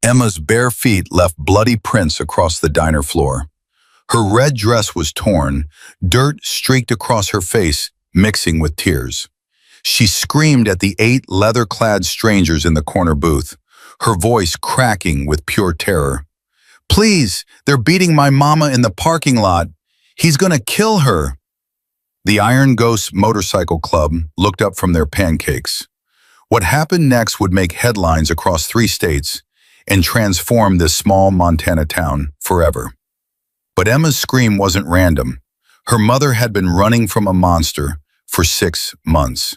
Emma's bare feet left bloody prints across the diner floor. Her red dress was torn, dirt streaked across her face, mixing with tears. She screamed at the 8 leather-clad strangers in the corner booth, her voice cracking with pure terror. "Please, they're beating my mama in the parking lot. He's gonna kill her." The Iron Ghost Motorcycle Club looked up from their pancakes. What happened next would make headlines across 3 states and transform this small Montana town forever. But Emma's scream wasn't random. Her mother had been running from a monster for 6 months.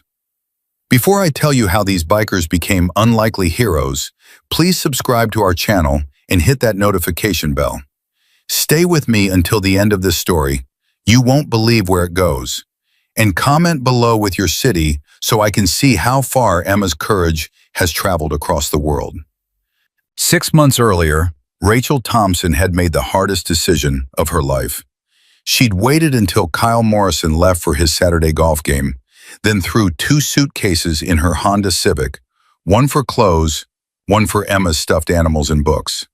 Before I tell you how these bikers became unlikely heroes, please subscribe to our channel and hit that notification bell. Stay with me until the end of this story. You won't believe where it goes. And comment below with your city so I can see how far Emma's courage has traveled across the world. 6 months earlier, Rachel Thompson had made the hardest decision of her life. She'd waited until Kyle Morrison left for his Saturday golf game, then threw 2 suitcases in her Honda Civic, one for clothes, one for Emma's stuffed animals and books.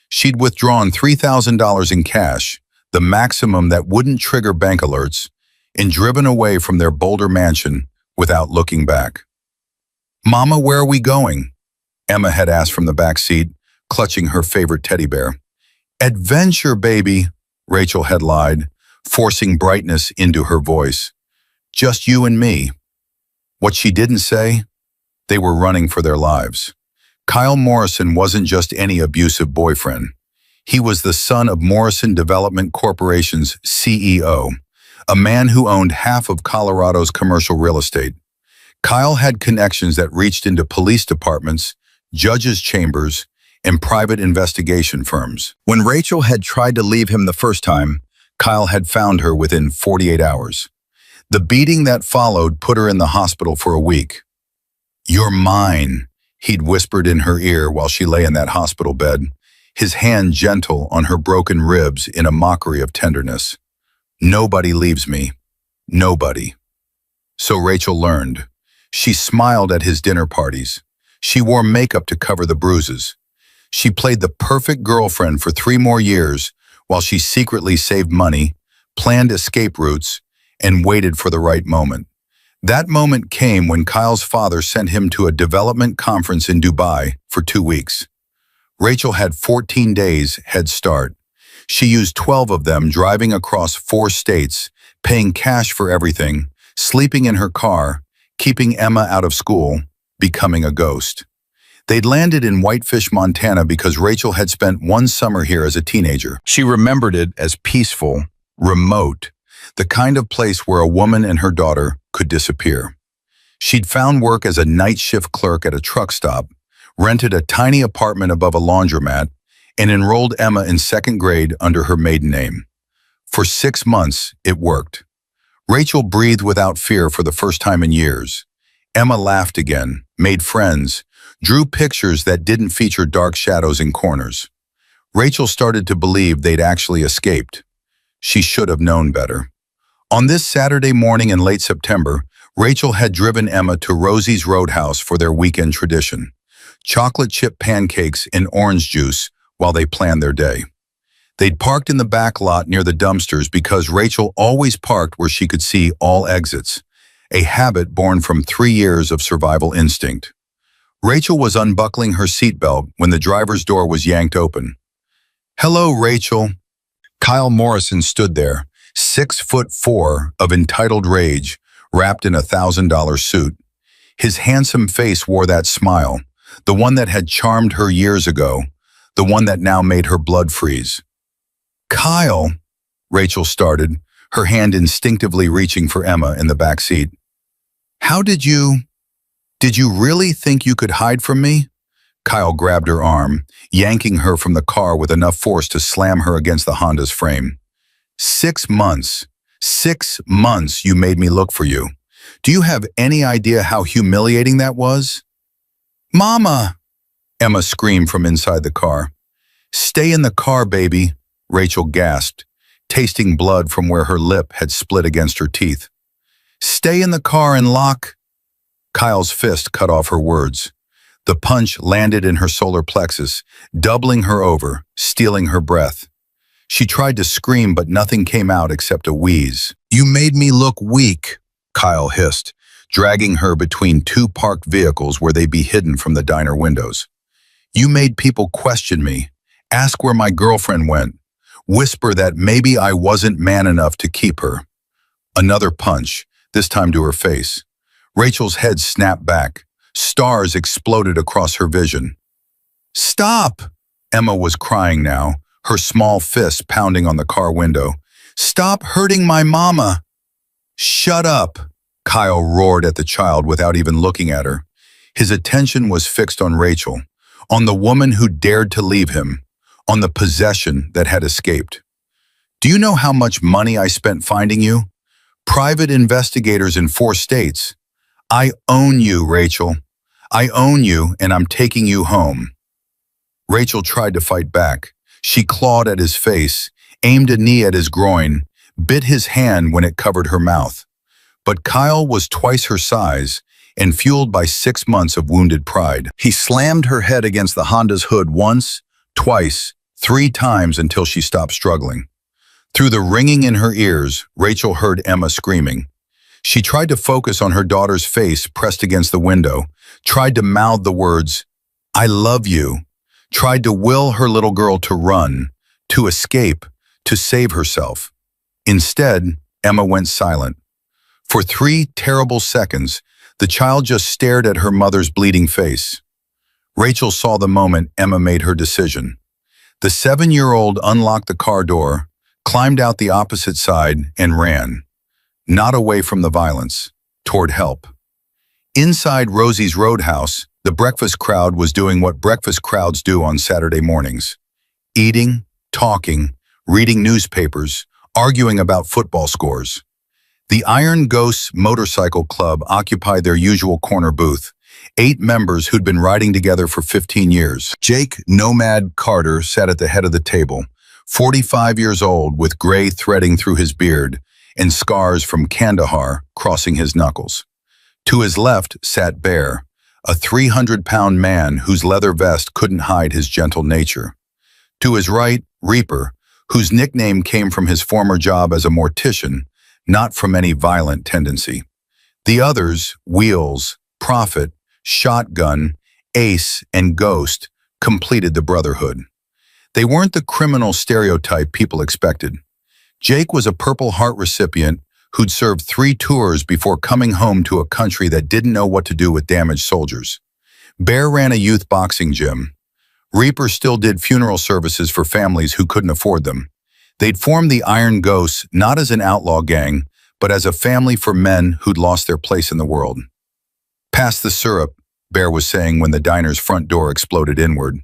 She'd withdrawn $3,000 in cash, the maximum that wouldn't trigger bank alerts, and driven away from their Boulder mansion without looking back. "Mama, where are we going?" Emma had asked from the back seat, clutching her favorite teddy bear. "Adventure, baby," Rachel had lied, forcing brightness into her voice. "Just you and me." What she didn't say? They were running for their lives. Kyle Morrison wasn't just any abusive boyfriend. He was the son of Morrison Development Corporation's CEO, a man who owned half of Colorado's commercial real estate. Kyle had connections that reached into police departments, judges' chambers, and private investigation firms. When Rachel had tried to leave him the first time, Kyle had found her within 48 hours. The beating that followed put her in the hospital for a week. "You're mine," he'd whispered in her ear while she lay in that hospital bed, his hand gentle on her broken ribs in a mockery of tenderness. "Nobody leaves me. Nobody." So Rachel learned. She smiled at his dinner parties. She wore makeup to cover the bruises. She played the perfect girlfriend for 3 more years while she secretly saved money, planned escape routes, and waited for the right moment. That moment came when Kyle's father sent him to a development conference in Dubai for 2 weeks. Rachel had 14 days head start. She used 12 of them driving across 4 states, paying cash for everything, sleeping in her car, keeping Emma out of school, becoming a ghost. They'd landed in Whitefish, Montana because Rachel had spent 1 summer here as a teenager. She remembered it as peaceful, remote, the kind of place where a woman and her daughter could disappear. She'd found work as a night shift clerk at a truck stop, rented a tiny apartment above a laundromat, and enrolled Emma in 2nd grade under her maiden name. For 6 months, it worked. Rachel breathed without fear for the first time in years. Emma laughed again, made friends, drew pictures that didn't feature dark shadows in corners. Rachel started to believe they'd actually escaped. She should have known better. On this Saturday morning in late September, Rachel had driven Emma to Rosie's Roadhouse for their weekend tradition. Chocolate chip pancakes and orange juice while they planned their day. They'd parked in the back lot near the dumpsters because Rachel always parked where she could see all exits, a habit born from 3 years of survival instinct. Rachel was unbuckling her seatbelt when the driver's door was yanked open. "Hello, Rachel." Kyle Morrison stood there, 6'4" of entitled rage, wrapped in a $1,000 suit. His handsome face wore that smile, the one that had charmed her years ago, the one that now made her blood freeze. "Kyle," Rachel started, her hand instinctively reaching for Emma in the back seat. "How did you really think you could hide from me?" Kyle grabbed her arm, yanking her from the car with enough force to slam her against the Honda's frame. 6 months. 6 months you made me look for you. Do you have any idea how humiliating that was?" "Mama!" Emma screamed from inside the car. "Stay in the car, baby," Rachel gasped, tasting blood from where her lip had split against her teeth. "Stay in the car and lock—" Kyle's fist cut off her words. The punch landed in her solar plexus, doubling her over, stealing her breath. She tried to scream, but nothing came out except a wheeze. "You made me look weak," Kyle hissed, dragging her between two parked vehicles where they'd be hidden from the diner windows. "You made people question me, ask where my girlfriend went, whisper that maybe I wasn't man enough to keep her." Another punch, this time to her face. Rachel's head snapped back. Stars exploded across her vision. "Stop!" Emma was crying now, her small fist pounding on the car window. "Stop hurting my mama!" "Shut up!" Kyle roared at the child without even looking at her. His attention was fixed on Rachel, on the woman who dared to leave him, on the possession that had escaped. "Do you know how much money I spent finding you? Private investigators in 4 states. I own you, Rachel. I own you, and I'm taking you home." Rachel tried to fight back. She clawed at his face, aimed a knee at his groin, bit his hand when it covered her mouth. But Kyle was twice her size and fueled by 6 months of wounded pride. He slammed her head against the Honda's hood once, twice, 3 times until she stopped struggling. Through the ringing in her ears, Rachel heard Emma screaming. She tried to focus on her daughter's face pressed against the window, tried to mouth the words, "I love you," tried to will her little girl to run, to escape, to save herself. Instead, Emma went silent. For 3 terrible seconds, the child just stared at her mother's bleeding face. Rachel saw the moment Emma made her decision. The 7-year-old unlocked the car door, climbed out the opposite side, and ran. Not away from the violence, toward help. Inside Rosie's Roadhouse, the breakfast crowd was doing what breakfast crowds do on Saturday mornings. Eating, talking, reading newspapers, arguing about football scores. The Iron Ghosts Motorcycle Club occupied their usual corner booth, 8 members who'd been riding together for 15 years. Jake Nomad Carter sat at the head of the table, 45 years old with gray threading through his beard and scars from Kandahar crossing his knuckles. To his left sat Bear, a 300-pound man whose leather vest couldn't hide his gentle nature. To his right, Reaper, whose nickname came from his former job as a mortician, not from any violent tendency. The others, Wheels, Prophet, Shotgun, Ace, and Ghost, completed the brotherhood. They weren't the criminal stereotype people expected. Jake was a Purple Heart recipient who'd served 3 tours before coming home to a country that didn't know what to do with damaged soldiers. Bear ran a youth boxing gym. Reaper still did funeral services for families who couldn't afford them. They'd formed the Iron Ghosts not as an outlaw gang, but as a family for men who'd lost their place in the world. "Pass the syrup," Bear was saying when the diner's front door exploded inward.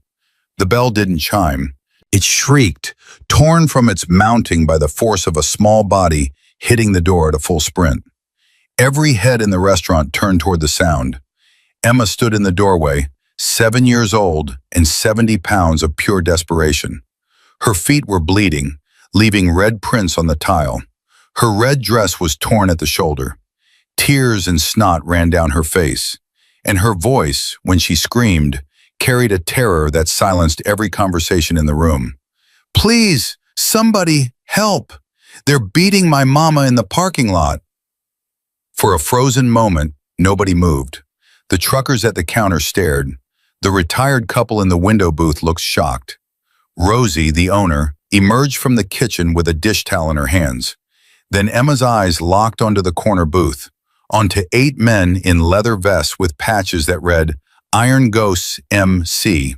The bell didn't chime. It shrieked, torn from its mounting by the force of a small body hitting the door at a full sprint. Every head in the restaurant turned toward the sound. Emma stood in the doorway, 7 years old and 70 pounds of pure desperation. Her feet were bleeding, leaving red prints on the tile. Her red dress was torn at the shoulder. Tears and snot ran down her face, and her voice, when she screamed, carried a terror that silenced every conversation in the room. "Please, somebody, help! They're beating my mama in the parking lot." For a frozen moment, nobody moved. The truckers at the counter stared. The retired couple in the window booth looked shocked. Rosie, the owner, emerged from the kitchen with a dish towel in her hands. Then Emma's eyes locked onto the corner booth, onto 8 men in leather vests with patches that read, "Iron Ghosts MC."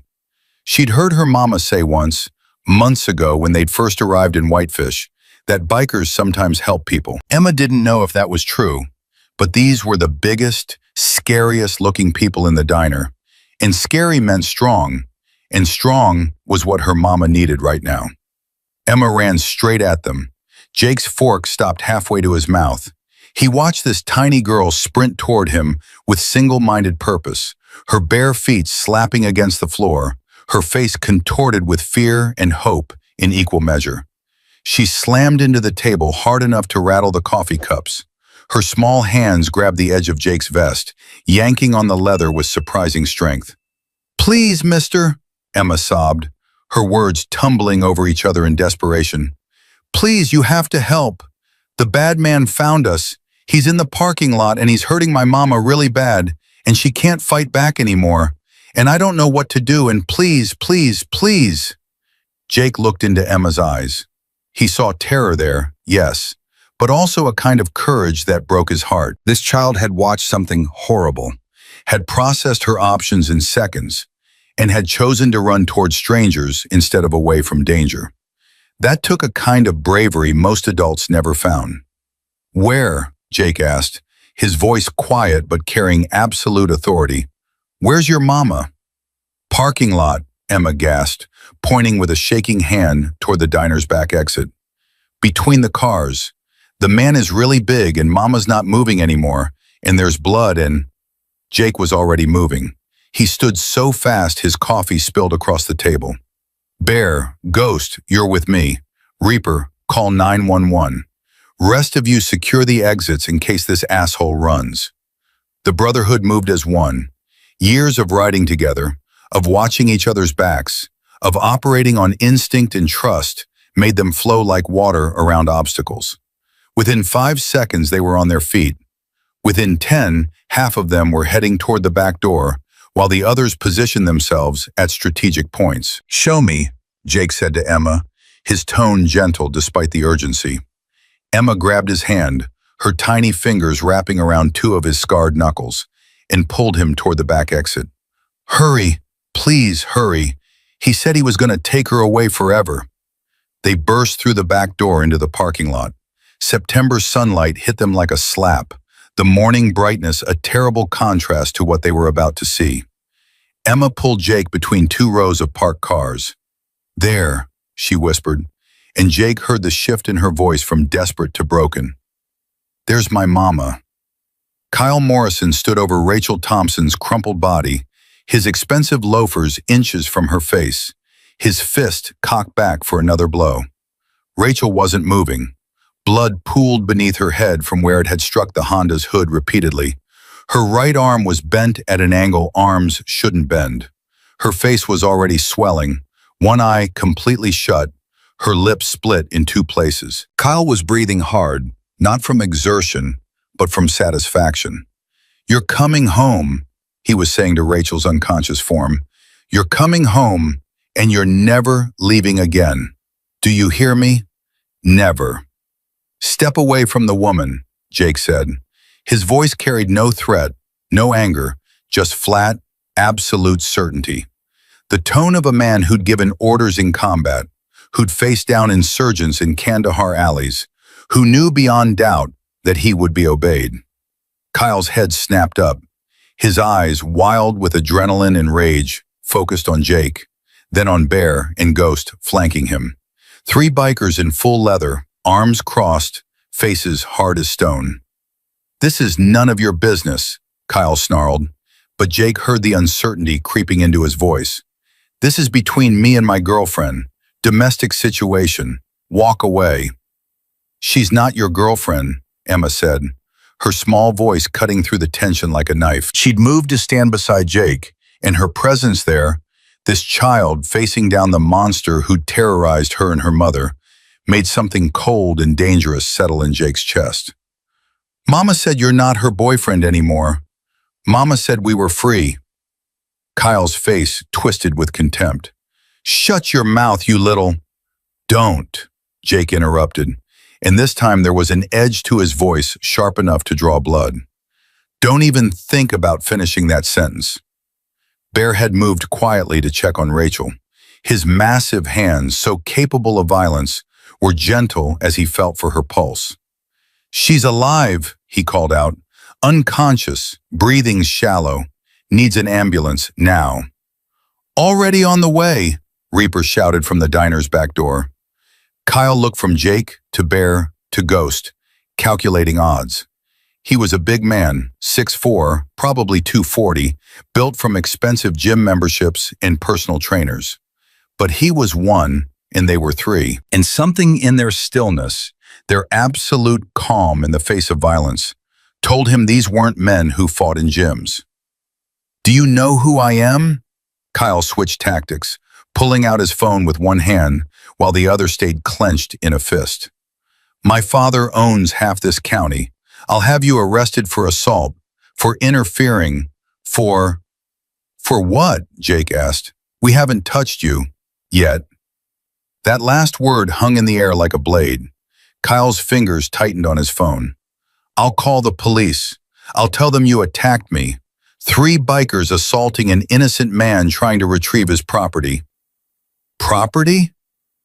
She'd heard her mama say once, months ago when they'd first arrived in Whitefish, that bikers sometimes help people. Emma didn't know if that was true, but these were the biggest, scariest looking people in the diner. And scary meant strong, and strong was what her mama needed right now. Emma ran straight at them. Jake's fork stopped halfway to his mouth. He watched this tiny girl sprint toward him with single-minded purpose, her bare feet slapping against the floor, her face contorted with fear and hope in equal measure. She slammed into the table hard enough to rattle the coffee cups. Her small hands grabbed the edge of Jake's vest, yanking on the leather with surprising strength. Please, mister, Emma sobbed, her words tumbling over each other in desperation. Please, you have to help. The bad man found us. He's in the parking lot and he's hurting my mama really bad, and she can't fight back anymore. And I don't know what to do, and please, please, please. Jake looked into Emma's eyes. He saw terror there, yes, but also a kind of courage that broke his heart. This child had watched something horrible, had processed her options in seconds, and had chosen to run toward strangers instead of away from danger. That took a kind of bravery most adults never found. Where? Jake asked, his voice quiet but carrying absolute authority. Where's your mama? Parking lot, Emma gasped, pointing with a shaking hand toward the diner's back exit. Between the cars. The man is really big and mama's not moving anymore, and there's blood and… Jake was already moving. He stood so fast his coffee spilled across the table. Bear, Ghost, you're with me. Reaper, call 911. Rest of you secure the exits in case this asshole runs. The Brotherhood moved as one. Years of riding together, of watching each other's backs, of operating on instinct and trust made them flow like water around obstacles. Within 5 seconds, they were on their feet. Within 10, half of them were heading toward the back door, while the others positioned themselves at strategic points. Show me, Jake said to Emma, his tone gentle despite the urgency. Emma grabbed his hand, her tiny fingers wrapping around 2 of his scarred knuckles, and pulled him toward the back exit. Hurry, please hurry. He said he was going to take her away forever. They burst through the back door into the parking lot. September sunlight hit them like a slap, the morning brightness a terrible contrast to what they were about to see. Emma pulled Jake between 2 rows of parked cars. There, she whispered, and Jake heard the shift in her voice from desperate to broken. There's my mama. Kyle Morrison stood over Rachel Thompson's crumpled body, his expensive loafers inches from her face, his fist cocked back for another blow. Rachel wasn't moving. Blood pooled beneath her head from where it had struck the Honda's hood repeatedly. Her right arm was bent at an angle arms shouldn't bend. Her face was already swelling, one eye completely shut, her lips split in 2 places. Kyle was breathing hard, not from exertion, but from satisfaction. You're coming home, he was saying to Rachel's unconscious form. You're coming home, and you're never leaving again. Do you hear me? Never. Step away from the woman, Jake said. His voice carried no threat, no anger, just flat, absolute certainty. The tone of a man who'd given orders in combat, who'd faced down insurgents in Kandahar alleys, who knew beyond doubt that he would be obeyed. Kyle's head snapped up, his eyes, wild with adrenaline and rage, focused on Jake, then on Bear and Ghost flanking him. 3 bikers in full leather, arms crossed, faces hard as stone. This is none of your business, Kyle snarled, but Jake heard the uncertainty creeping into his voice. This is between me and my girlfriend. Domestic situation. Walk away. She's not your girlfriend, Emma said, her small voice cutting through the tension like a knife. She'd moved to stand beside Jake, and her presence there, this child facing down the monster who'd terrorized her and her mother, made something cold and dangerous settle in Jake's chest. Mama said you're not her boyfriend anymore. Mama said we were free. Kyle's face twisted with contempt. Shut your mouth, you little… Don't, Jake interrupted, and this time there was an edge to his voice sharp enough to draw blood. Don't even think about finishing that sentence. Bear had moved quietly to check on Rachel. His massive hands, so capable of violence, were gentle as he felt for her pulse. She's alive, he called out, unconscious, breathing shallow, needs an ambulance now. Already on the way, Reaper shouted from the diner's back door. Kyle looked from Jake to Bear to Ghost, calculating odds. He was a big man, 6'4", probably 240, built from expensive gym memberships and personal trainers. But he was 1, and they were 3. And something in their stillness, their absolute calm in the face of violence, told him these weren't men who fought in gyms. Do you know who I am? Kyle switched tactics, pulling out his phone with one hand while the other stayed clenched in a fist. My father owns half this county. I'll have you arrested for assault, for interfering, for what? Jake asked. We haven't touched you yet. That last word hung in the air like a blade. Kyle's fingers tightened on his phone. I'll call the police. I'll tell them you attacked me. 3 bikers assaulting an innocent man trying to retrieve his property. Property?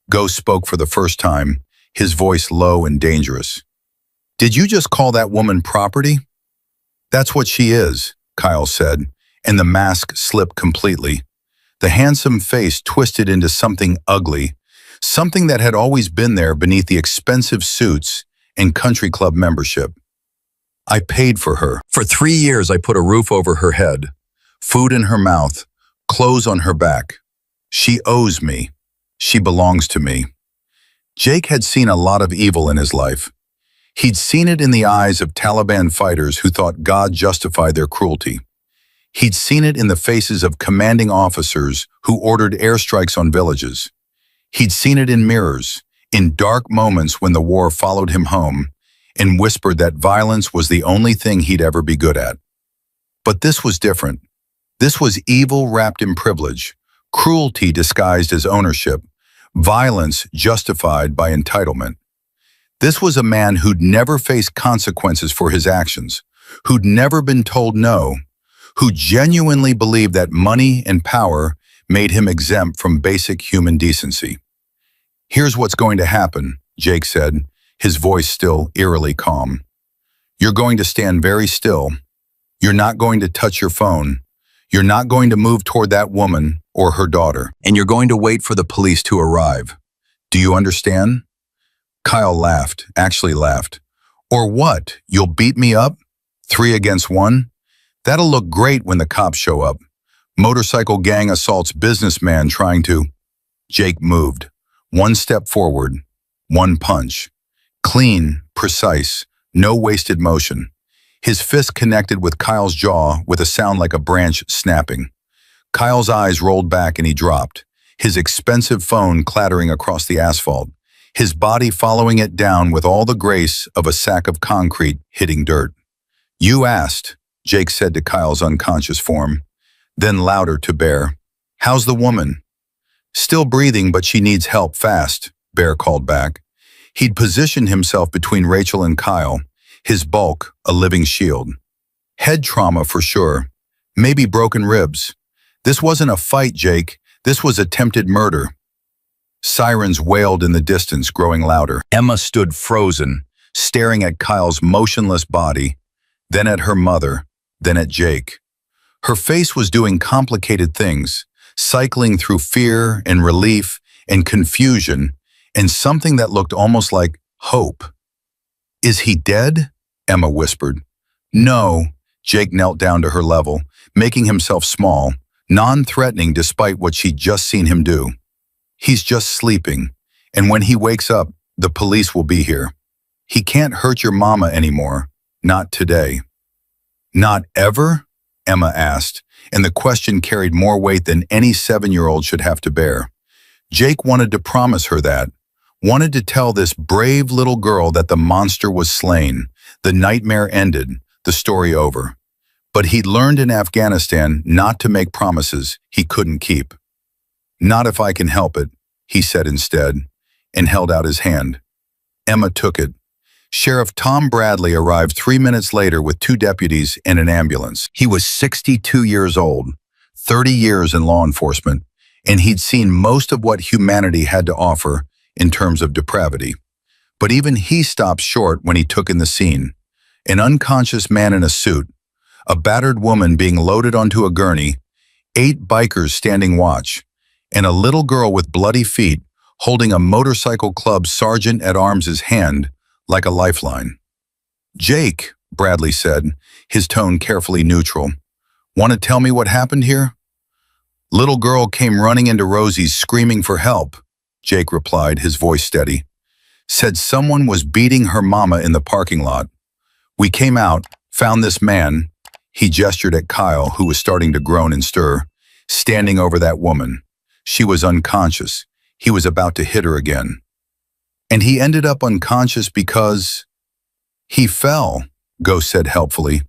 Ghost spoke for the first time, his voice low and dangerous. Did you just call that woman property? That's what she is, Kyle said, and the mask slipped completely. The handsome face twisted into something ugly, something that had always been there beneath the expensive suits and country club membership. I paid for her. For 3 years, I put a roof over her head, food in her mouth, clothes on her back. She owes me. She belongs to me. Jake had seen a lot of evil in his life. He'd seen it in the eyes of Taliban fighters who thought God justified their cruelty. He'd seen it in the faces of commanding officers who ordered airstrikes on villages. He'd seen it in mirrors, in dark moments when the war followed him home, and whispered that violence was the only thing he'd ever be good at. But this was different. This was evil wrapped in privilege, cruelty disguised as ownership, violence justified by entitlement. This was a man who'd never faced consequences for his actions, who'd never been told no, who genuinely believed that money and power made him exempt from basic human decency. Here's what's going to happen, Jake said, his voice still eerily calm. You're going to stand very still. You're not going to touch your phone. You're not going to move toward that woman or her daughter. And you're going to wait for the police to arrive. Do you understand? Kyle laughed, actually laughed. Or what? You'll beat me up? 3 against 1? That'll look great when the cops show up. Motorcycle gang assaults businessman trying to... Jake moved. 1 step forward. 1 punch. Clean, precise, no wasted motion. His fist connected with Kyle's jaw with a sound like a branch snapping. Kyle's eyes rolled back and he dropped, his expensive phone clattering across the asphalt, his body following it down with all the grace of a sack of concrete hitting dirt. You asked, Jake said to Kyle's unconscious form. Then louder to Bear. How's the woman? Still breathing, but she needs help fast, Bear called back. He'd positioned himself between Rachel and Kyle, his bulk a living shield. Head trauma for sure. Maybe broken ribs. This wasn't a fight, Jake. This was attempted murder. Sirens wailed in the distance, growing louder. Emma stood frozen, staring at Kyle's motionless body, then at her mother, then at Jake. Her face was doing complicated things, cycling through fear and relief and confusion and something that looked almost like hope. Is he dead? Emma whispered. No. Jake knelt down to her level, making himself small, non-threatening despite what she'd just seen him do. He's just sleeping, and when he wakes up, the police will be here. He can't hurt your mama anymore. Not today. Not ever? Emma asked, and the question carried more weight than any 7-year-old should have to bear. Jake wanted to promise her that, wanted to tell this brave little girl that the monster was slain, the nightmare ended, the story over. But he'd learned in Afghanistan not to make promises he couldn't keep. Not if I can help it, he said instead, and held out his hand. Emma took it. Sheriff Tom Bradley arrived 3 minutes later with 2 deputies and an ambulance. He was 62 years old, 30 years in law enforcement, and he'd seen most of what humanity had to offer in terms of depravity. But even he stopped short when he took in the scene. An unconscious man in a suit, a battered woman being loaded onto a gurney, 8 bikers standing watch, and a little girl with bloody feet holding a motorcycle club sergeant-at-arms' hand like a lifeline. Jake, Bradley said, his tone carefully neutral. Want to tell me what happened here? Little girl came running into Rosie's screaming for help, Jake replied, his voice steady. Said someone was beating her mama in the parking lot. We came out, found this man. He gestured at Kyle, who was starting to groan and stir. standing over that woman. She was unconscious. He was about to hit her again. And he ended up unconscious because he fell, Ghost said helpfully.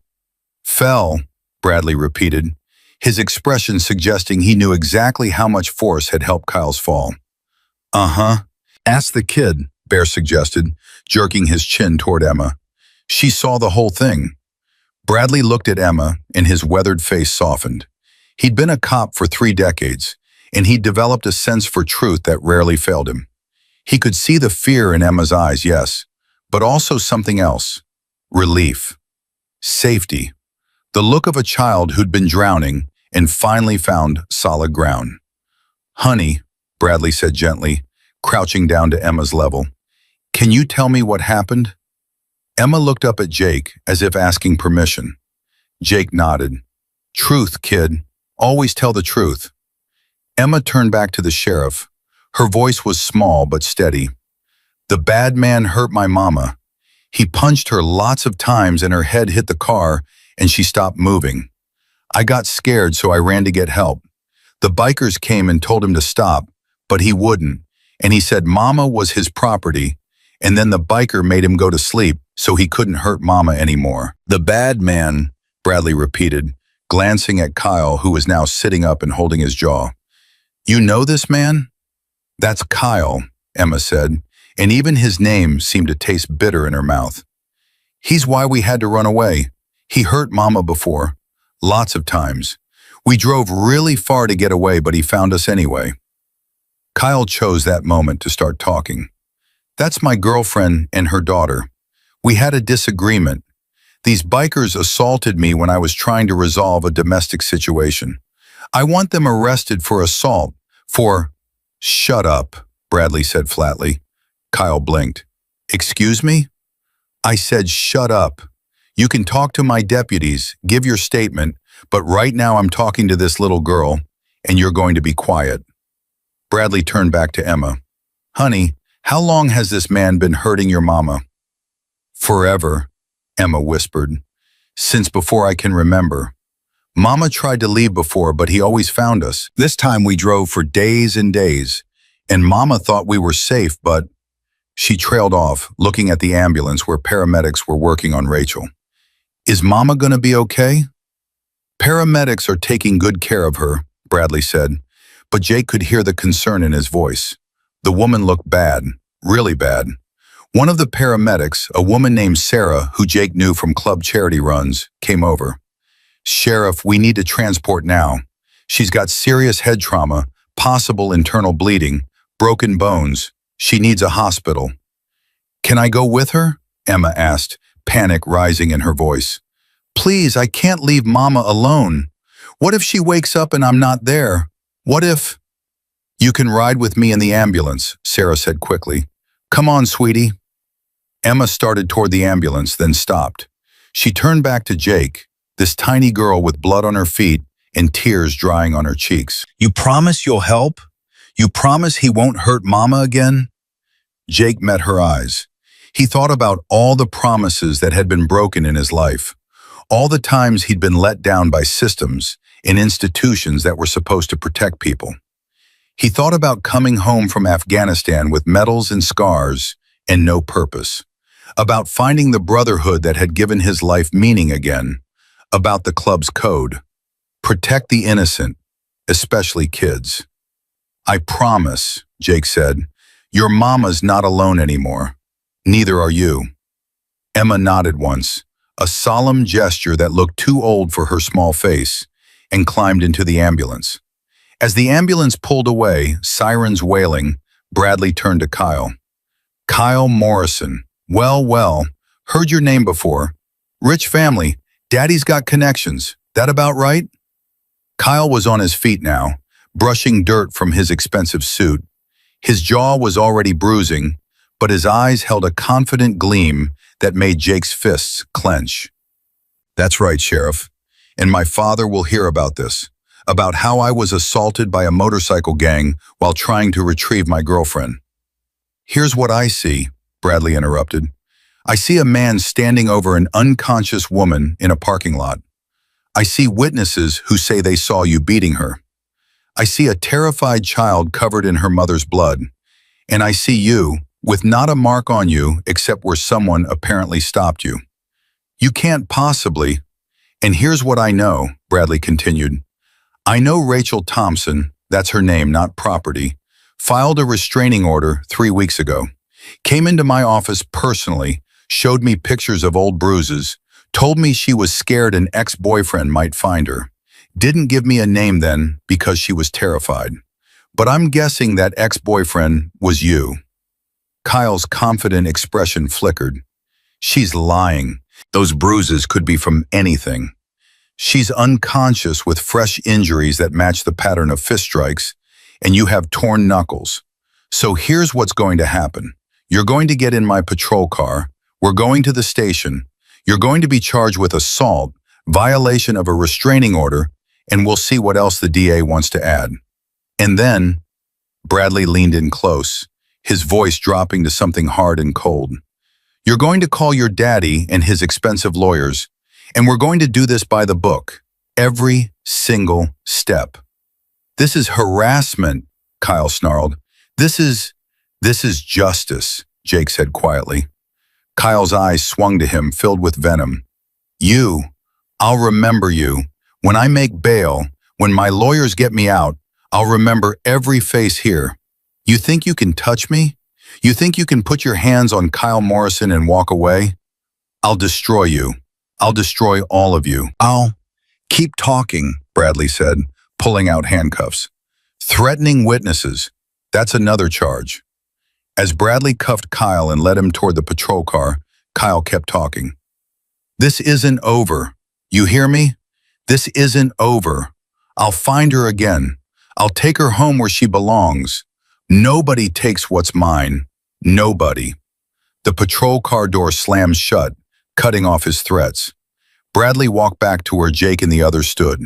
Fell, Bradley repeated, his expression suggesting he knew exactly how much force had helped Kyle's fall. Uh-huh. Ask the kid, Bear suggested, jerking his chin toward Emma. She saw the whole thing. Bradley looked at Emma, and his weathered face softened. He'd been a cop for 3 decades, and he'd developed a sense for truth that rarely failed him. He could see the fear in Emma's eyes, yes, but also something else. Relief. Safety. The look of a child who'd been drowning and finally found solid ground. Honey, Bradley said gently, crouching down to Emma's level. Can you tell me what happened? Emma looked up at Jake as if asking permission. Jake nodded. Truth, kid. Always tell the truth. Emma turned back to the sheriff. Her voice was small but steady. The bad man hurt my mama. He punched her lots of times and her head hit the car and she stopped moving. I got scared, so I ran to get help. The bikers came and told him to stop, but he wouldn't, and he said Mama was his property, and then the biker made him go to sleep so he couldn't hurt Mama anymore. The bad man, Bradley repeated, glancing at Kyle, who was now sitting up and holding his jaw. You know this man? That's Kyle, Emma said, and even his name seemed to taste bitter in her mouth. He's why we had to run away. He hurt Mama before. Lots of times. We drove really far to get away, but he found us anyway. Kyle chose that moment to start talking. That's my girlfriend and her daughter. We had a disagreement. These bikers assaulted me when I was trying to resolve a domestic situation. I want them arrested for assault, for... Shut up, Bradley said flatly. Kyle blinked. Excuse me? I said shut up. You can talk to my deputies, give your statement, but right now I'm talking to this little girl, and you're going to be quiet. Bradley turned back to Emma. Honey, how long has this man been hurting your mama? Forever, Emma whispered. Since before I can remember. Mama tried to leave before, but he always found us. This time we drove for days and days, and Mama thought we were safe, but... She trailed off, looking at the ambulance where paramedics were working on Rachel. Is Mama gonna be okay? Paramedics are taking good care of her, Bradley said, but Jake could hear the concern in his voice. The woman looked bad, really bad. One of the paramedics, a woman named Sarah, who Jake knew from club charity runs, came over. Sheriff, we need to transport now. She's got serious head trauma, possible internal bleeding, broken bones. She needs a hospital. Can I go with her? Emma asked, panic rising in her voice. Please, I can't leave Mama alone. What if she wakes up and I'm not there? What if... You can ride with me in the ambulance, Sarah said quickly. Come on, sweetie. Emma started toward the ambulance, then stopped. She turned back to Jake, this tiny girl with blood on her feet and tears drying on her cheeks. You promise you'll help? You promise he won't hurt Mama again? Jake met her eyes. He thought about all the promises that had been broken in his life, all the times he'd been let down by systems and institutions that were supposed to protect people. He thought about coming home from Afghanistan with medals and scars and no purpose, about finding the brotherhood that had given his life meaning again, about the club's code. Protect the innocent, especially kids. I promise, Jake said, your Mama's not alone anymore. Neither are you. Emma nodded once, a solemn gesture that looked too old for her small face, and climbed into the ambulance. As the ambulance pulled away, sirens wailing, Bradley turned to Kyle. Kyle Morrison. Well, heard your name before. Rich family. Daddy's got connections. That about right? Kyle was on his feet now, brushing dirt from his expensive suit. His jaw was already bruising, but his eyes held a confident gleam that made Jake's fists clench. That's right, Sheriff. And my father will hear about this, about how I was assaulted by a motorcycle gang while trying to retrieve my girlfriend. Here's what I see, Bradley interrupted. I see a man standing over an unconscious woman in a parking lot. I see witnesses who say they saw you beating her. I see a terrified child covered in her mother's blood. And I see you, with not a mark on you except where someone apparently stopped you. You can't possibly. And here's what I know, Bradley continued. I know Rachel Thompson, that's her name, not property, filed a restraining order 3 weeks ago, came into my office personally, showed me pictures of old bruises, told me she was scared an ex-boyfriend might find her. Didn't give me a name then because she was terrified. But I'm guessing that ex-boyfriend was you. Kyle's confident expression flickered. She's lying. Those bruises could be from anything. She's unconscious with fresh injuries that match the pattern of fist strikes, and you have torn knuckles. So here's what's going to happen. You're going to get in my patrol car. We're going to the station. You're going to be charged with assault, violation of a restraining order, and we'll see what else the DA wants to add. And then, Bradley leaned in close, his voice dropping to something hard and cold. You're going to call your daddy and his expensive lawyers, and we're going to do this by the book, every single step. This is harassment, Kyle snarled. This is justice, Jake said quietly. Kyle's eyes swung to him, filled with venom. I'll remember you. When I make bail, when my lawyers get me out, I'll remember every face here. You think you can touch me? You think you can put your hands on Kyle Morrison and walk away? I'll destroy you. I'll destroy all of you. Keep talking, Bradley said, pulling out handcuffs. Threatening witnesses. That's another charge. As Bradley cuffed Kyle and led him toward the patrol car, Kyle kept talking. This isn't over. You hear me? This isn't over. I'll find her again. I'll take her home where she belongs. Nobody takes what's mine. Nobody. The patrol car door slammed shut, cutting off his threats. Bradley walked back to where Jake and the others stood.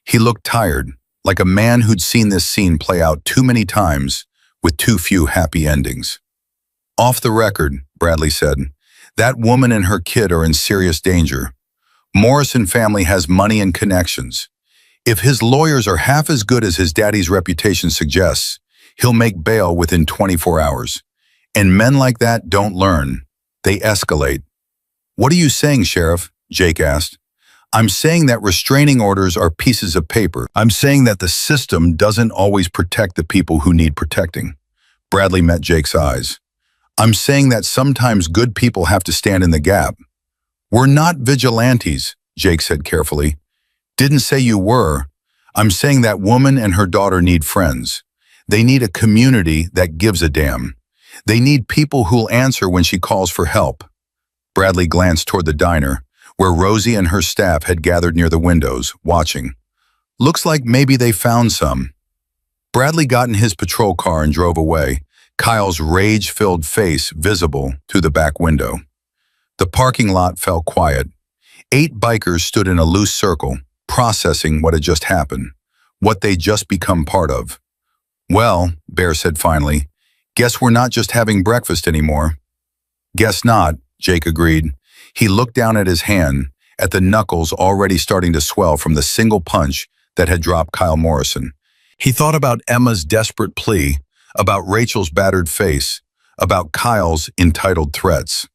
He looked tired, like a man who'd seen this scene play out too many times with too few happy endings. Off the record, Bradley said, that woman and her kid are in serious danger. Morrison family has money and connections. If his lawyers are half as good as his daddy's reputation suggests, he'll make bail within 24 hours. And men like that don't learn. They escalate. What are you saying, Sheriff? Jake asked. I'm saying that restraining orders are pieces of paper. I'm saying that the system doesn't always protect the people who need protecting. Bradley met Jake's eyes. I'm saying that sometimes good people have to stand in the gap. We're not vigilantes, Jake said carefully. Didn't say you were. I'm saying that woman and her daughter need friends. They need a community that gives a damn. They need people who'll answer when she calls for help. Bradley glanced toward the diner, where Rosie and her staff had gathered near the windows, watching. Looks like maybe they found some. Bradley got in his patrol car and drove away, Kyle's rage-filled face visible through the back window. The parking lot fell quiet. 8 bikers stood in a loose circle, processing what had just happened, what they'd just become part of. Well, Bear said finally, guess we're not just having breakfast anymore. Guess not, Jake agreed. He looked down at his hand, at the knuckles already starting to swell from the single punch that had dropped Kyle Morrison. He thought about Emma's desperate plea, about Rachel's battered face, about Kyle's entitled threats.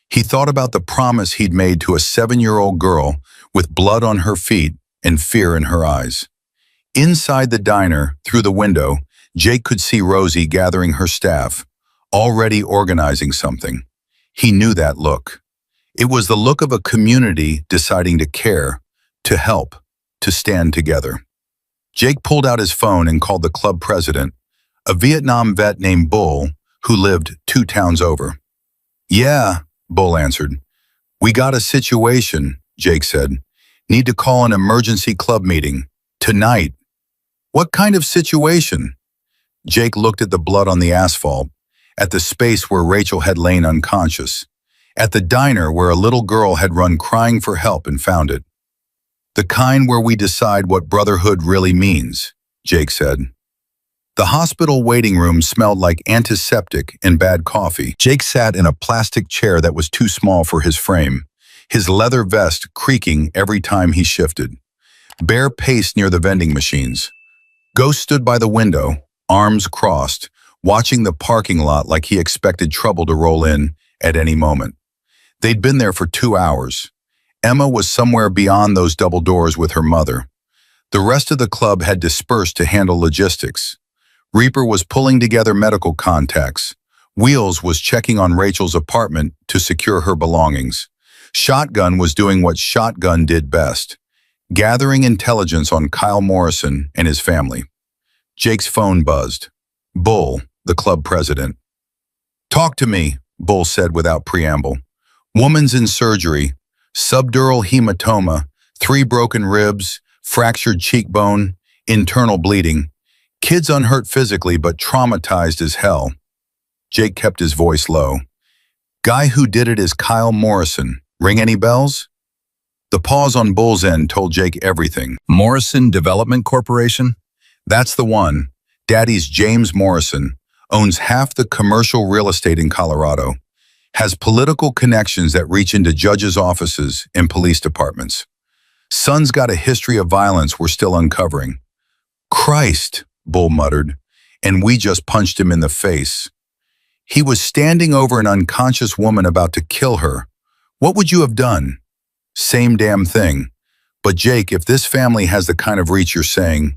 He thought about the promise he'd made to a 7-year-old girl with blood on her feet and fear in her eyes. Inside the diner, through the window, Jake could see Rosie gathering her staff, already organizing something. He knew that look. It was the look of a community deciding to care, to help, to stand together. Jake pulled out his phone and called the club president, a Vietnam vet named Bull, who lived 2 towns over. Yeah, Bull answered. We got a situation, Jake said. Need to call an emergency club meeting. Tonight. What kind of situation? Jake looked at the blood on the asphalt, at the space where Rachel had lain unconscious, at the diner where a little girl had run crying for help and found it. The kind where we decide what brotherhood really means, Jake said. The hospital waiting room smelled like antiseptic and bad coffee. Jake sat in a plastic chair that was too small for his frame, his leather vest creaking every time he shifted. Bear paced near the vending machines. Ghost stood by the window, arms crossed, watching the parking lot like he expected trouble to roll in at any moment. They'd been there for 2 hours. Emma was somewhere beyond those double doors with her mother. The rest of the club had dispersed to handle logistics. Reaper was pulling together medical contacts. Wheels was checking on Rachel's apartment to secure her belongings. Shotgun was doing what Shotgun did best, gathering intelligence on Kyle Morrison and his family. Jake's phone buzzed. Bull, the club president. "Talk to me," Bull said without preamble. "Woman's in surgery, subdural hematoma, 3 broken ribs, fractured cheekbone, internal bleeding. Kid's unhurt physically but traumatized as hell." Jake kept his voice low. "Guy who did it is Kyle Morrison. Ring any bells?" The pause on Bull's end told Jake everything. "Morrison Development Corporation?" "That's the one. Daddy's James Morrison. Owns half the commercial real estate in Colorado. Has political connections that reach into judges' offices and police departments. Son's got a history of violence we're still uncovering." "Christ," Bull muttered, "and we just punched him in the face. He was standing over an unconscious woman about to kill her. What would you have done?" "Same damn thing. But Jake, if this family has the kind of reach you're saying..."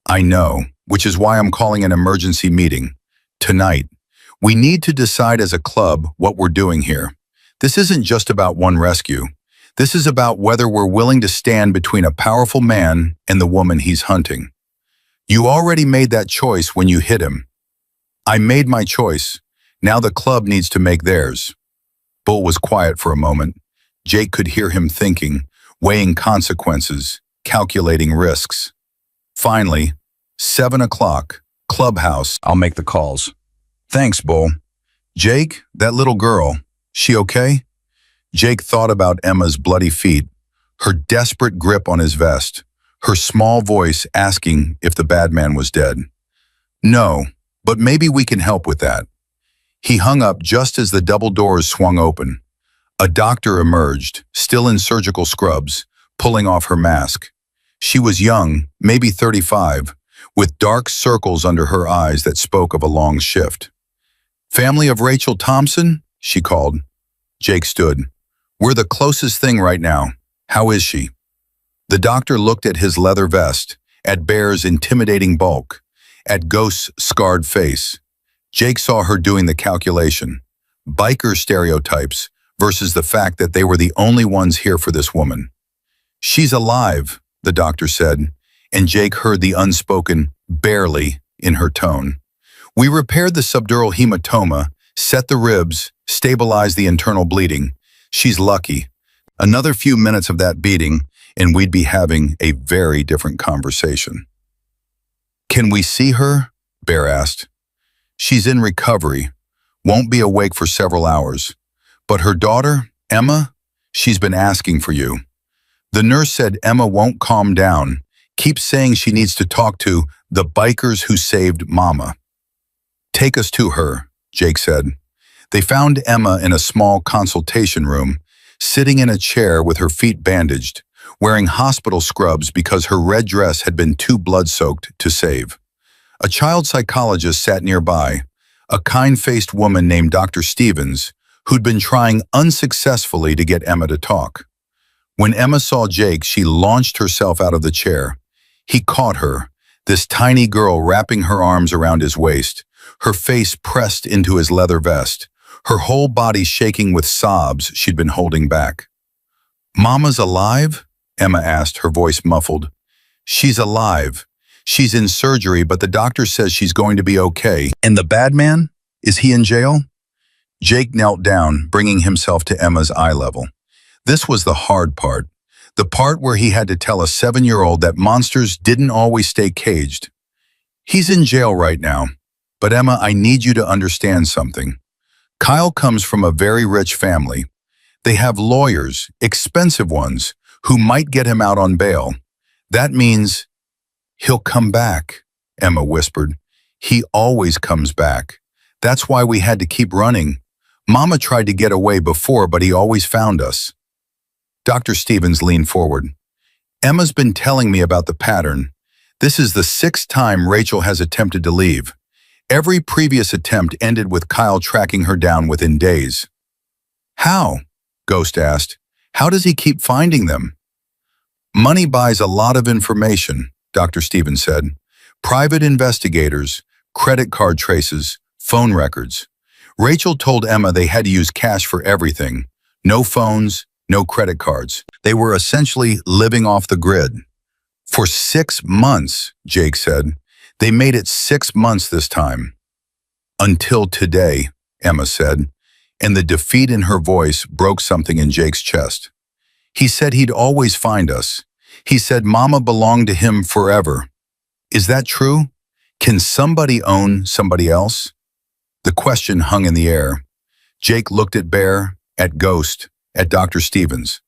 "I know, which is why I'm calling an emergency meeting. Tonight. We need to decide as a club what we're doing here. This isn't just about one rescue. This is about whether we're willing to stand between a powerful man and the woman he's hunting. You already made that choice when you hit him." "I made my choice. Now the club needs to make theirs." Bull was quiet for a moment. Jake could hear him thinking, weighing consequences, calculating risks. Finally, 7 o'clock, clubhouse. "I'll make the calls." "Thanks, Bull." "Jake, that little girl, she okay?" Jake thought about Emma's bloody feet, her desperate grip on his vest, her small voice asking if the bad man was dead. "No, but maybe we can help with that." He hung up just as the double doors swung open. A doctor emerged, still in surgical scrubs, pulling off her mask. She was young, maybe 35, with dark circles under her eyes that spoke of a long shift. "Family of Rachel Thompson?" she called. Jake stood. "We're the closest thing right now. How is she?" The doctor looked at his leather vest, at Bear's intimidating bulk, at Ghost's scarred face. Jake saw her doing the calculation. Biker stereotypes versus the fact that they were the only ones here for this woman. "She's alive," the doctor said, and Jake heard the unspoken "barely" in her tone. "We repaired the subdural hematoma, set the ribs, stabilized the internal bleeding. She's lucky. Another few minutes of that beating, and we'd be having a very different conversation." "Can we see her?" Bear asked. "She's in recovery, won't be awake for several hours. But her daughter, Emma, she's been asking for you. The nurse said Emma won't calm down, keeps saying she needs to talk to the bikers who saved Mama." "Take us to her," Jake said. They found Emma in a small consultation room, sitting in a chair with her feet bandaged, wearing hospital scrubs because her red dress had been too blood-soaked to save. A child psychologist sat nearby, a kind-faced woman named Dr. Stevens, who'd been trying unsuccessfully to get Emma to talk. When Emma saw Jake, she launched herself out of the chair. He caught her, this tiny girl wrapping her arms around his waist, her face pressed into his leather vest, her whole body shaking with sobs she'd been holding back. "Mama's alive?" Emma asked, her voice muffled. "She's alive. She's in surgery, but the doctor says she's going to be okay. And the bad man? Is he in jail?" Jake knelt down, bringing himself to Emma's eye level. This was the hard part, the part where he had to tell a 7-year-old that monsters didn't always stay caged. "He's in jail right now. But Emma, I need you to understand something. Kyle comes from a very rich family. They have lawyers, expensive ones, who might get him out on bail. That means..." "He'll come back," Emma whispered. "He always comes back. That's why we had to keep running. Mama tried to get away before, but he always found us." Dr. Stevens leaned forward. "Emma's been telling me about the pattern. This is the sixth time Rachel has attempted to leave. Every previous attempt ended with Kyle tracking her down within days. How? Ghost asked. How does he keep finding them? Money buys a lot of information, Dr. Stevens said. Private investigators, credit card traces, phone records. Rachel told Emma they had to use cash for everything. No phones, no credit cards. They were essentially living off the grid. For 6 months, Jake said. They made it 6 months this time. Until today, Emma said, and the defeat in her voice broke something in Jake's chest. He said he'd always find us. He said Mama belonged to him forever. Is that true? Can somebody own somebody else? The question hung in the air. Jake looked at Bear, at Ghost, at Dr. Stevens.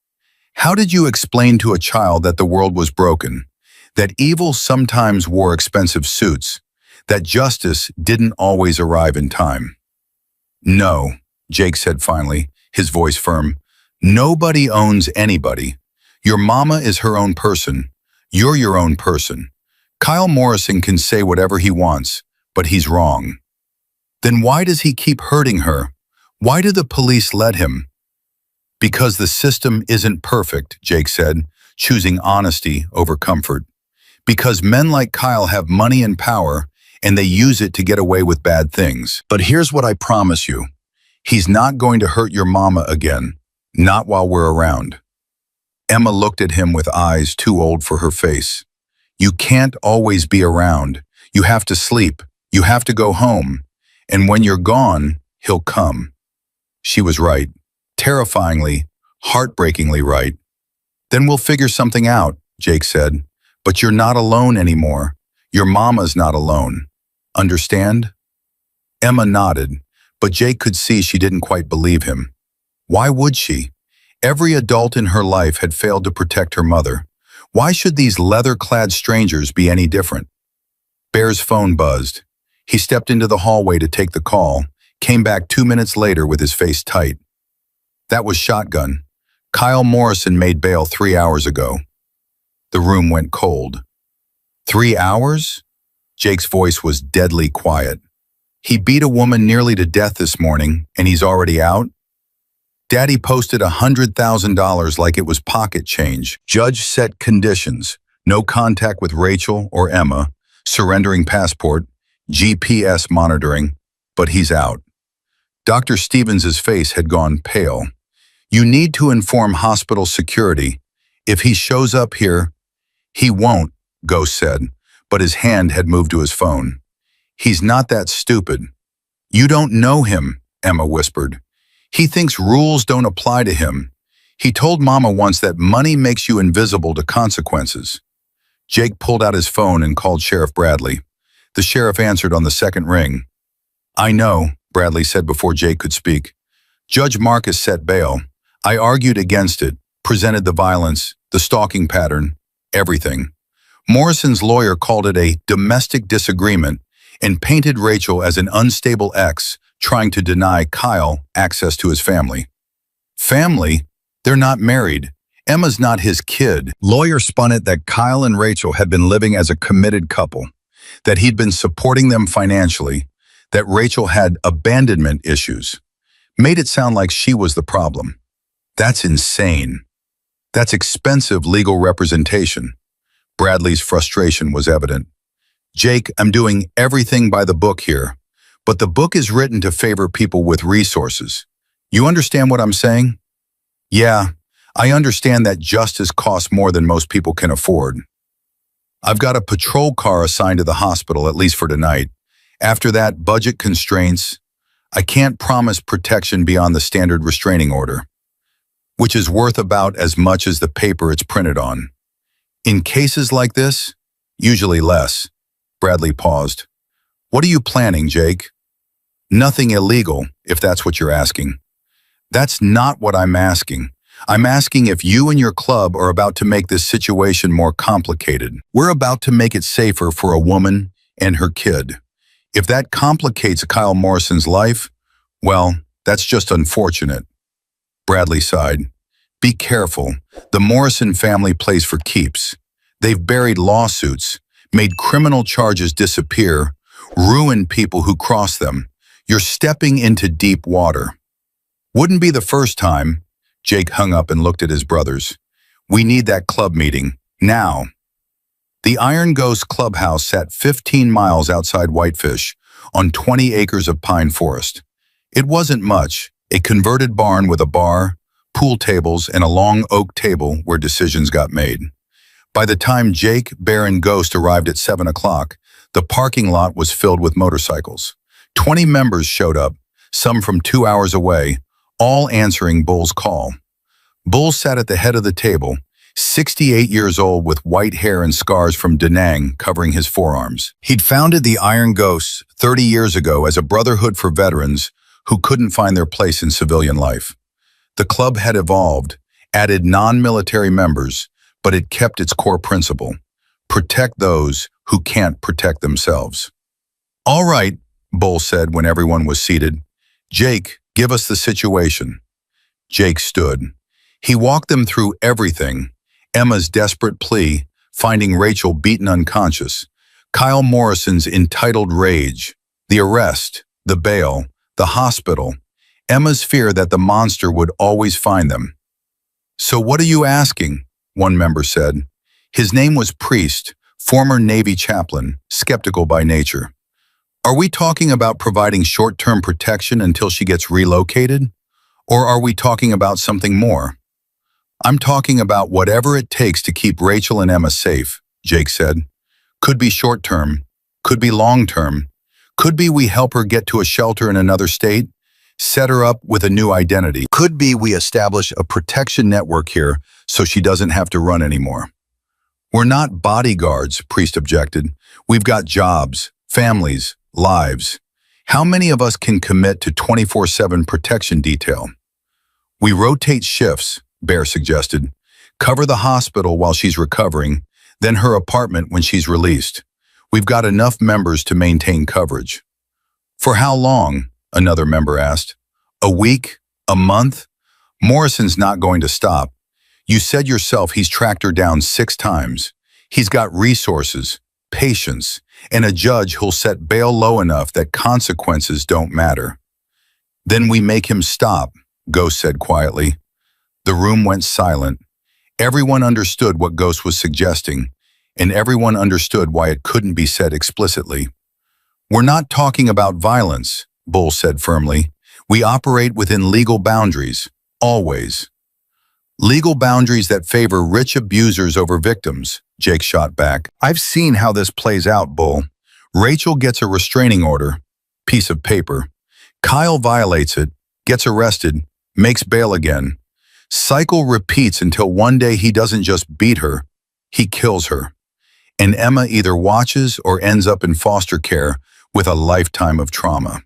How did you explain to a child that the world was broken, that evil sometimes wore expensive suits, that justice didn't always arrive in time? No, Jake said finally, his voice firm. Nobody owns anybody. Your mama is her own person. You're your own person. Kyle Morrison can say whatever he wants, but he's wrong. Then why does he keep hurting her? Why do the police let him? Because the system isn't perfect, Jake said, choosing honesty over comfort. Because men like Kyle have money and power, and they use it to get away with bad things. But here's what I promise you. He's not going to hurt your mama again, not while we're around. Emma looked at him with eyes too old for her face. You can't always be around. You have to sleep. You have to go home. And when you're gone, he'll come. She was right. Terrifyingly, heartbreakingly right. Then we'll figure something out, Jake said. But you're not alone anymore. Your mama's not alone. Understand? Emma nodded, but Jake could see she didn't quite believe him. Why would she? Every adult in her life had failed to protect her mother. Why should these leather-clad strangers be any different? Bear's phone buzzed. He stepped into the hallway to take the call, came back 2 minutes later with his face tight. That was Shotgun. Kyle Morrison made bail 3 hours ago. The room went cold. 3 hours? Jake's voice was deadly quiet. He beat a woman nearly to death this morning, and he's already out? Daddy posted $100,000 like it was pocket change. Judge set conditions. No contact with Rachel or Emma, surrendering passport, GPS monitoring, but he's out. Dr. Stevens' face had gone pale. You need to inform hospital security. If he shows up here, he won't, Ghost said, but his hand had moved to his phone. He's not that stupid. You don't know him, Emma whispered. He thinks rules don't apply to him. He told Mama once that money makes you invisible to consequences. Jake pulled out his phone and called Sheriff Bradley. The sheriff answered on the second ring. I know, Bradley said before Jake could speak. Judge Marcus set bail. I argued against it, presented the violence, the stalking pattern, everything. Morrison's lawyer called it a domestic disagreement and painted Rachel as an unstable ex trying to deny Kyle access to his family. Family? They're not married. Emma's not his kid. Lawyer spun it that Kyle and Rachel had been living as a committed couple, that he'd been supporting them financially, that Rachel had abandonment issues. Made it sound like she was the problem. That's insane. That's expensive legal representation. Bradley's frustration was evident. Jake, I'm doing everything by the book here, but the book is written to favor people with resources. You understand what I'm saying? Yeah, I understand that justice costs more than most people can afford. I've got a patrol car assigned to the hospital, at least for tonight. After that, budget constraints. I can't promise protection beyond the standard restraining order, which is worth about as much as the paper it's printed on. In cases like this, usually less. Bradley paused. What are you planning, Jake? Nothing illegal, if that's what you're asking. That's not what I'm asking. I'm asking if you and your club are about to make this situation more complicated. We're about to make it safer for a woman and her kid. If that complicates Kyle Morrison's life, well, that's just unfortunate. Bradley sighed. Be careful. The Morrison family plays for keeps. They've buried lawsuits. made criminal charges disappear, ruined people who crossed them. You're stepping into deep water. Wouldn't be the first time. Jake hung up and looked at his brothers. We need that club meeting, now. The Iron Ghost Clubhouse sat 15 miles outside Whitefish, on 20 acres of pine forest. It wasn't much, a converted barn with a bar, pool tables, and a long oak table where decisions got made. By the time Jake, Bear, and Ghost arrived at 7 o'clock, the parking lot was filled with motorcycles. 20 members showed up, some from 2 hours away, all answering Bull's call. Bull sat at the head of the table, 68 years old with white hair and scars from Da Nang covering his forearms. He'd founded the Iron Ghosts 30 years ago as a brotherhood for veterans who couldn't find their place in civilian life. The club had evolved, added non-military members, but it kept its core principle: protect those who can't protect themselves. All right, Bull said when everyone was seated. Jake, give us the situation. Jake stood. He walked them through everything: Emma's desperate plea, finding Rachel beaten unconscious, Kyle Morrison's entitled rage, the arrest, the bail, the hospital, Emma's fear that the monster would always find them. So what are you asking? One member said. His name was Priest, former Navy chaplain, skeptical by nature. Are we talking about providing short-term protection until she gets relocated? Or are we talking about something more? I'm talking about whatever it takes to keep Rachel and Emma safe, Jake said. Could be short-term, could be long-term, could be we help her get to a shelter in another state, set her up with a new identity. Could be we establish a protection network here so she doesn't have to run anymore. We're not bodyguards, Priest objected. We've got jobs, families, lives. How many of us can commit to 24/7 protection detail? We rotate shifts, Bear suggested. Cover the hospital while she's recovering, then her apartment when she's released. We've got enough members to maintain coverage. For how long? Another member asked. A week? A month? Morrison's not going to stop. You said yourself he's tracked her down 6 times. He's got resources, patience, and a judge who'll set bail low enough that consequences don't matter. Then we make him stop, Ghost said quietly. The room went silent. Everyone understood what Ghost was suggesting, and everyone understood why it couldn't be said explicitly. We're not talking about violence, Bull said firmly. We operate within legal boundaries, always. Legal boundaries that favor rich abusers over victims, Jake shot back. I've seen how this plays out, Bull. Rachel gets a restraining order, piece of paper. Kyle violates it, gets arrested, makes bail again. Cycle repeats until one day he doesn't just beat her, he kills her. And Emma either watches or ends up in foster care with a lifetime of trauma.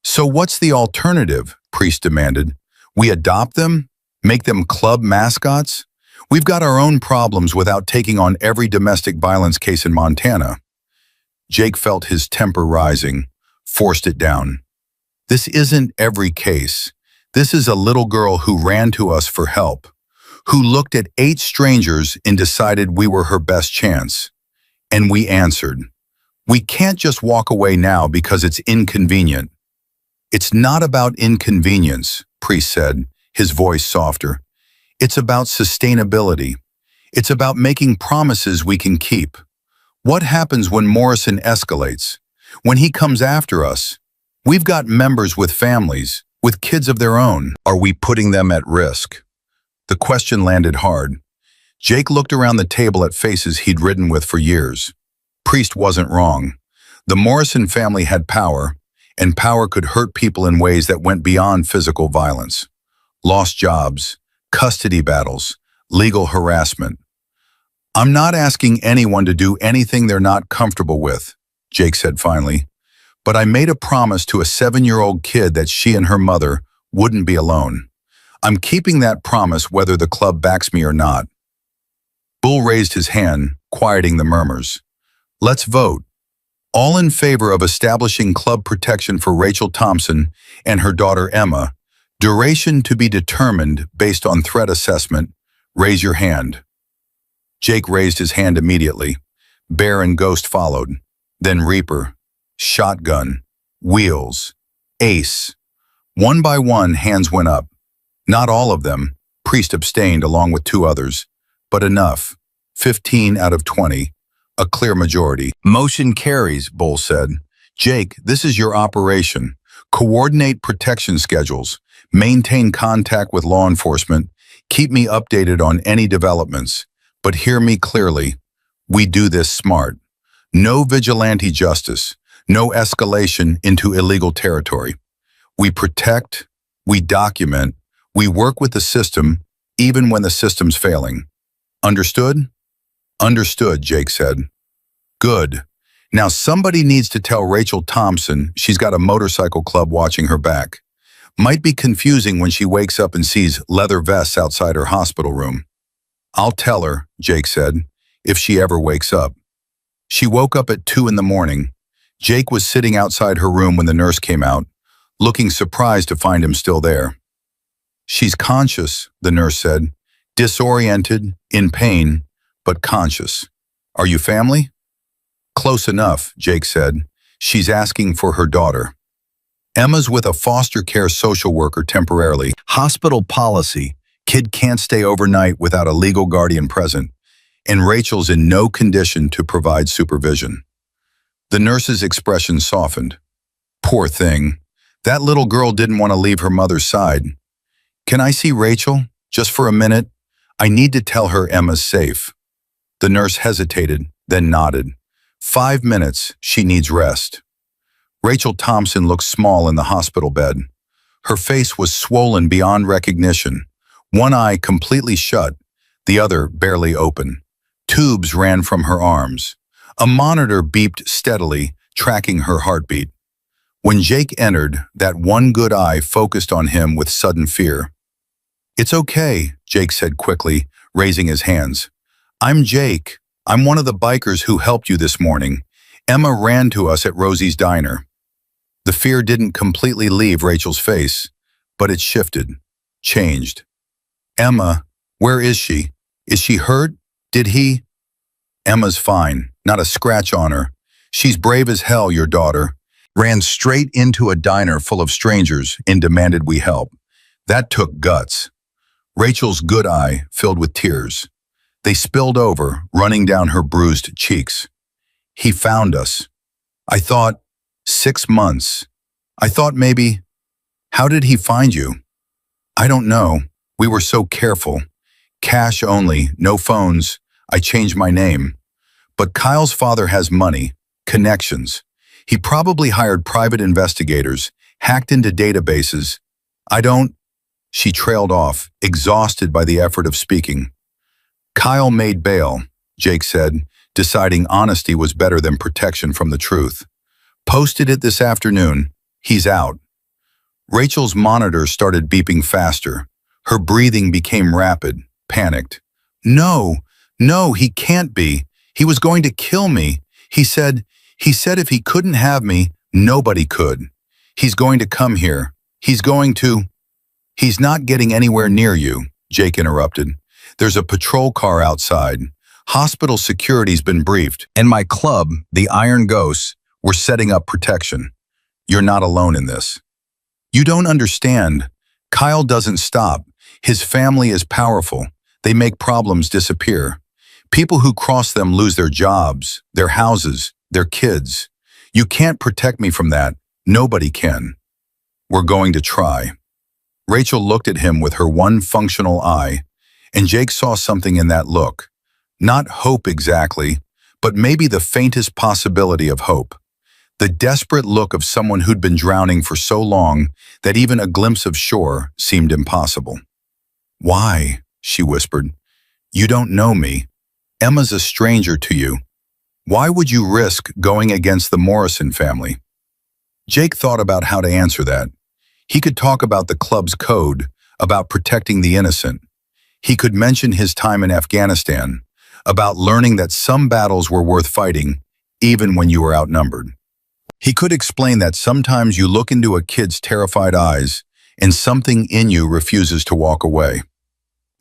So what's the alternative? Priest demanded. We adopt them? Make them club mascots? We've got our own problems without taking on every domestic violence case in Montana. Jake felt his temper rising, forced it down. This isn't every case. This is a little girl who ran to us for help, who looked at 8 strangers and decided we were her best chance. And we answered. We can't just walk away now because it's inconvenient. It's not about inconvenience, Priest said, his voice softer. It's about sustainability. It's about making promises we can keep. What happens when Morrison escalates? When he comes after us? We've got members with families, with kids of their own. Are we putting them at risk? The question landed hard. Jake looked around the table at faces he'd ridden with for years. Priest wasn't wrong. The Morrison family had power, and power could hurt people in ways that went beyond physical violence. Lost jobs, custody battles, legal harassment. I'm not asking anyone to do anything they're not comfortable with, Jake said finally. But I made a promise to a 7-year-old kid that she and her mother wouldn't be alone. I'm keeping that promise whether the club backs me or not. Bull raised his hand, quieting the murmurs. Let's vote. All in favor of establishing club protection for Rachel Thompson and her daughter Emma, duration to be determined based on threat assessment, raise your hand. Jake raised his hand immediately. Bear and Ghost followed, then Reaper, Shotgun, Wheels, Ace. One by one, hands went up. Not all of them. Priest abstained along with 2 others, but enough. 15 out of 20. A clear majority. Motion carries, Bull said. Jake, this is your operation. Coordinate protection schedules. Maintain contact with law enforcement. Keep me updated on any developments. But hear me clearly. We do this smart. No vigilante justice. No escalation into illegal territory. We protect. We document. We work with the system, even when the system's failing. Understood? Understood, Jake said. Good. Now somebody needs to tell Rachel Thompson she's got a motorcycle club watching her back. Might be confusing when she wakes up and sees leather vests outside her hospital room. I'll tell her, Jake said, if she ever wakes up. She woke up at 2 in the morning. Jake was sitting outside her room when the nurse came out, looking surprised to find him still there. She's conscious, the nurse said, disoriented, in pain, but conscious. Are you family? Close enough, Jake said. She's asking for her daughter. Emma's with a foster care social worker temporarily. Hospital policy. Kid can't stay overnight without a legal guardian present, and Rachel's in no condition to provide supervision. The nurse's expression softened. Poor thing. That little girl didn't want to leave her mother's side. Can I see Rachel? Just for a minute? I need to tell her Emma's safe. The nurse hesitated, then nodded. 5 minutes, she needs rest. Rachel Thompson looked small in the hospital bed. Her face was swollen beyond recognition. One eye completely shut, the other barely open. Tubes ran from her arms. A monitor beeped steadily, tracking her heartbeat. When Jake entered, that one good eye focused on him with sudden fear. It's okay, Jake said quickly, raising his hands. I'm Jake. I'm one of the bikers who helped you this morning. Emma ran to us at Rosie's Diner. The fear didn't completely leave Rachel's face, but it shifted, changed. Emma, where is she? Is she hurt? Did he? Emma's fine, not a scratch on her. She's brave as hell, your daughter. Ran straight into a diner full of strangers and demanded we help. That took guts. Rachel's good eye filled with tears. They spilled over, running down her bruised cheeks. He found us. I thought, 6 months. I thought maybe, how did he find you? I don't know. We were so careful. Cash only, no phones. I changed my name. But Kyle's father has money, connections. He probably hired private investigators, hacked into databases. I don't. She trailed off, exhausted by the effort of speaking. Kyle made bail, Jake said, deciding honesty was better than protection from the truth. Posted it this afternoon. He's out. Rachel's monitor started beeping faster. Her breathing became rapid, panicked. No, he can't be. He was going to kill me. He said if he couldn't have me, nobody could. He's going to come here. He's not getting anywhere near you, Jake interrupted. There's a patrol car outside. Hospital security's been briefed. And my club, the Iron Ghosts, we're setting up protection. You're not alone in this. You don't understand. Kyle doesn't stop. His family is powerful. They make problems disappear. People who cross them lose their jobs, their houses, their kids. You can't protect me from that. Nobody can. We're going to try. Rachel looked at him with her one functional eye, and Jake saw something in that look. Not hope exactly, but maybe the faintest possibility of hope. The desperate look of someone who'd been drowning for so long that even a glimpse of shore seemed impossible. Why? She whispered. You don't know me. Emma's a stranger to you. Why would you risk going against the Morrison family? Jake thought about how to answer that. He could talk about the club's code, about protecting the innocent. He could mention his time in Afghanistan, about learning that some battles were worth fighting, even when you were outnumbered. He could explain that sometimes you look into a kid's terrified eyes and something in you refuses to walk away.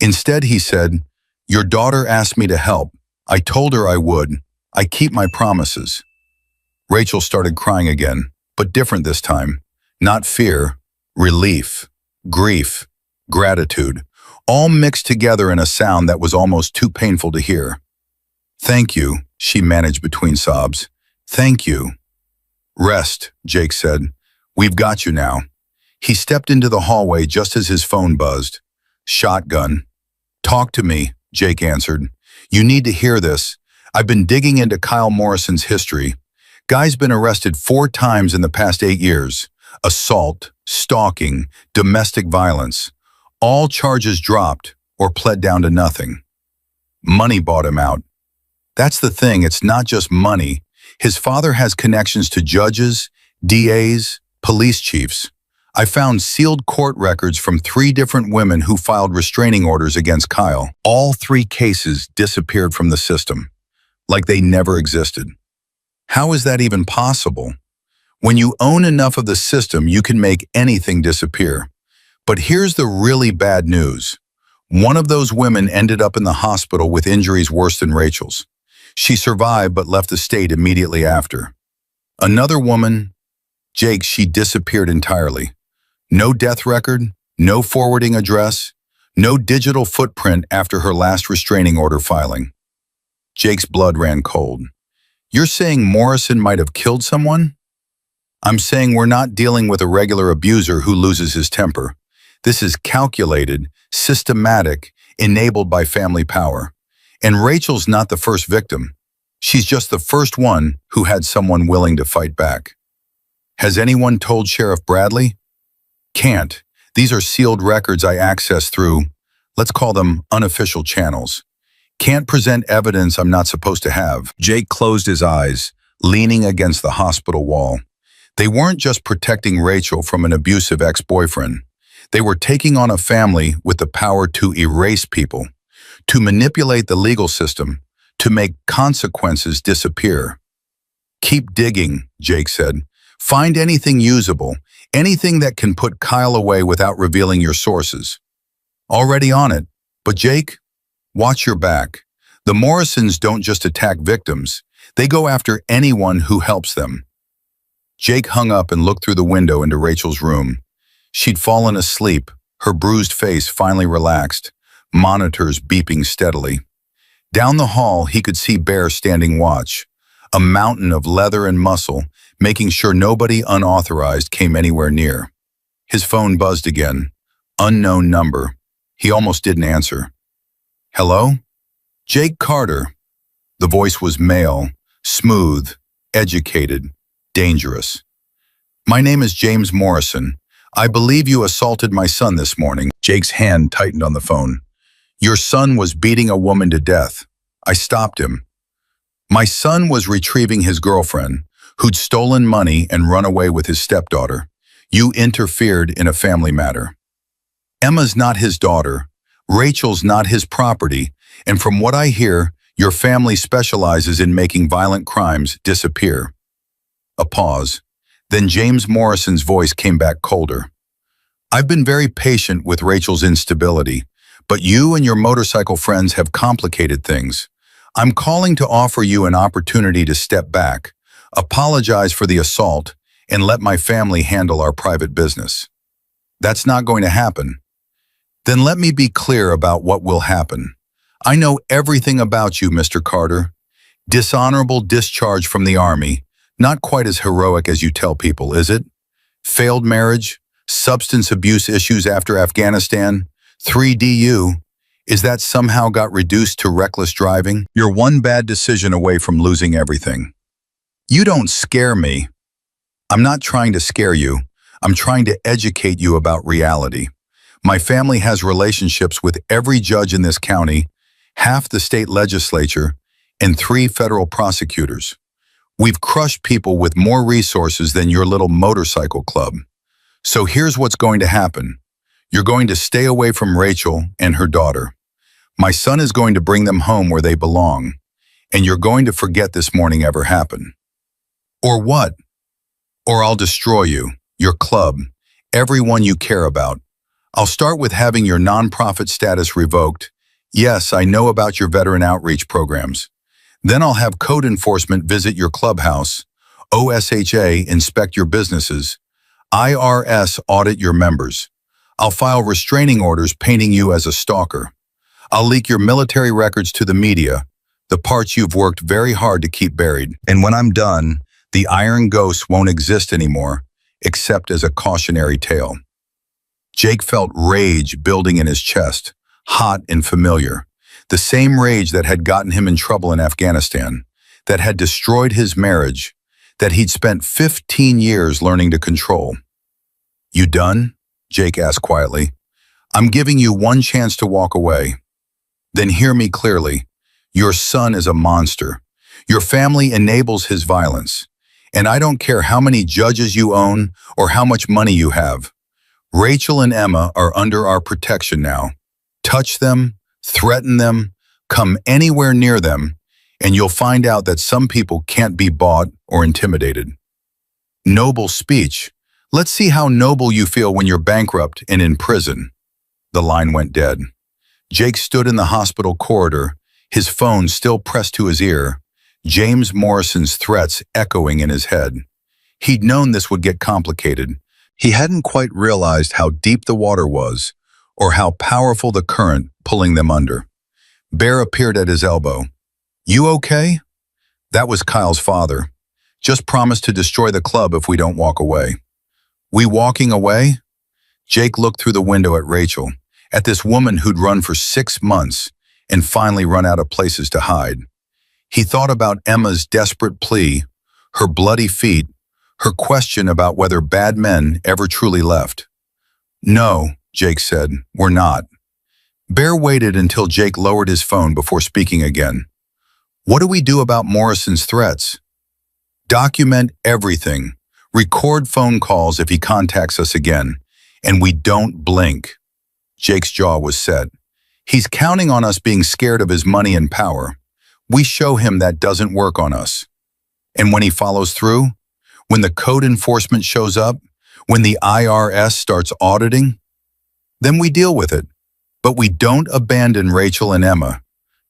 Instead, he said, your daughter asked me to help. I told her I would. I keep my promises. Rachel started crying again, but different this time. Not fear, relief, grief, gratitude, all mixed together in a sound that was almost too painful to hear. Thank you, she managed between sobs. Thank you. Rest, Jake said. We've got you now. He stepped into the hallway just as his phone buzzed. Shotgun. Talk to me, Jake answered. You need to hear this. I've been digging into Kyle Morrison's history. Guy's been arrested 4 times in the past 8 years. Assault, stalking, domestic violence. All charges dropped or pled down to nothing. Money bought him out. That's the thing, it's not just money. His father has connections to judges, DAs, police chiefs. I found sealed court records from 3 different women who filed restraining orders against Kyle. All 3 cases disappeared from the system, like they never existed. How is that even possible? When you own enough of the system, you can make anything disappear. But here's the really bad news. One of those women ended up in the hospital with injuries worse than Rachel's. She survived but left the state immediately after. Another woman, Jake, she disappeared entirely. No death record, no forwarding address, no digital footprint after her last restraining order filing. Jake's blood ran cold. You're saying Morrison might have killed someone? I'm saying we're not dealing with a regular abuser who loses his temper. This is calculated, systematic, enabled by family power. And Rachel's not the first victim. She's just the first one who had someone willing to fight back. Has anyone told Sheriff Bradley? Can't. These are sealed records I access through, let's call them unofficial channels. Can't present evidence I'm not supposed to have. Jake closed his eyes, leaning against the hospital wall. They weren't just protecting Rachel from an abusive ex-boyfriend. They were taking on a family with the power to erase people, to manipulate the legal system, to make consequences disappear. Keep digging, Jake said. Find anything usable, anything that can put Kyle away without revealing your sources. Already on it, but Jake, watch your back. The Morrisons don't just attack victims, they go after anyone who helps them. Jake hung up and looked through the window into Rachel's room. She'd fallen asleep, her bruised face finally relaxed, monitors beeping steadily. Down the hall, he could see Bear standing watch, a mountain of leather and muscle, making sure nobody unauthorized came anywhere near. His phone buzzed again. Unknown number. He almost didn't answer. Hello? Jake Carter. The voice was male, smooth, educated, dangerous. My name is James Morrison. I believe you assaulted my son this morning. Jake's hand tightened on the phone. Your son was beating a woman to death. I stopped him. My son was retrieving his girlfriend, who'd stolen money and run away with his stepdaughter. You interfered in a family matter. Emma's not his daughter. Rachel's not his property. And from what I hear, your family specializes in making violent crimes disappear. A pause. Then James Morrison's voice came back colder. I've been very patient with Rachel's instability, but you and your motorcycle friends have complicated things. I'm calling to offer you an opportunity to step back, apologize for the assault, and let my family handle our private business. That's not going to happen. Then let me be clear about what will happen. I know everything about you, Mr. Carter. Dishonorable discharge from the Army. Not quite as heroic as you tell people, is it? Failed marriage, substance abuse issues after Afghanistan, 3DU. Is that somehow got reduced to reckless driving? You're one bad decision away from losing everything. You don't scare me. I'm not trying to scare you. I'm trying to educate you about reality. My family has relationships with every judge in this county, half the state legislature, and 3 federal prosecutors. We've crushed people with more resources than your little motorcycle club. So here's what's going to happen. You're going to stay away from Rachel and her daughter. My son is going to bring them home where they belong, and you're going to forget this morning ever happened. Or what? Or I'll destroy you, your club, everyone you care about. I'll start with having your nonprofit status revoked. Yes, I know about your veteran outreach programs. Then I'll have code enforcement visit your clubhouse, OSHA inspect your businesses, IRS audit your members. I'll file restraining orders painting you as a stalker. I'll leak your military records to the media, the parts you've worked very hard to keep buried. And when I'm done, the Iron Ghost won't exist anymore, except as a cautionary tale. Jake felt rage building in his chest, hot and familiar. The same rage that had gotten him in trouble in Afghanistan, that had destroyed his marriage, that he'd spent 15 years learning to control. "You done?" Jake asked quietly. "I'm giving you one chance to walk away. Then hear me clearly. Your son is a monster. Your family enables his violence. And I don't care how many judges you own or how much money you have. Rachel and Emma are under our protection now. Touch them, threaten them, come anywhere near them, and you'll find out that some people can't be bought or intimidated." Noble speech. Let's see how noble you feel when you're bankrupt and in prison. The line went dead. Jake stood in the hospital corridor, his phone still pressed to his ear, James Morrison's threats echoing in his head. He'd known this would get complicated. He hadn't quite realized how deep the water was, or how powerful the current pulling them under. Bear appeared at his elbow. "You okay?" That was Kyle's father. "Just promise to destroy the club if we don't walk away." "We walking away?" Jake looked through the window at Rachel, at this woman who'd run for 6 months and finally run out of places to hide. He thought about Emma's desperate plea, her bloody feet, her question about whether bad men ever truly left. "No," Jake said, "we're not." Bear waited until Jake lowered his phone before speaking again. "What do we do about Morrison's threats?" "Document everything. Record phone calls if he contacts us again. And we don't blink." Jake's jaw was set. He's counting on us being scared of his money and power. We show him that doesn't work on us. And when he follows through, when the code enforcement shows up, when the IRS starts auditing, then we deal with it. But we don't abandon Rachel and Emma.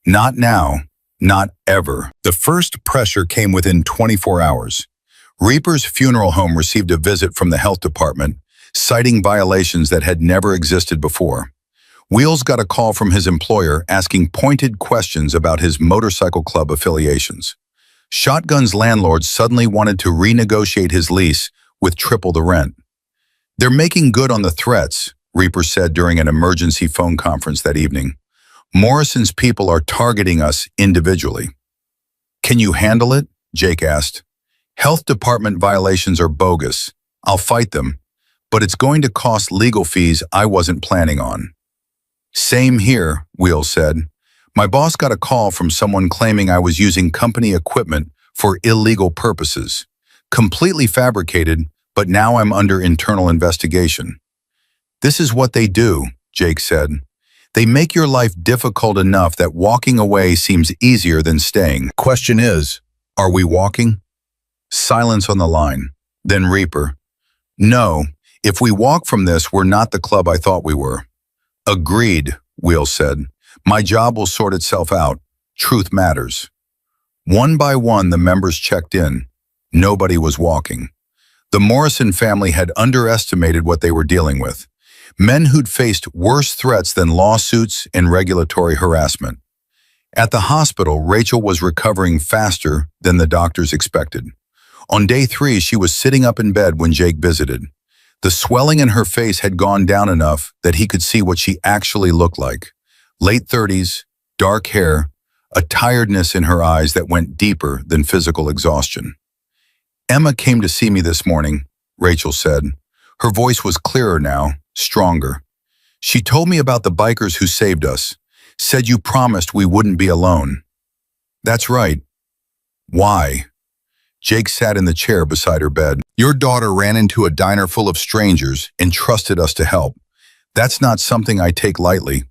Not now, not ever. The first pressure came within 24 hours. Reaper's funeral home received a visit from the health department, citing violations that had never existed before. Wheels got a call from his employer asking pointed questions about his motorcycle club affiliations. Shotgun's landlord suddenly wanted to renegotiate his lease with triple the rent. "They're making good on the threats," Reaper said during an emergency phone conference that evening. "Morrison's people are targeting us individually." "Can you handle it?" Jake asked. "Health department violations are bogus. I'll fight them, but it's going to cost legal fees I wasn't planning on." "Same here," Wheels said. "My boss got a call from someone claiming I was using company equipment for illegal purposes. Completely fabricated, but now I'm under internal investigation." "This is what they do," Jake said. "They make your life difficult enough that walking away seems easier than staying. Question is, are we walking?" Silence on the line. Then Reaper. "No, if we walk from this, we're not the club I thought we were." "Agreed," Wheels said. "My job will sort itself out. Truth matters." One by one, the members checked in. Nobody was walking. The Morrison family had underestimated what they were dealing with. Men who'd faced worse threats than lawsuits and regulatory harassment. At the hospital, Rachel was recovering faster than the doctors expected. On day 3, she was sitting up in bed when Jake visited. The swelling in her face had gone down enough that he could see what she actually looked like. Late 30s, dark hair, a tiredness in her eyes that went deeper than physical exhaustion. "Emma came to see me this morning," Rachel said. Her voice was clearer now, stronger. "She told me about the bikers who saved us, said you promised we wouldn't be alone." "That's right." "Why?" Jake sat in the chair beside her bed. "Your daughter ran into a diner full of strangers and trusted us to help. That's not something I take lightly.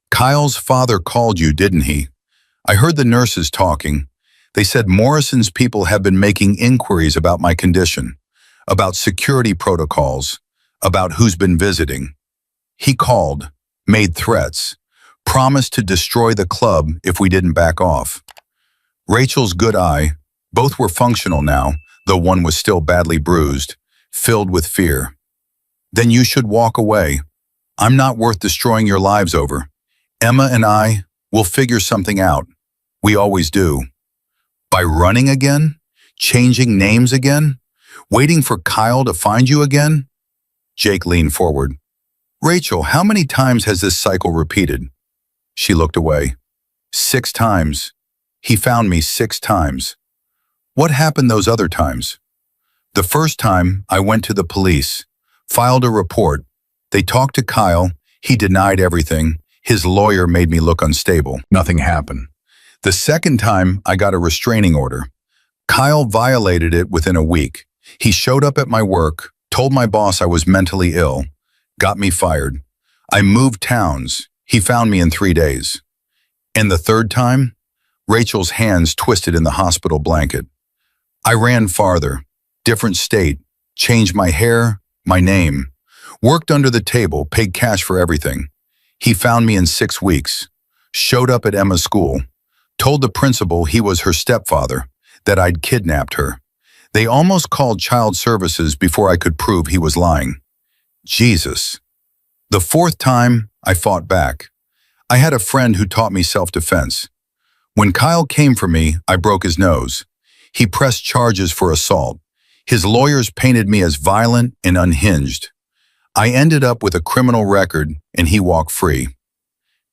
Kyle's father called you, didn't he? I heard the nurses talking. They said Morrison's people have been making inquiries about my condition, about security protocols, about who's been visiting. He called, made threats, promised to destroy the club if we didn't back off." Rachel's good eye. Both were functional now, though one was still badly bruised, filled with fear. Then you should walk away. I'm not worth destroying your lives over. Emma and I will figure something out. We always do. By running again? Changing names again? Waiting for Kyle to find you again? Jake leaned forward. Rachel, how many times has this cycle repeated? She looked away. 6 times. He found me 6 times. What happened those other times? The first time, I went to the police, filed a report. They talked to Kyle. He denied everything. His lawyer made me look unstable. Nothing happened. The second time, I got a restraining order. Kyle violated it within a week. He showed up at my work, told my boss I was mentally ill, got me fired. I moved towns. He found me in 3 days. And the third time, Rachel's hands twisted in the hospital blanket. I ran farther, different state, changed my hair, my name, worked under the table, paid cash for everything. He found me in 6 weeks, showed up at Emma's school, told the principal he was her stepfather, that I'd kidnapped her. They almost called child services before I could prove he was lying. Jesus. The fourth time, I fought back. I had a friend who taught me self-defense. When Kyle came for me, I broke his nose. He pressed charges for assault. His lawyers painted me as violent and unhinged. I ended up with a criminal record, and he walked free.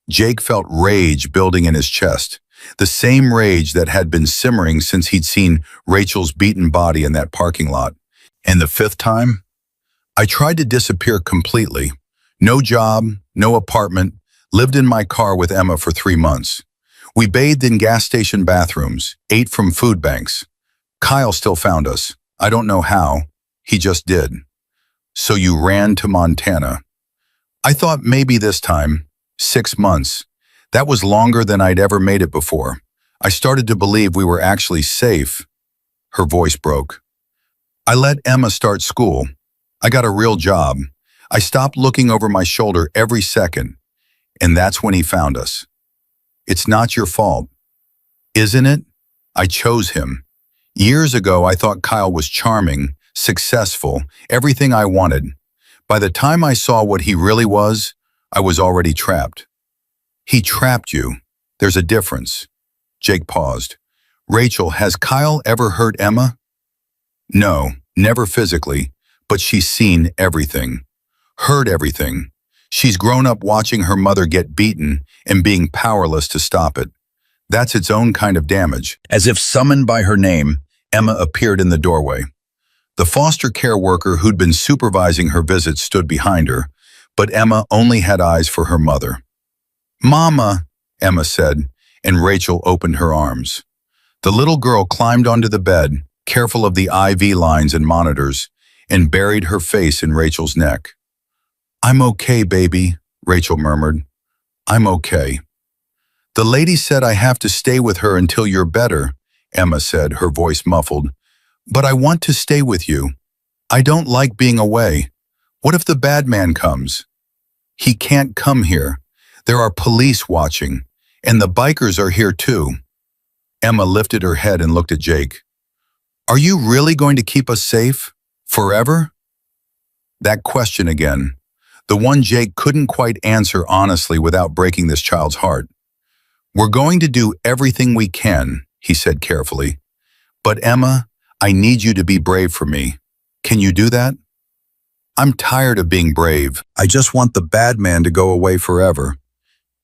Jake felt rage building in his chest, the same rage that had been simmering since he'd seen Rachel's beaten body in that parking lot. And the fifth time, I tried to disappear completely. No job, no apartment, lived in my car with Emma for 3 months. We bathed in gas station bathrooms, ate from food banks. Kyle still found us. I don't know how. He just did. So you ran to Montana. I thought maybe this time, 6 months. That was longer than I'd ever made it before. I started to believe we were actually safe. Her voice broke. I let Emma start school. I got a real job. I stopped looking over my shoulder every second. And that's when he found us. It's not your fault. Isn't it? I chose him. Years ago, I thought Kyle was charming, successful, everything I wanted. By the time I saw what he really was, I was already trapped. He trapped you. There's a difference. Jake paused. Rachel, has Kyle ever hurt Emma? No, never physically, but she's seen everything. Heard everything. She's grown up watching her mother get beaten and being powerless to stop it. That's its own kind of damage. As if summoned by her name, Emma appeared in the doorway. The foster care worker who'd been supervising her visits stood behind her, but Emma only had eyes for her mother. Mama, Emma said, and Rachel opened her arms. The little girl climbed onto the bed, careful of the IV lines and monitors, and buried her face in Rachel's neck. I'm okay, baby, Rachel murmured. I'm okay. The lady said I have to stay with her until you're better, Emma said, her voice muffled. But I want to stay with you. I don't like being away. What if the bad man comes? He can't come here. There are police watching, and the bikers are here too. Emma lifted her head and looked at Jake. Are you really going to keep us safe? Forever? That question again. The one Jake couldn't quite answer honestly without breaking this child's heart. We're going to do everything we can, he said carefully. But Emma, I need you to be brave for me. Can you do that? I'm tired of being brave. I just want the bad man to go away forever.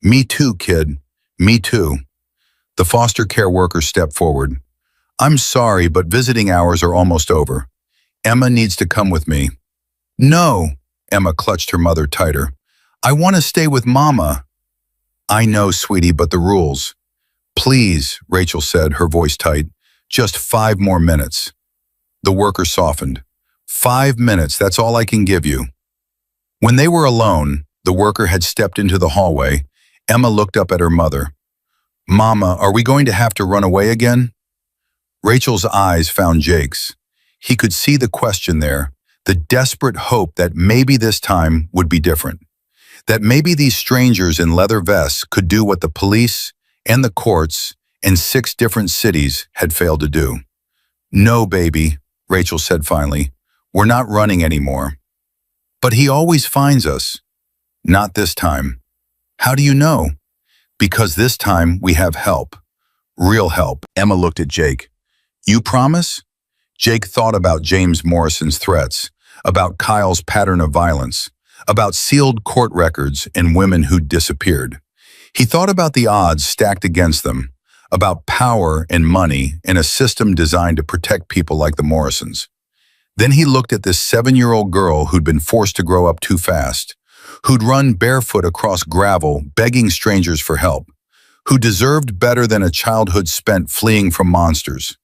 Me too, kid. Me too. The foster care worker stepped forward. I'm sorry, but visiting hours are almost over. Emma needs to come with me. No, Emma clutched her mother tighter. I want to stay with Mama. I know, sweetie, but the rules. Please, Rachel said, her voice tight. Just 5 more minutes. The worker softened. 5 minutes, that's all I can give you. When they were alone, the worker had stepped into the hallway. Emma looked up at her mother. Mama, are we going to have to run away again? Rachel's eyes found Jake's. He could see the question there, the desperate hope that maybe this time would be different. That maybe these strangers in leather vests could do what the police and the courts and 6 different cities had failed to do. "No, baby," Rachel said finally. "We're not running anymore." "But he always finds us." "Not this time." "How do you know?" "Because this time we have help. Real help." Emma looked at Jake. "You promise?" Jake thought about James Morrison's threats, about Kyle's pattern of violence, about sealed court records and women who'd disappeared. He thought about the odds stacked against them, about power and money and a system designed to protect people like the Morrisons. Then he looked at this 7-year-old girl who'd been forced to grow up too fast, who'd run barefoot across gravel begging strangers for help, who deserved better than a childhood spent fleeing from monsters.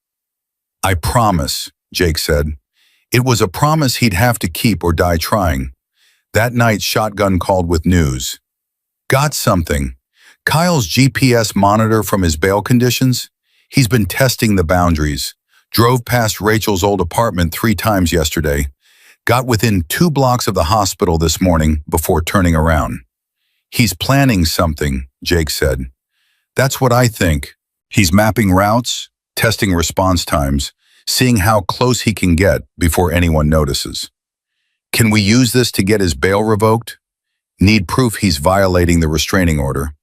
"I promise," Jake said. It was a promise he'd have to keep or die trying. That night, Shotgun called with news. "Got something. Kyle's GPS monitor from his bail conditions? He's been testing the boundaries. Drove past Rachel's old apartment 3 times yesterday. Got within 2 blocks of the hospital this morning before turning around." "He's planning something," Jake said. "That's what I think. He's mapping routes, testing response times, seeing how close he can get before anyone notices. Can we use this to get his bail revoked? Need proof he's violating the restraining order.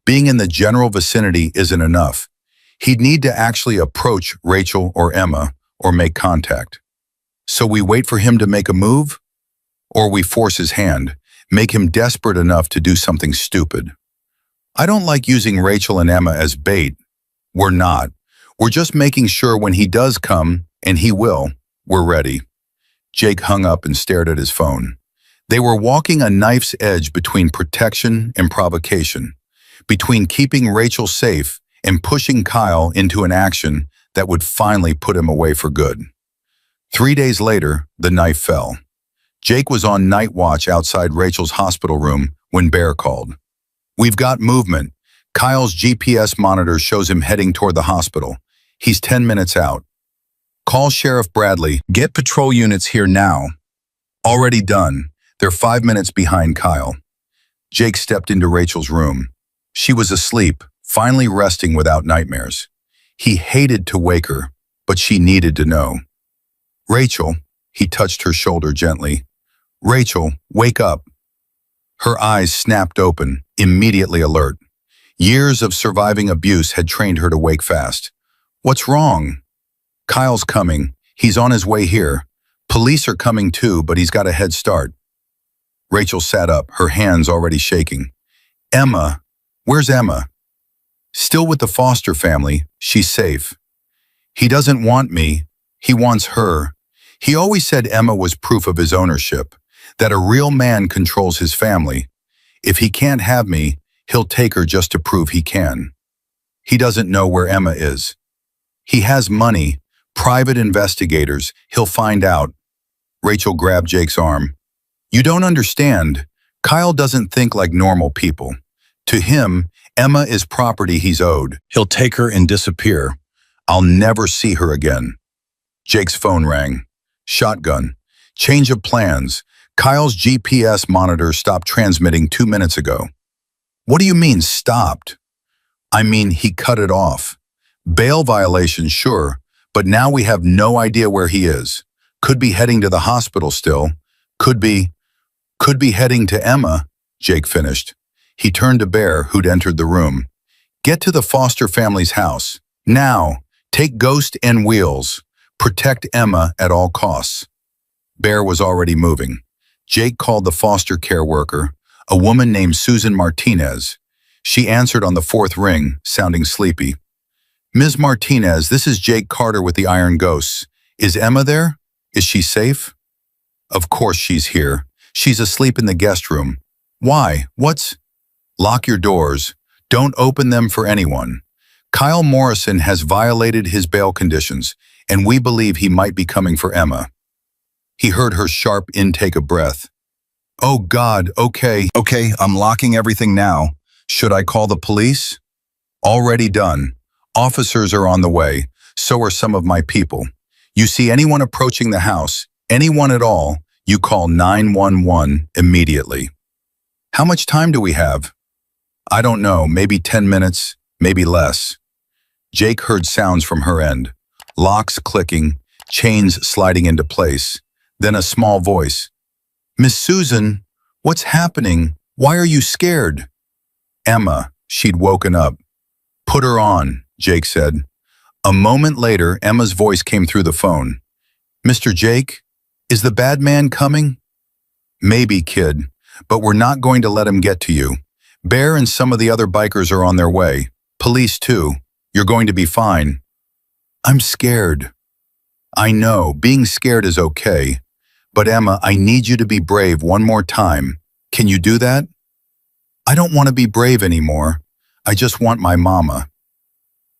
Being in the general vicinity isn't enough. He'd need to actually approach Rachel or Emma or make contact. So we wait for him to make a move? Or we force his hand, make him desperate enough to do something stupid? I don't like using Rachel and Emma as bait. We're not. We're just making sure when he does come, and he will, we're ready." Jake hung up and stared at his phone. They were walking a knife's edge between protection and provocation, between keeping Rachel safe and pushing Kyle into an action that would finally put him away for good. 3 days later, the knife fell. Jake was on night watch outside Rachel's hospital room when Bear called. "We've got movement. Kyle's GPS monitor shows him heading toward the hospital. He's 10 minutes out. Call Sheriff Bradley. Get patrol units here now." "Already done. They're 5 minutes behind Kyle." Jake stepped into Rachel's room. She was asleep, finally resting without nightmares. He hated to wake her, but she needed to know. "Rachel," he touched her shoulder gently. "Rachel, wake up." Her eyes snapped open, immediately alert. Years of surviving abuse had trained her to wake fast. "What's wrong?" "Kyle's coming. He's on his way here. Police are coming too, but he's got a head start." Rachel sat up, her hands already shaking. "Emma, where's Emma?" "Still with the Foster family. She's safe." "He doesn't want me. He wants her. He always said Emma was proof of his ownership, that a real man controls his family. If he can't have me, he'll take her just to prove he can. He doesn't know where Emma is. He has money, private investigators. He'll find out." Rachel grabbed Jake's arm. "You don't understand. Kyle doesn't think like normal people. To him, Emma is property he's owed. He'll take her and disappear. I'll never see her again." Jake's phone rang. "Shotgun. Change of plans. Kyle's GPS monitor stopped transmitting 2 minutes ago." "What do you mean, stopped?" "I mean, he cut it off. Bail violation, sure, but now we have no idea where he is. Could be heading to the hospital still. Could be heading to Emma," Jake finished. He turned to Bear, who'd entered the room. "Get to the Foster family's house. Now. Take Ghost and Wheels. Protect Emma at all costs." Bear was already moving. Jake called the foster care worker, a woman named Susan Martinez. She answered on the 4th ring, sounding sleepy. "Ms. Martinez, this is Jake Carter with the Iron Ghosts. Is Emma there? Is she safe?" "Of course she's here. She's asleep in the guest room." "Why? What's—" "Lock your doors. Don't open them for anyone. Kyle Morrison has violated his bail conditions, and we believe he might be coming for Emma." He heard her sharp intake of breath. "Oh God, okay, I'm locking everything now. Should I call the police?" "Already done. Officers are on the way. So are some of my people. You see anyone approaching the house, anyone at all, you call 911 immediately." "How much time do we have?" "I don't know, maybe 10 minutes, maybe less." Jake heard sounds from her end. Locks clicking, chains sliding into place. Then a small voice. "Miss Susan, what's happening? Why are you scared?" Emma, she'd woken up. "Put her on," Jake said. A moment later, Emma's voice came through the phone. "Mr. Jake, is the bad man coming?" "Maybe, kid, but we're not going to let him get to you. Bear and some of the other bikers are on their way. Police too. You're going to be fine." "I'm scared." "I know, being scared is okay. But Emma, I need you to be brave one more time. Can you do that?" "I don't want to be brave anymore. I just want my mama."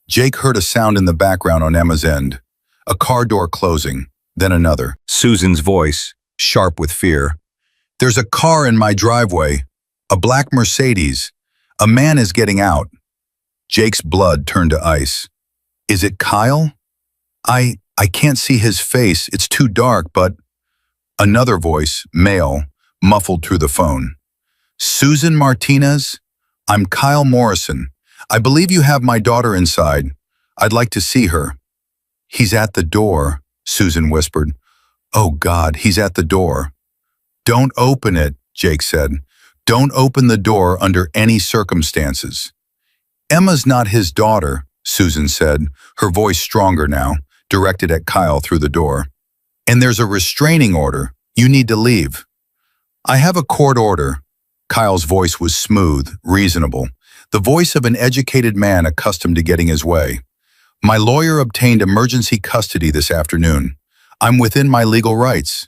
Jake heard a sound in the background on Emma's end. A car door closing, then another. Susan's voice, sharp with fear. "There's a car in my driveway. A black Mercedes. A man is getting out." Jake's blood turned to ice. "Is it Kyle?" I can't see his face. It's too dark, but..." Another voice, male, muffled through the phone. "Susan Martinez? I'm Kyle Morrison. I believe you have my daughter inside. I'd like to see her." "He's at the door," Susan whispered. "Oh God, he's at the door." "Don't open it," Jake said. "Don't open the door under any circumstances." "Emma's not his daughter," Susan said, her voice stronger now, directed at Kyle through the door. "And there's a restraining order. You need to leave." "I have a court order." Kyle's voice was smooth, reasonable, the voice of an educated man accustomed to getting his way. "My lawyer obtained emergency custody this afternoon. I'm within my legal rights."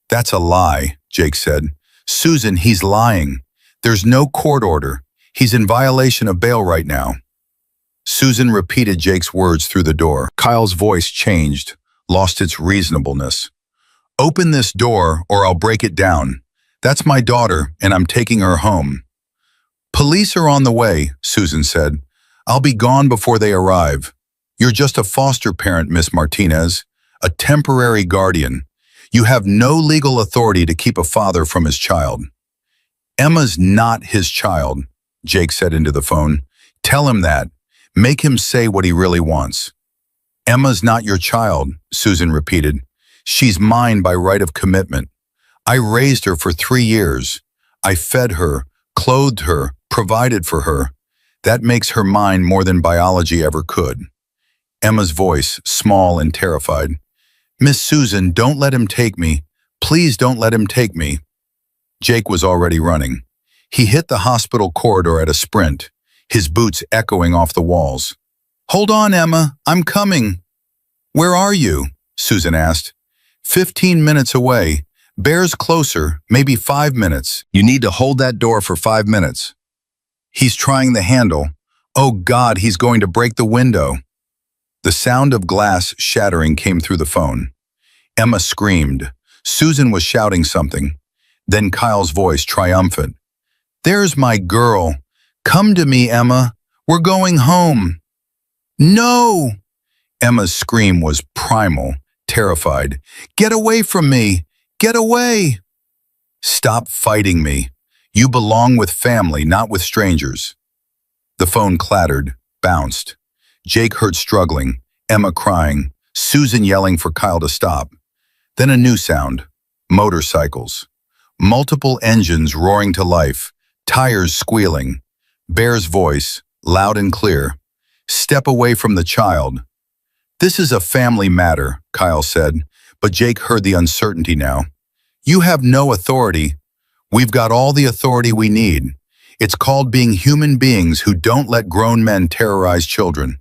"That's a lie," Jake said. "Susan, he's lying. There's no court order. He's in violation of bail right now." Susan repeated Jake's words through the door. Kyle's voice changed, lost its reasonableness. "Open this door or I'll break it down. That's my daughter and I'm taking her home." "Police are on the way," Susan said. "I'll be gone before they arrive. You're just a foster parent, Miss Martinez, a temporary guardian. You have no legal authority to keep a father from his child." "Emma's not his child," Jake said into the phone. "Tell him that. Make him say what he really wants." "Emma's not your child," Susan repeated. "She's mine by right of commitment. I raised her for 3 years. I fed her, clothed her, provided for her. That makes her mine more than biology ever could." Emma's voice, small and terrified. "Miss Susan, don't let him take me. Please don't let him take me." Jake was already running. He hit the hospital corridor at a sprint, his boots echoing off the walls. "Hold on, Emma, I'm coming." "Where are you?" Susan asked. 15 minutes away. Bear's closer, maybe 5 minutes. You need to hold that door for 5 minutes." "He's trying the handle. Oh God, he's going to break the window." The sound of glass shattering came through the phone. Emma screamed. Susan was shouting something. Then Kyle's voice, triumphant. "There's my girl. Come to me, Emma. We're going home." "No!" Emma's scream was primal, terrified. "Get away from me! Get away!" "Stop fighting me. You belong with family, not with strangers." The phone clattered, bounced. Jake heard struggling, Emma crying, Susan yelling for Kyle to stop. Then a new sound, motorcycles. Multiple engines roaring to life, tires squealing. Bear's voice, loud and clear. "Step away from the child." "This is a family matter," Kyle said, but Jake heard the uncertainty now. "You have no authority. We've got all the authority we need. It's called being human beings who don't let grown men terrorize children.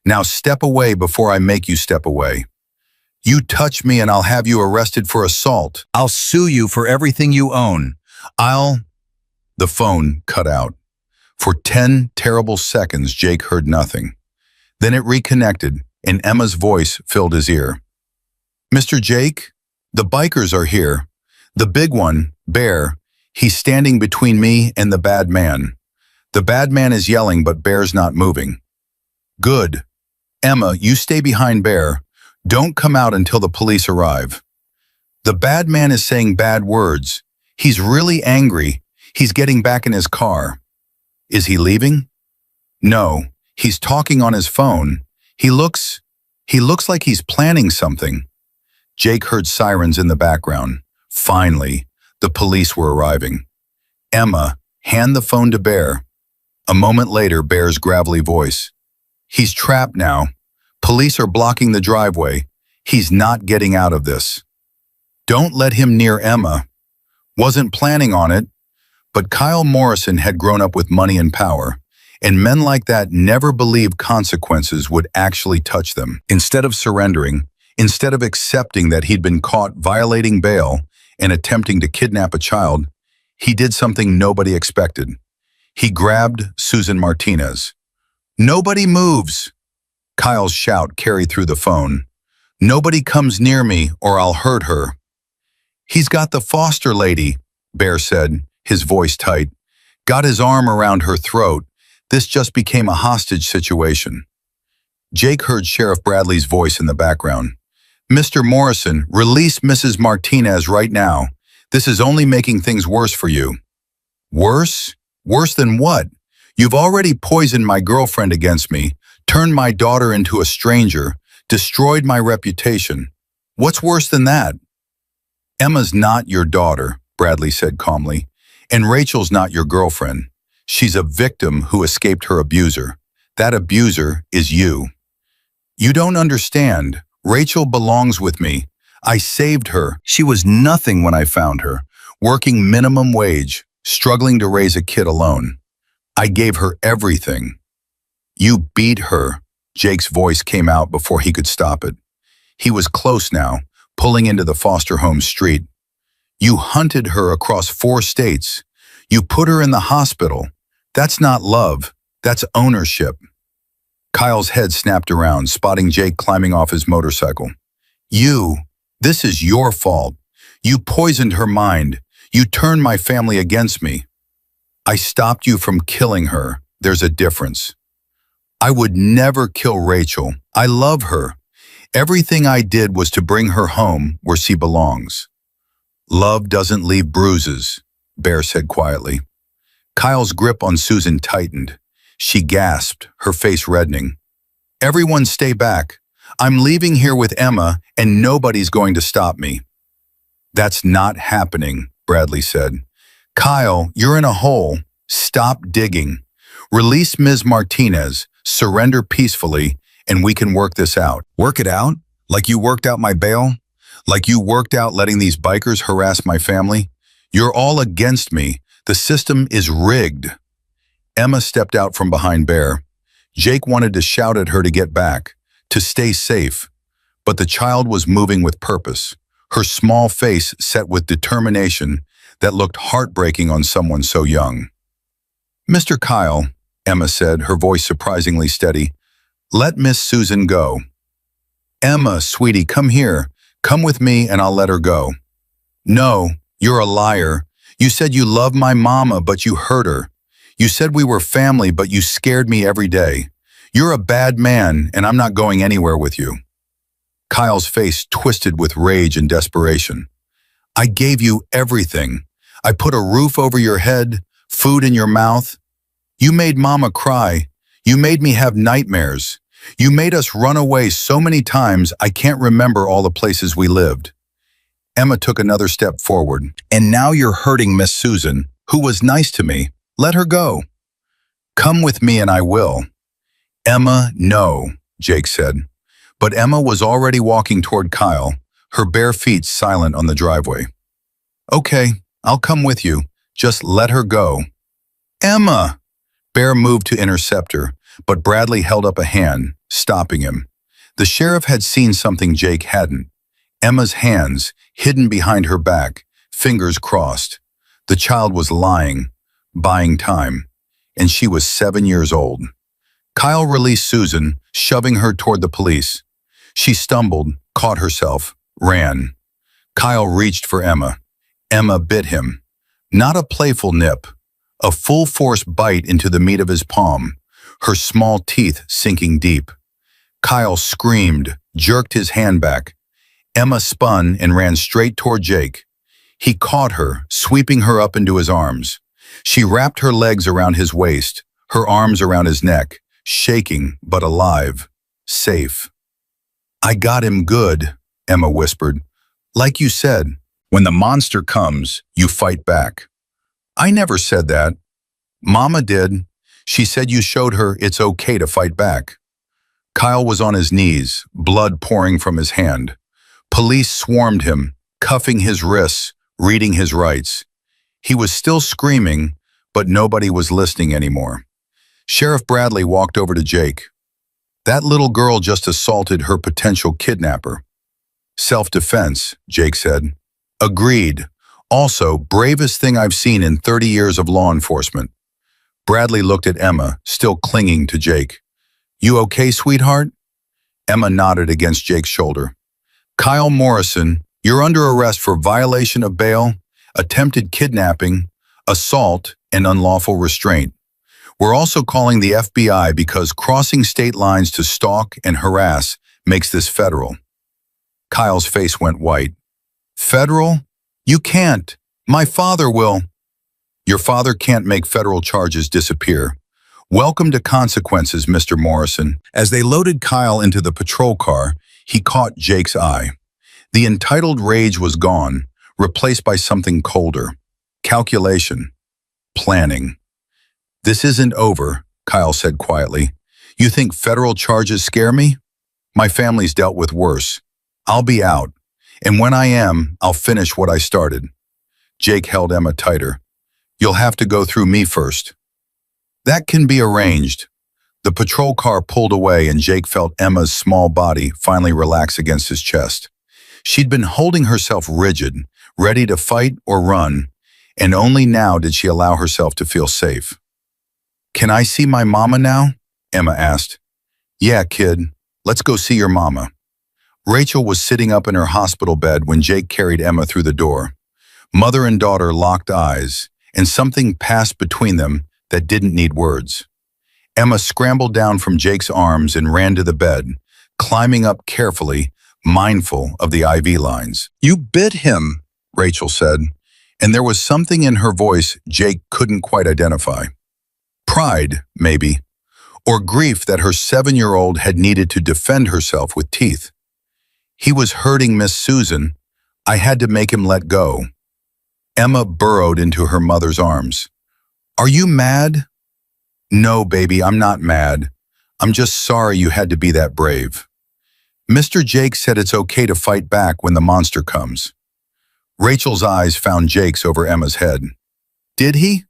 Now step away before I make you step away. You touch me and I'll have you arrested for assault. I'll sue you for everything you own. The phone cut out. For 10 terrible seconds, Jake heard nothing. Then it reconnected, and Emma's voice filled his ear. "Mr. Jake, the bikers are here. The big one, Bear, he's standing between me and the bad man. The bad man is yelling, but Bear's not moving." "Good. Emma, you stay behind Bear. Don't come out until the police arrive." "The bad man is saying bad words. He's really angry. He's getting back in his car." "Is he leaving?" "No. He's talking on his phone. He looks like he's planning something. Jake heard sirens in the background. Finally, the police were arriving. Emma, hand the phone to Bear. A moment later, Bear's gravelly voice. He's trapped now. Police are blocking the driveway. He's not getting out of this. Don't let him near Emma. Wasn't planning on it, but Kyle Morrison had grown up with money and power, and men like that never believed consequences would actually touch them. Instead of surrendering, instead of accepting that he'd been caught violating bail and attempting to kidnap a child, he did something nobody expected. He grabbed Susan Martinez. "Nobody moves!" Kyle's shout carried through the phone. "Nobody comes near me or I'll hurt her." "He's got the foster lady," Bear said, his voice tight. Got his arm around her throat. This just became a hostage situation. Jake heard Sheriff Bradley's voice in the background. "Mr. Morrison, release Mrs. Martinez right now. This is only making things worse for you." "Worse? Worse than what? You've already poisoned my girlfriend against me, turned my daughter into a stranger, destroyed my reputation. What's worse than that?" "Emma's not your daughter," Bradley said calmly, "and Rachel's not your girlfriend. She's a victim who escaped her abuser. That abuser is you. You don't understand. Rachel belongs with me. I saved her. She was nothing when I found her, working minimum wage, struggling to raise a kid alone. I gave her everything." "You beat her." Jake's voice came out before he could stop it. He was close now, pulling into the foster home street. "You hunted her across 4 states. You put her in the hospital. That's not love. That's ownership." Kyle's head snapped around, spotting Jake climbing off his motorcycle. This is your fault. You poisoned her mind. You turned my family against me. I stopped you from killing her. There's a difference. I would never kill Rachel. I love her. Everything I did was to bring her home where she belongs. Love doesn't leave bruises, Bear said quietly. Kyle's grip on Susan tightened. She gasped, her face reddening. "Everyone stay back. I'm leaving here with Emma, and nobody's going to stop me." "That's not happening," Bradley said. "Kyle, you're in a hole. Stop digging. Release Ms. Martinez, surrender peacefully, and we can work this out." "Work it out? Like you worked out my bail? Like you worked out letting these bikers harass my family? You're all against me. The system is rigged." Emma stepped out from behind Bear. Jake wanted to shout at her to get back, to stay safe, but the child was moving with purpose, her small face set with determination that looked heartbreaking on someone so young. "Mr. Kyle," Emma said, her voice surprisingly steady, "let Miss Susan go." "Emma, sweetie, come here. Come with me and I'll let her go." "No, you're a liar. You said you loved my mama, but you hurt her. You said we were family, but you scared me every day. You're a bad man, and I'm not going anywhere with you." Kyle's face twisted with rage and desperation. "I gave you everything. I put a roof over your head, food in your mouth. You made Mama cry. You made me have nightmares. You made us run away so many times I can't remember all the places we lived." Emma took another step forward. "And now you're hurting Miss Susan, who was nice to me. Let her go." "Come with me and I will." "Emma, no," Jake said. But Emma was already walking toward Kyle, her bare feet silent on the driveway. "Okay, I'll come with you. Just let her go." "Emma!" Bear moved to intercept her, but Bradley held up a hand, stopping him. The sheriff had seen something Jake hadn't. Emma's hands, hidden behind her back, fingers crossed. The child was lying, buying time, and she was 7 years old. Kyle released Susan, shoving her toward the police. She stumbled, caught herself, ran. Kyle reached for Emma. Emma bit him. Not a playful nip, a full-force bite into the meat of his palm, her small teeth sinking deep. Kyle screamed, jerked his hand back. Emma spun and ran straight toward Jake. He caught her, sweeping her up into his arms. She wrapped her legs around his waist, her arms around his neck, shaking but alive, safe. I got him good, Emma whispered. Like you said, when the monster comes, you fight back. I never said that. Mama did. She said you showed her it's okay to fight back. Kyle was on his knees, blood pouring from his hand. Police swarmed him, cuffing his wrists, reading his rights. He was still screaming, but nobody was listening anymore. Sheriff Bradley walked over to Jake. That little girl just assaulted her potential kidnapper. Self-defense, Jake said. Agreed. Also, bravest thing I've seen in 30 years of law enforcement. Bradley looked at Emma, still clinging to Jake. You okay, sweetheart? Emma nodded against Jake's shoulder. Kyle Morrison, you're under arrest for violation of bail, attempted kidnapping, assault, and unlawful restraint. We're also calling the FBI because crossing state lines to stalk and harass makes this federal. Kyle's face went white. Federal? You can't. My father will. Your father can't make federal charges disappear. Welcome to consequences, Mr. Morrison. As they loaded Kyle into the patrol car, he caught Jake's eye. The entitled rage was gone, replaced by something colder. Calculation. Planning. This isn't over, Kyle said quietly. You think federal charges scare me? My family's dealt with worse. I'll be out, and when I am, I'll finish what I started. Jake held Emma tighter. You'll have to go through me first. That can be arranged. The patrol car pulled away and Jake felt Emma's small body finally relax against his chest. She'd been holding herself rigid, ready to fight or run, and only now did she allow herself to feel safe. Can I see my mama now? Emma asked. Yeah, kid. Let's go see your mama. Rachel was sitting up in her hospital bed when Jake carried Emma through the door. Mother and daughter locked eyes, and something passed between them that didn't need words. Emma scrambled down from Jake's arms and ran to the bed, climbing up carefully, mindful of the IV lines. You bit him, Rachel said, and there was something in her voice Jake couldn't quite identify. Pride, maybe, or grief that her 7-year-old had needed to defend herself with teeth. He was hurting Miss Susan. I had to make him let go. Emma burrowed into her mother's arms. Are you mad? No, baby, I'm not mad. I'm just sorry you had to be that brave. Mr. Jake said it's okay to fight back when the monster comes. Rachel's eyes found Jake's over Emma's head. Did he?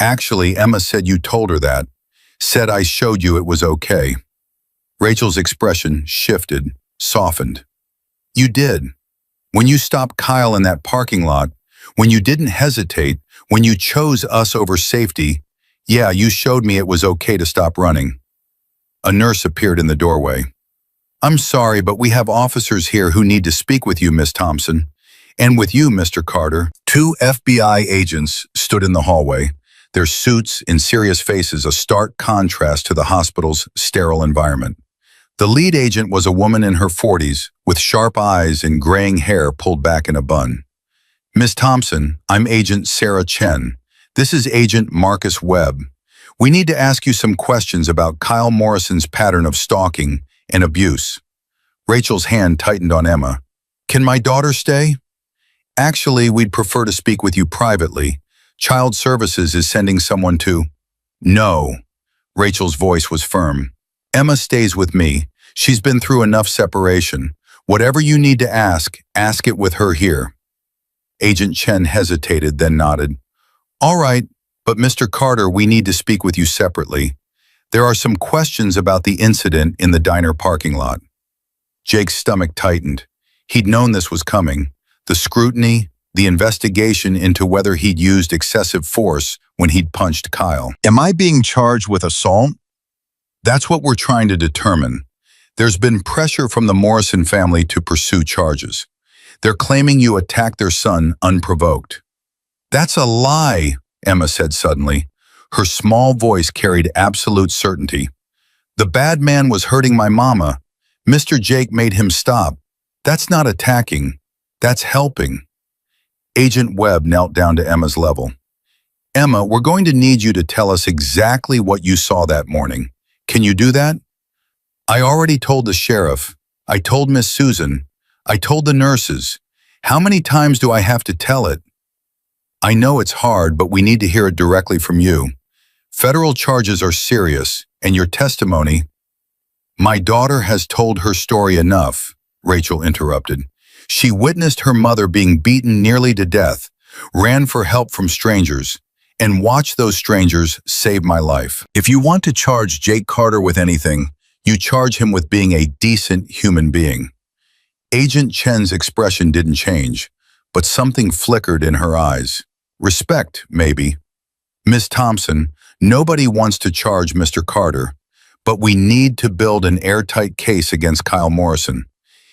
Actually, Emma said you told her that. Said I showed you it was okay. Rachel's expression shifted, softened. You did. When you stopped Kyle in that parking lot, when you didn't hesitate, when you chose us over safety, yeah, you showed me it was okay to stop running. A nurse appeared in the doorway. I'm sorry, but we have officers here who need to speak with you, Miss Thompson. And with you, Mr. Carter. 2 FBI agents stood in the hallway, their suits and serious faces a stark contrast to the hospital's sterile environment. The lead agent was a woman in her 40s, with sharp eyes and graying hair pulled back in a bun. Miss Thompson, I'm Agent Sarah Chen. This is Agent Marcus Webb. We need to ask you some questions about Kyle Morrison's pattern of stalking and abuse. Rachel's hand tightened on Emma. Can my daughter stay? Actually, we'd prefer to speak with you privately. Child Services is sending someone to... No. Rachel's voice was firm. Emma stays with me. She's been through enough separation. Whatever you need to ask it with her here. Agent Chen hesitated, then nodded. All right, but Mr. Carter, we need to speak with you separately. There are some questions about the incident in the diner parking lot. Jake's stomach tightened. He'd known this was coming. The scrutiny, the investigation into whether he'd used excessive force when he'd punched Kyle. Am I being charged with assault? That's what we're trying to determine. There's been pressure from the Morrison family to pursue charges. They're claiming you attacked their son unprovoked. That's a lie, Emma said suddenly. Her small voice carried absolute certainty. The bad man was hurting my mama. Mr. Jake made him stop. That's not attacking. That's helping. Agent Webb knelt down to Emma's level. Emma, we're going to need you to tell us exactly what you saw that morning. Can you do that? I already told the sheriff. I told Miss Susan. I told the nurses. How many times do I have to tell it? I know it's hard, but we need to hear it directly from you. Federal charges are serious, and your testimony— My daughter has told her story enough, Rachel interrupted. She witnessed her mother being beaten nearly to death, ran for help from strangers, and watched those strangers save my life. If you want to charge Jake Carter with anything, you charge him with being a decent human being. Agent Chen's expression didn't change, but something flickered in her eyes. Respect, maybe. Miss Thompson, nobody wants to charge Mr. Carter, but we need to build an airtight case against Kyle Morrison.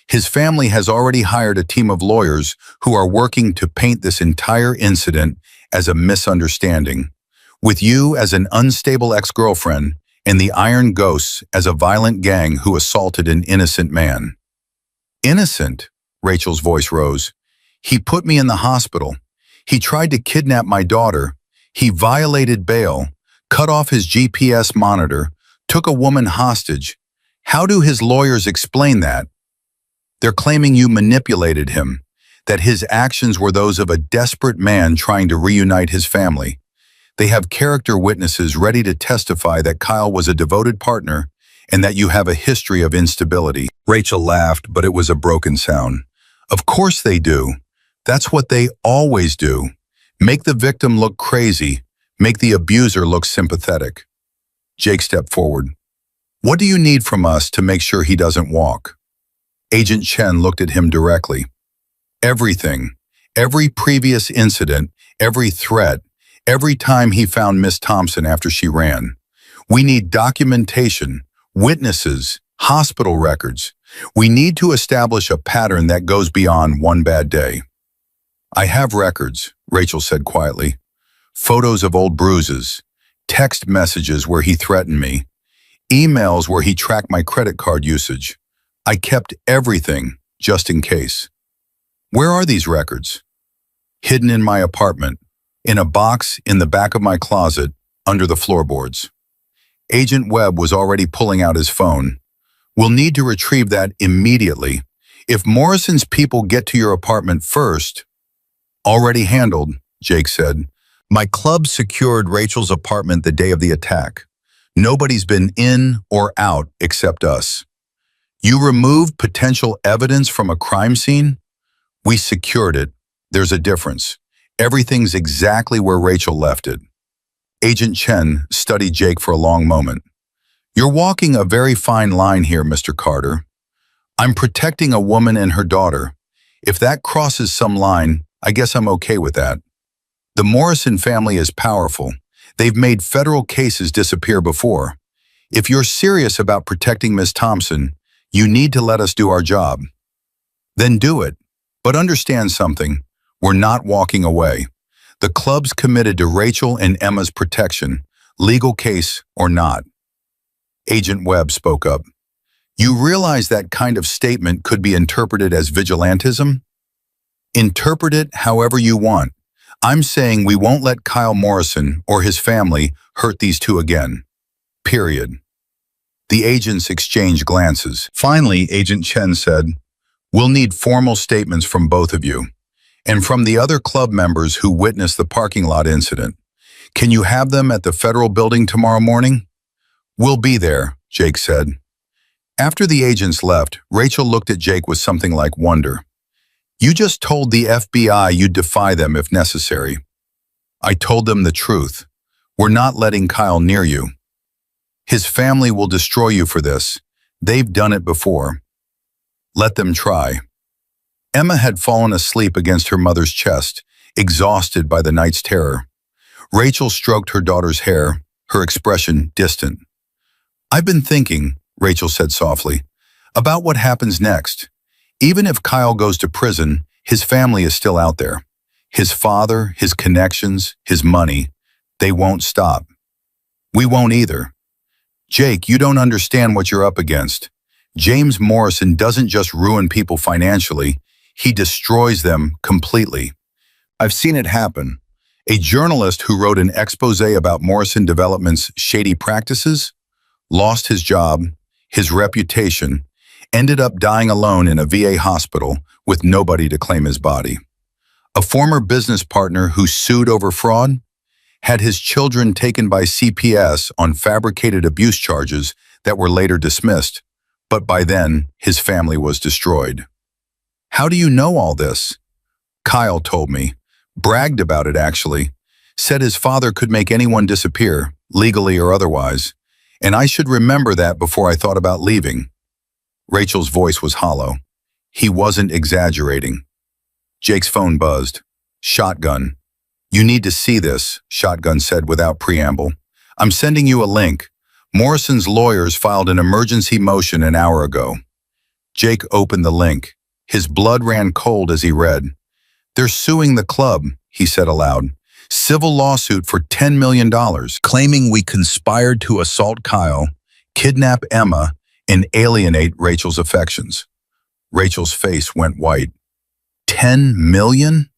His family has already hired a team of lawyers who are working to paint this entire incident as a misunderstanding, with you as an unstable ex-girlfriend and the Iron Ghosts as a violent gang who assaulted an innocent man. Innocent? Rachel's voice rose. He put me in the hospital. He tried to kidnap my daughter. He violated bail, cut off his GPS monitor, took a woman hostage. How do his lawyers explain that? They're claiming you manipulated him, that his actions were those of a desperate man trying to reunite his family. They have character witnesses ready to testify that Kyle was a devoted partner and that you have a history of instability. Rachel laughed, but it was a broken sound. Of course they do. That's what they always do. Make the victim look crazy, make the abuser look sympathetic. Jake stepped forward. What do you need from us to make sure he doesn't walk? Agent Chen looked at him directly. Everything. Every previous incident, every threat, every time he found Miss Thompson after she ran. We need documentation, witnesses, hospital records. We need to establish a pattern that goes beyond one bad day. I have records, Rachel said quietly. Photos of old bruises, text messages where he threatened me, emails where he tracked my credit card usage. I kept everything, just in case. Where are these records? Hidden in my apartment, in a box in the back of my closet, under the floorboards. Agent Webb was already pulling out his phone. We'll need to retrieve that immediately. If Morrison's people get to your apartment first— Already handled, Jake said. My club secured Rachel's apartment the day of the attack. Nobody's been in or out except us. You removed potential evidence from a crime scene? We secured it. There's a difference. Everything's exactly where Rachel left it. Agent Chen studied Jake for a long moment. You're walking a very fine line here, Mr. Carter. I'm protecting a woman and her daughter. If that crosses some line, I guess I'm okay with that. The Morrison family is powerful. They've made federal cases disappear before. If you're serious about protecting Miss Thompson, you need to let us do our job. Then do it. But understand something. We're not walking away. The club's committed to Rachel and Emma's protection, legal case or not. Agent Webb spoke up. You realize that kind of statement could be interpreted as vigilantism? Interpret it however you want. I'm saying we won't let Kyle Morrison or his family hurt these two again. Period. The agents exchanged glances. Finally, Agent Chen said, We'll need formal statements from both of you, and from the other club members who witnessed the parking lot incident. Can you have them at the federal building tomorrow morning? We'll be there, Jake said. After the agents left, Rachel looked at Jake with something like wonder. You just told the FBI you'd defy them if necessary. I told them the truth. We're not letting Kyle near you. His family will destroy you for this. They've done it before. Let them try. Emma had fallen asleep against her mother's chest, exhausted by the night's terror. Rachel stroked her daughter's hair, her expression distant. I've been thinking, Rachel said softly, about what happens next. Even if Kyle goes to prison, his family is still out there. His father, his connections, his money, they won't stop. We won't either. Jake, you don't understand what you're up against. James Morrison doesn't just ruin people financially, he destroys them completely. I've seen it happen. A journalist who wrote an expose about Morrison Development's shady practices lost his job, his reputation, ended up dying alone in a VA hospital with nobody to claim his body. A former business partner who sued over fraud had his children taken by CPS on fabricated abuse charges that were later dismissed, but by then his family was destroyed. How do you know all this? Kyle told me, bragged about it actually, said his father could make anyone disappear, legally or otherwise, and I should remember that before I thought about leaving. Rachel's voice was hollow. He wasn't exaggerating. Jake's phone buzzed. Shotgun. You need to see this, Shotgun said without preamble. I'm sending you a link. Morrison's lawyers filed an emergency motion an hour ago. Jake opened the link. His blood ran cold as he read. They're suing the club, he said aloud. Civil lawsuit for $10 million, claiming we conspired to assault Kyle, kidnap Emma, and alienate Rachel's affections. Rachel's face went white. 10 million?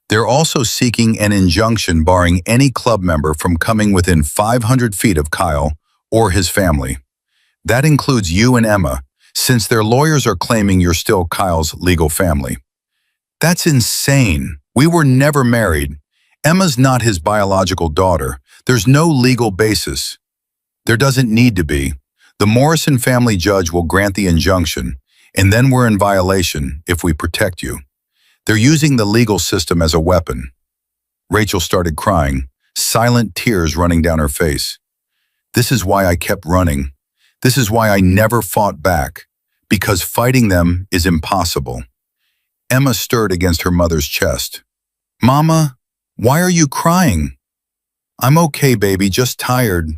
They're also seeking an injunction barring any club member from coming within 500 feet of Kyle or his family. That includes you and Emma, since their lawyers are claiming you're still Kyle's legal family. That's insane. We were never married. Emma's not his biological daughter. There's no legal basis. There doesn't need to be. The Morrison family judge will grant the injunction, and then we're in violation if we protect you. They're using the legal system as a weapon. Rachel started crying, silent tears running down her face. This is why I kept running. This is why I never fought back, because fighting them is impossible. Emma stirred against her mother's chest. Mama, why are you crying? I'm okay, baby, just tired.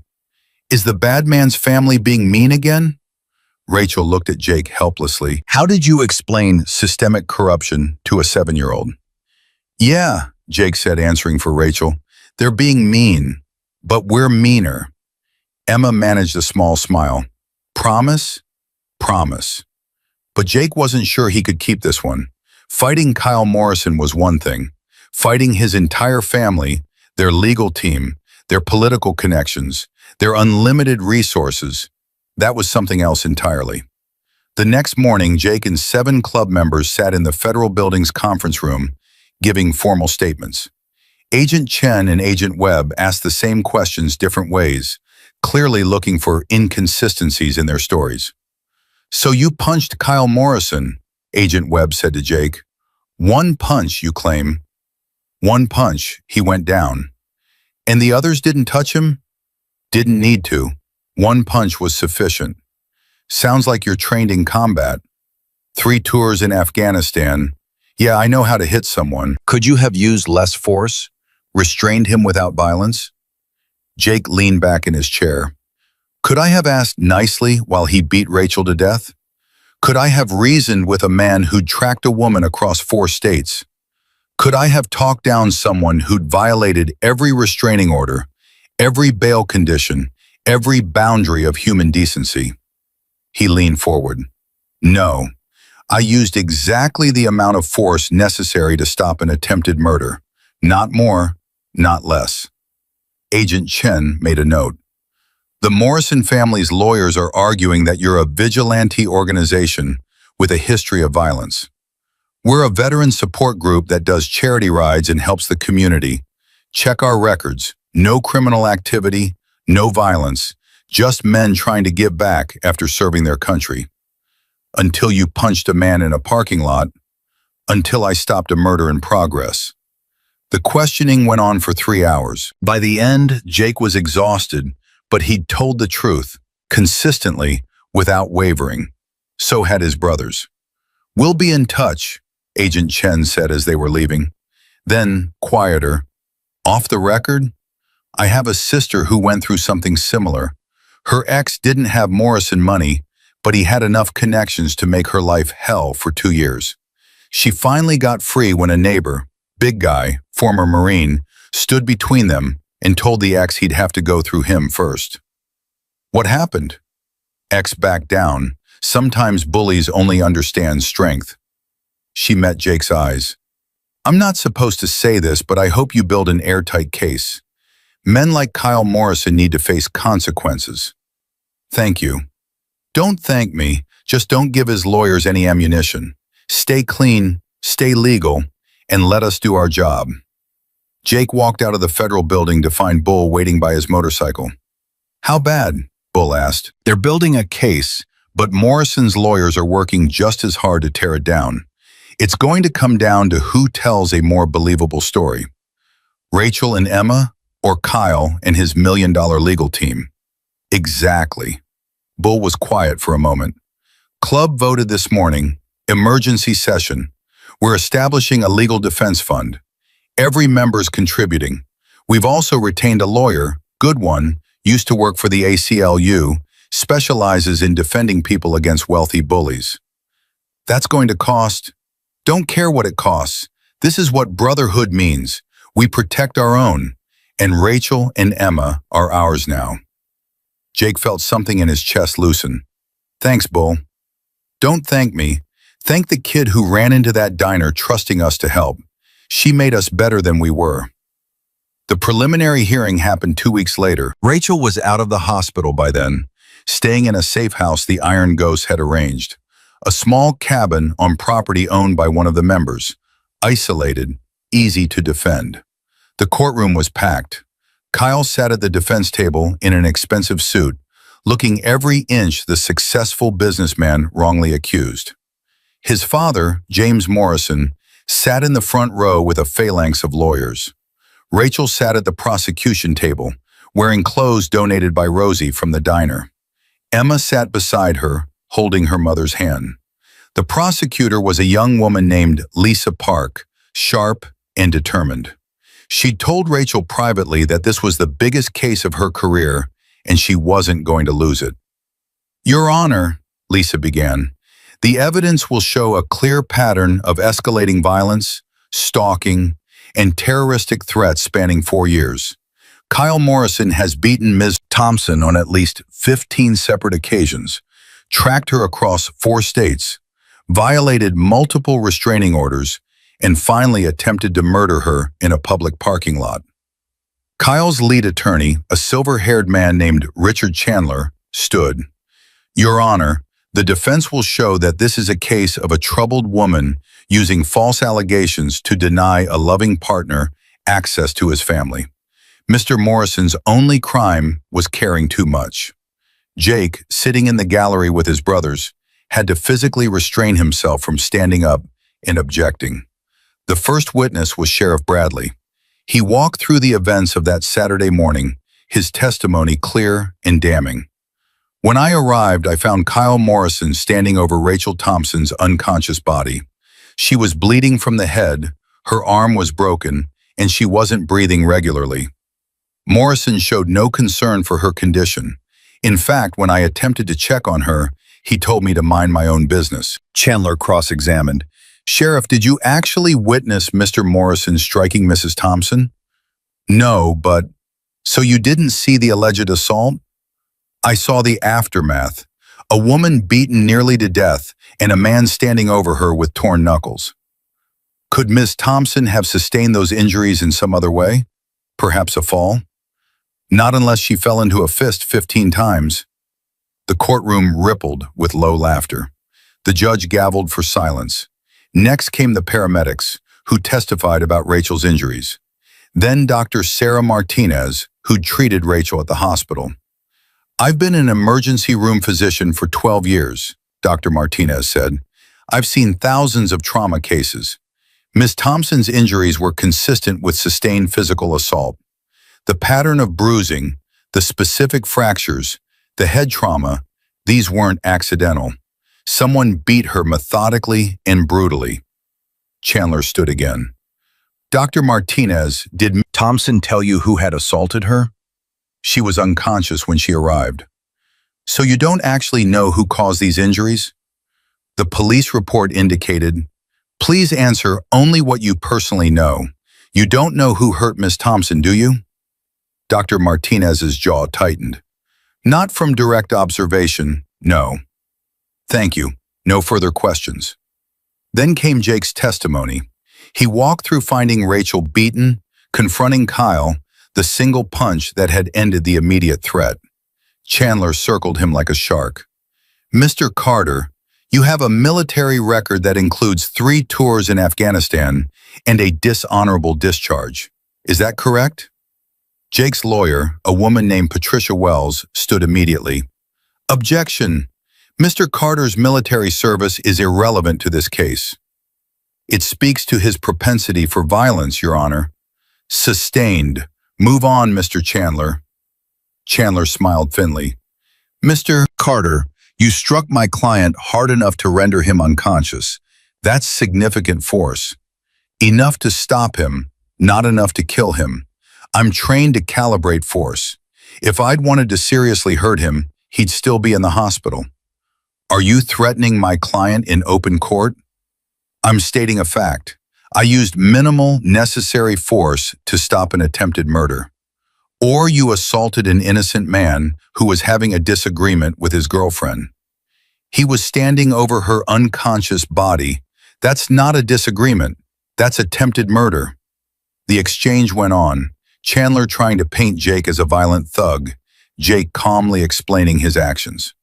Is the bad man's family being mean again? Rachel looked at Jake helplessly. How did you explain systemic corruption to a 7-year-old? Yeah, Jake said, answering for Rachel. They're being mean, but we're meaner. Emma managed a small smile. Promise? Promise. But Jake wasn't sure he could keep this one. Fighting Kyle Morrison was one thing. Fighting his entire family, their legal team, their political connections, their unlimited resources, that was something else entirely. The next morning, Jake and 7 club members sat in the federal building's conference room, giving formal statements. Agent Chen and Agent Webb asked the same questions different ways, clearly looking for inconsistencies in their stories. So you punched Kyle Morrison, Agent Webb said to Jake. One punch, you claim. One punch, he went down. And the others didn't touch him? Didn't need to. One punch was sufficient. Sounds like you're trained in combat. 3 tours in Afghanistan. Yeah, I know how to hit someone. Could you have used less force? Restrained him without violence? Jake leaned back in his chair. Could I have asked nicely while he beat Rachel to death? Could I have reasoned with a man who'd tracked a woman across 4 states? Could I have talked down someone who'd violated every restraining order, every bail condition, every boundary of human decency? He leaned forward. No, I used exactly the amount of force necessary to stop an attempted murder. Not more, not less. Agent Chen made a note. The Morrison family's lawyers are arguing that you're a vigilante organization with a history of violence. We're a veteran support group that does charity rides and helps the community. Check our records. No criminal activity, no violence, just men trying to give back after serving their country. Until you punched a man in a parking lot, until I stopped a murder in progress. The questioning went on for 3 hours. By the end, Jake was exhausted, but he'd told the truth, consistently, without wavering. So had his brothers. We'll be in touch, Agent Chen said as they were leaving. Then, quieter, off the record, I have a sister who went through something similar. Her ex didn't have Morrison money, but he had enough connections to make her life hell for 2 years. She finally got free when a neighbor, big guy, former Marine, stood between them and told the ex he'd have to go through him first. What happened? Ex backed down. Sometimes bullies only understand strength. She met Jake's eyes. I'm not supposed to say this, but I hope you build an airtight case. Men like Kyle Morrison need to face consequences. Thank you. Don't thank me, just don't give his lawyers any ammunition. Stay clean, stay legal, and let us do our job. Jake walked out of the federal building to find Bull waiting by his motorcycle. How bad? Bull asked. They're building a case, but Morrison's lawyers are working just as hard to tear it down. It's going to come down to who tells a more believable story. Rachel and Emma, or Kyle and his $1 million legal team? Exactly. Bull was quiet for a moment. Club voted this morning, emergency session. We're establishing a legal defense fund. Every member's contributing. We've also retained a lawyer, good one, used to work for the ACLU, specializes in defending people against wealthy bullies. That's going to cost? Don't care what it costs. This is what brotherhood means. We protect our own, and Rachel and Emma are ours now. Jake felt something in his chest loosen. Thanks, Bull. Don't thank me. Thank the kid who ran into that diner trusting us to help. She made us better than we were. The preliminary hearing happened 2 weeks later. Rachel was out of the hospital by then, staying in a safe house the Iron Ghost had arranged. A small cabin on property owned by one of the members. Isolated, easy to defend. The courtroom was packed. Kyle sat at the defense table in an expensive suit, looking every inch the successful businessman wrongly accused. His father, James Morrison, sat in the front row with a phalanx of lawyers. Rachel sat at the prosecution table, wearing clothes donated by Rosie from the diner. Emma sat beside her, holding her mother's hand. The prosecutor was a young woman named Lisa Park, sharp and determined. She'd told Rachel privately that this was the biggest case of her career, and she wasn't going to lose it. Your Honor, Lisa began, the evidence will show a clear pattern of escalating violence, stalking, and terroristic threats spanning 4 years. Kyle Morrison has beaten Ms. Thompson on at least 15 separate occasions, tracked her across 4 states, violated multiple restraining orders, and finally attempted to murder her in a public parking lot. Kyle's lead attorney, a silver-haired man named Richard Chandler, stood. Your Honor, the defense will show that this is a case of a troubled woman using false allegations to deny a loving partner access to his family. Mr. Morrison's only crime was caring too much. Jake, sitting in the gallery with his brothers, had to physically restrain himself from standing up and objecting. The first witness was Sheriff Bradley. He walked through the events of that Saturday morning, his testimony clear and damning. When I arrived, I found Kyle Morrison standing over Rachel Thompson's unconscious body. She was bleeding from the head, her arm was broken, and she wasn't breathing regularly. Morrison showed no concern for her condition. In fact, when I attempted to check on her, he told me to mind my own business. Chandler cross-examined. Sheriff, did you actually witness Mr. Morrison striking Mrs. Thompson? No, but... So you didn't see the alleged assault? I saw the aftermath. A woman beaten nearly to death and a man standing over her with torn knuckles. Could Ms. Thompson have sustained those injuries in some other way? Perhaps a fall? Not unless she fell into a fist 15 times. The courtroom rippled with low laughter. The judge gavelled for silence. Next came the paramedics, who testified about Rachel's injuries. Then Dr. Sarah Martinez, who'd treated Rachel at the hospital. I've been an emergency room physician for 12 years, Dr. Martinez said. I've seen thousands of trauma cases. Ms. Thompson's injuries were consistent with sustained physical assault. The pattern of bruising, the specific fractures, the head trauma, these weren't accidental. Someone beat her methodically and brutally. Chandler stood again. Dr. Martinez, did Thompson tell you who had assaulted her? She was unconscious when she arrived. So you don't actually know who caused these injuries? The police report indicated, please answer only what you personally know. You don't know who hurt Miss Thompson, do you? Dr. Martinez's jaw tightened. Not from direct observation, no. Thank you. No further questions. Then came Jake's testimony. He walked through finding Rachel beaten, confronting Kyle, the single punch that had ended the immediate threat. Chandler circled him like a shark. Mr. Carter, you have a military record that includes 3 tours in Afghanistan and a dishonorable discharge. Is that correct? Jake's lawyer, a woman named Patricia Wells, stood immediately. Objection. Mr. Carter's military service is irrelevant to this case. It speaks to his propensity for violence, Your Honor. Sustained. Move on, Mr. Chandler. Chandler smiled thinly. Mr. Carter, you struck my client hard enough to render him unconscious. That's significant force. Enough to stop him, not enough to kill him. I'm trained to calibrate force. If I'd wanted to seriously hurt him, he'd still be in the hospital. Are you threatening my client in open court? I'm stating a fact. I used minimal, necessary force to stop an attempted murder. Or you assaulted an innocent man who was having a disagreement with his girlfriend. He was standing over her unconscious body. That's not a disagreement. That's attempted murder. The exchange went on, Chandler trying to paint Jake as a violent thug, Jake calmly explaining his actions.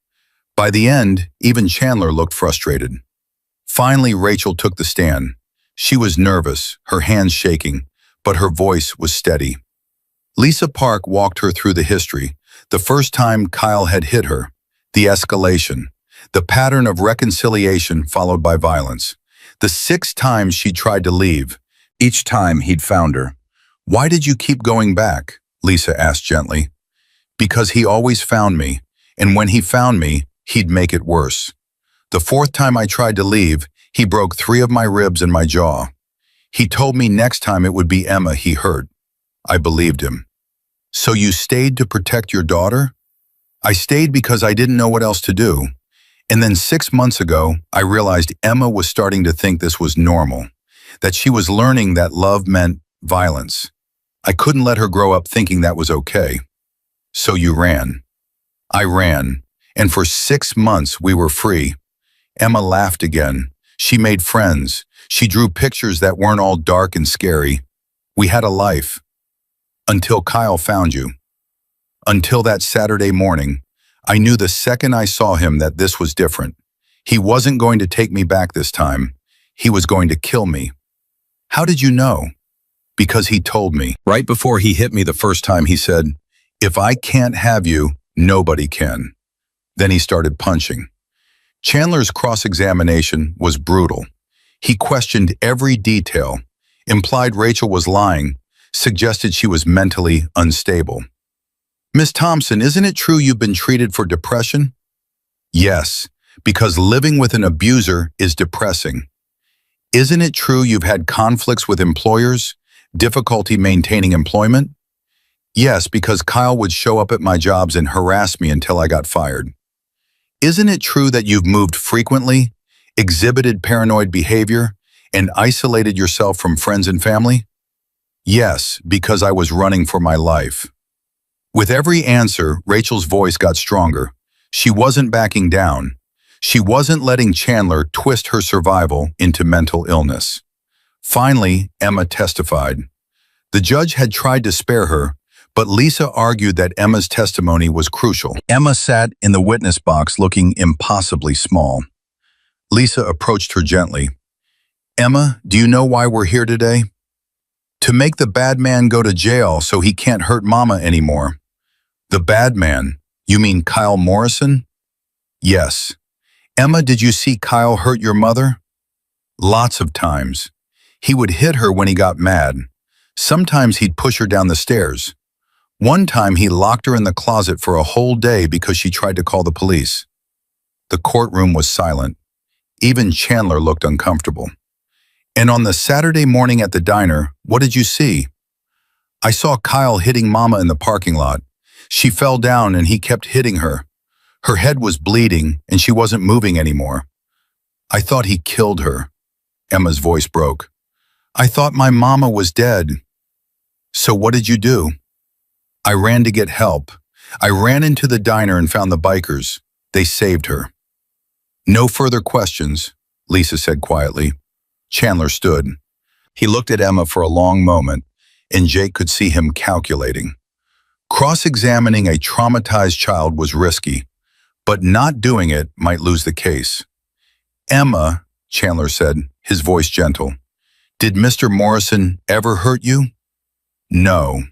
By the end, even Chandler looked frustrated. Finally, Rachel took the stand. She was nervous, her hands shaking, but her voice was steady. Lisa Park walked her through the history, the first time Kyle had hit her, the escalation, the pattern of reconciliation followed by violence, the 6 times she tried to leave, each time he'd found her. Why did you keep going back? Lisa asked gently. Because he always found me, and when he found me, he'd make it worse. The 4th time I tried to leave, he broke 3 of my ribs and my jaw. He told me next time it would be Emma he hurt. I believed him. So you stayed to protect your daughter? I stayed because I didn't know what else to do. And then 6 months ago, I realized Emma was starting to think this was normal, that she was learning that love meant violence. I couldn't let her grow up thinking that was okay. So you ran. I ran, and for 6 months we were free. Emma laughed again. She made friends. She drew pictures that weren't all dark and scary. We had a life. Until Kyle found you. Until that Saturday morning, I knew the second I saw him that this was different. He wasn't going to take me back this time. He was going to kill me. How did you know? Because he told me. Right before he hit me the first time, he said, "If I can't have you, nobody can." Then he started punching. Chandler's cross-examination was brutal. He questioned every detail, implied Rachel was lying, suggested she was mentally unstable. Miss Thompson, isn't it true you've been treated for depression? Yes, because living with an abuser is depressing. Isn't it true you've had conflicts with employers, difficulty maintaining employment? Yes, because Kyle would show up at my jobs and harass me until I got fired. Isn't it true that you've moved frequently, exhibited paranoid behavior, and isolated yourself from friends and family? Yes, because I was running for my life. With every answer, Rachel's voice got stronger. She wasn't backing down. She wasn't letting Chandler twist her survival into mental illness. Finally, Emma testified. The judge had tried to spare her, but Lisa argued that Emma's testimony was crucial. Emma sat in the witness box looking impossibly small. Lisa approached her gently. Emma, do you know why we're here today? To make the bad man go to jail so he can't hurt Mama anymore. The bad man? You mean Kyle Morrison? Yes. Emma, did you see Kyle hurt your mother? Lots of times. He would hit her when he got mad. Sometimes he'd push her down the stairs. One time he locked her in the closet for a whole day because she tried to call the police. The courtroom was silent. Even Chandler looked uncomfortable. And on the Saturday morning at the diner, what did you see? I saw Kyle hitting Mama in the parking lot. She fell down and he kept hitting her. Her head was bleeding and she wasn't moving anymore. I thought he killed her. Emma's voice broke. I thought my mama was dead. So what did you do? I ran to get help. I ran into the diner and found the bikers. They saved her. No further questions, Lisa said quietly. Chandler stood. He looked at Emma for a long moment, and Jake could see him calculating. Cross-examining a traumatized child was risky, but not doing it might lose the case. "Emma," Chandler said, his voice gentle, "did Mr. Morrison ever hurt you?" "No."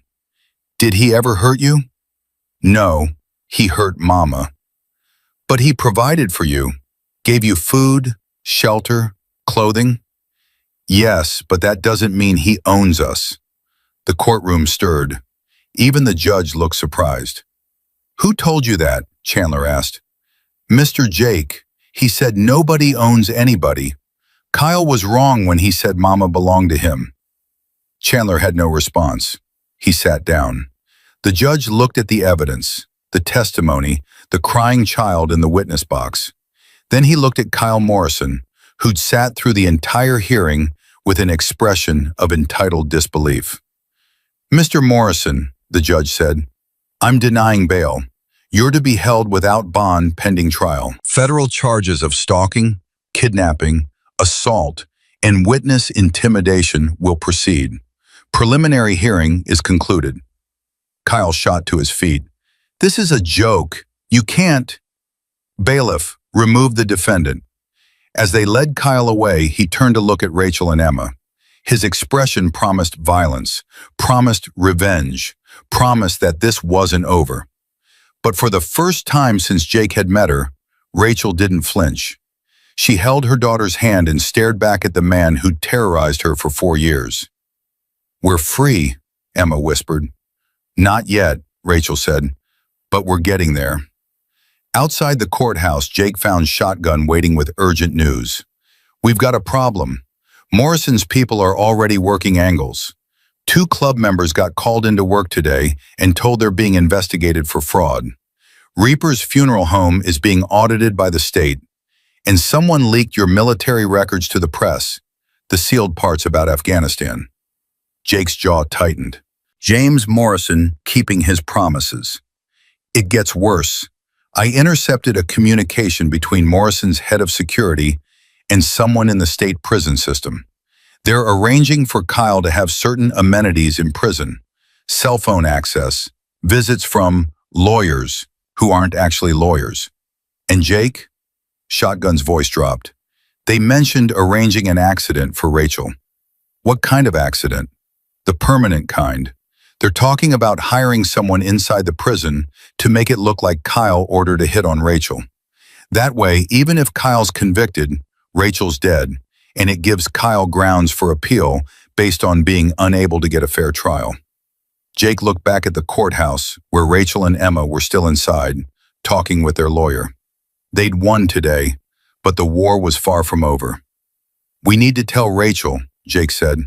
"Did he ever hurt you?" "No, he hurt Mama." "But he provided for you, gave you food, shelter, clothing?" "Yes, but that doesn't mean he owns us." The courtroom stirred. Even the judge looked surprised. "Who told you that?" Chandler asked. "Mr. Jake. He said nobody owns anybody. Kyle was wrong when he said Mama belonged to him." Chandler had no response. He sat down. The judge looked at the evidence, the testimony, the crying child in the witness box. Then he looked at Kyle Morrison, who'd sat through the entire hearing with an expression of entitled disbelief. "Mr. Morrison," the judge said, "I'm denying bail. You're to be held without bond pending trial. Federal charges of stalking, kidnapping, assault, and witness intimidation will proceed. Preliminary hearing is concluded." Kyle shot to his feet. "This is a joke. You can't." "Bailiff, remove the defendant." As they led Kyle away, he turned to look at Rachel and Emma. His expression promised violence, promised revenge, promised that this wasn't over. But for the first time since Jake had met her, Rachel didn't flinch. She held her daughter's hand and stared back at the man who'd terrorized her for 4 years. "We're free," Emma whispered. "Not yet," Rachel said, "but we're getting there." Outside the courthouse, Jake found Shotgun waiting with urgent news. "We've got a problem. Morrison's people are already working angles. 2 club members got called into work today and told they're being investigated for fraud. Reaper's funeral home is being audited by the state, and someone leaked your military records to the press, the sealed parts about Afghanistan." Jake's jaw tightened. James Morrison keeping his promises. "It gets worse. I intercepted a communication between Morrison's head of security and someone in the state prison system. They're arranging for Kyle to have certain amenities in prison, cell phone access, visits from lawyers who aren't actually lawyers. And Jake?" Shotgun's voice dropped. "They mentioned arranging an accident for Rachel." "What kind of accident?" "The permanent kind. They're talking about hiring someone inside the prison to make it look like Kyle ordered a hit on Rachel. That way, even if Kyle's convicted, Rachel's dead, and it gives Kyle grounds for appeal based on being unable to get a fair trial." Jake looked back at the courthouse where Rachel and Emma were still inside, talking with their lawyer. They'd won today, but the war was far from over. "We need to tell Rachel," Jake said.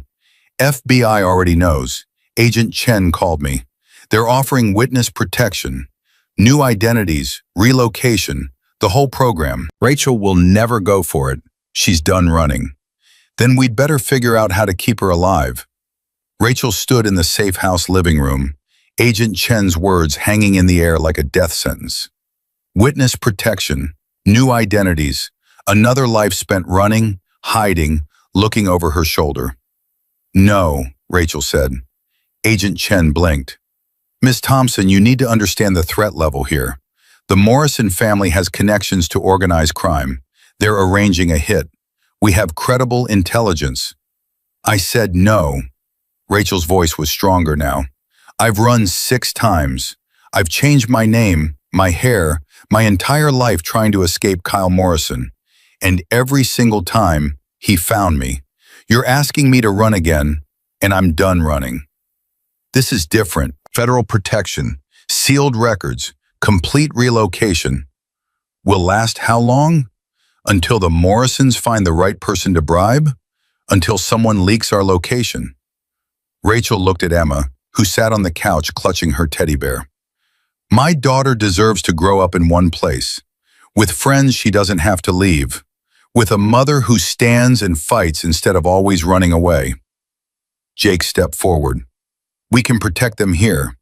"FBI already knows. Agent Chen called me. They're offering witness protection, new identities, relocation, the whole program. Rachel will never go for it. She's done running. Then we'd better figure out how to keep her alive." Rachel stood in the safe house living room, Agent Chen's words hanging in the air like a death sentence. Witness protection, new identities, another life spent running, hiding, looking over her shoulder. "No," Rachel said. Agent Chen blinked. "Miss Thompson, you need to understand the threat level here. The Morrison family has connections to organized crime. They're arranging a hit. We have credible intelligence." "I said no." Rachel's voice was stronger now. "I've run 6 times. I've changed my name, my hair, my entire life trying to escape Kyle Morrison. And every single time, he found me. You're asking me to run again, and I'm done running. This is different. Federal protection, sealed records, complete relocation. Will last how long? Until the Morrisons find the right person to bribe? Until someone leaks our location?" Rachel looked at Emma, who sat on the couch clutching her teddy bear. "My daughter deserves to grow up in one place, with friends she doesn't have to leave, with a mother who stands and fights instead of always running away." Jake stepped forward. "We can protect them here."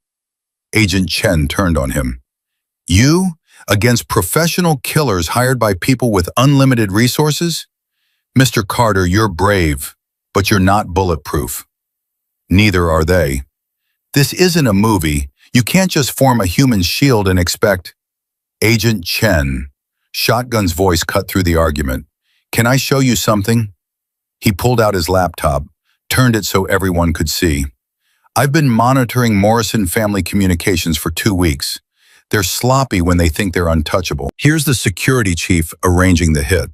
Agent Chen turned on him. "You? Against professional killers hired by people with unlimited resources? Mr. Carter, you're brave, but you're not bulletproof." "Neither are they. This isn't a movie. You can't just form a human shield and expect— Agent Chen. Shotgun's voice cut through the argument. Can I show you something? He pulled out his laptop, turned it so everyone could see. I've been monitoring Morrison family communications for 2 weeks. They're sloppy when they think they're untouchable. Here's the security chief arranging the hit.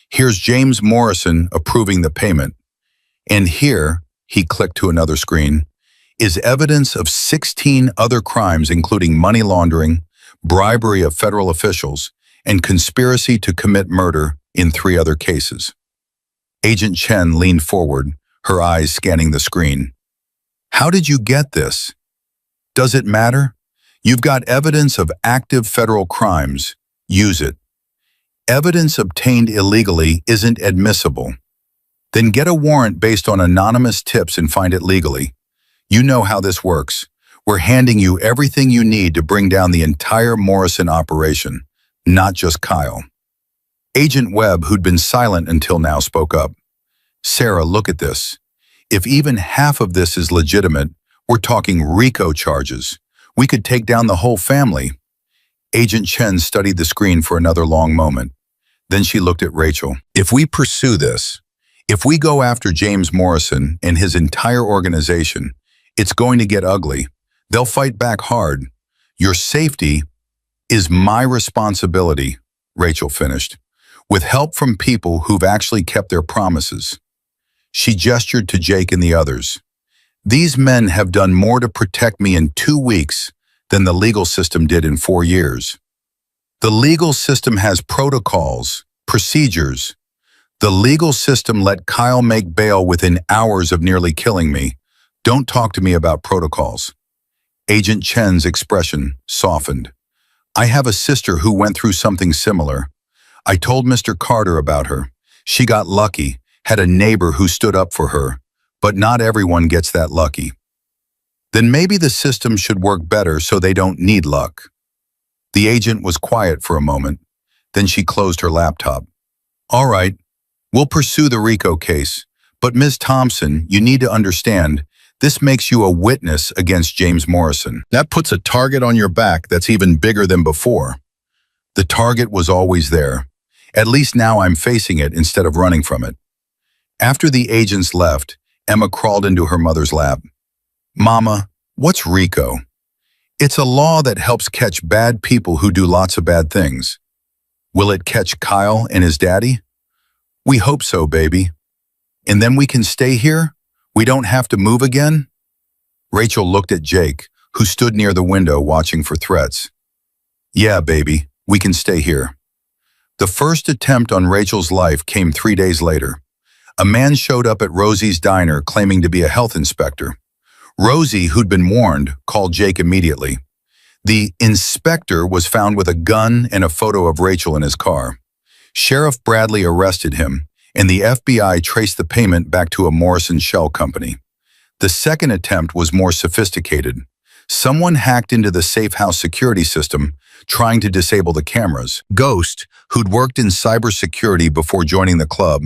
Here's James Morrison approving the payment. And here, he clicked to another screen, is evidence of 16 other crimes including money laundering, bribery of federal officials, and conspiracy to commit murder in 3 other cases. Agent Chen leaned forward, her eyes scanning the screen. How did you get this? Does it matter? You've got evidence of active federal crimes. Use it. Evidence obtained illegally isn't admissible. Then get a warrant based on anonymous tips and find it legally. You know how this works. We're handing you everything you need to bring down the entire Morrison operation, not just Kyle. Agent Webb, who'd been silent until now, spoke up. Sarah, look at this. If even half of this is legitimate, we're talking RICO charges. We could take down the whole family. Agent Chen studied the screen for another long moment. Then she looked at Rachel. If we pursue this, if we go after James Morrison and his entire organization, it's going to get ugly. They'll fight back hard. Your safety is my responsibility, Rachel finished, with help from people who've actually kept their promises. She gestured to Jake and the others. These men have done more to protect me in 2 weeks than the legal system did in 4 years. The legal system has protocols, procedures. The legal system let Kyle make bail within hours of nearly killing me. Don't talk to me about protocols. Agent Chen's expression softened. I have a sister who went through something similar. I told Mr. Carter about her. She got lucky, had a neighbor who stood up for her, but not everyone gets that lucky. Then maybe the system should work better so they don't need luck. The agent was quiet for a moment. Then she closed her laptop. All right, we'll pursue the RICO case, but Ms. Thompson, you need to understand, this makes you a witness against James Morrison. That puts a target on your back that's even bigger than before. The target was always there. At least now I'm facing it instead of running from it. After the agents left, Emma crawled into her mother's lap. Mama, what's RICO? It's a law that helps catch bad people who do lots of bad things. Will it catch Kyle and his daddy? We hope so, baby. And then we can stay here? We don't have to move again? Rachel looked at Jake, who stood near the window watching for threats. Yeah, baby, we can stay here. The first attempt on Rachel's life came 3 days later. A man showed up at Rosie's diner claiming to be a health inspector. Rosie, who'd been warned, called Jake immediately. The inspector was found with a gun and a photo of Rachel in his car. Sheriff Bradley arrested him, and the FBI traced the payment back to a Morrison shell company. The second attempt was more sophisticated. Someone hacked into the safe house security system, trying to disable the cameras. Ghost, who'd worked in cybersecurity before joining the club,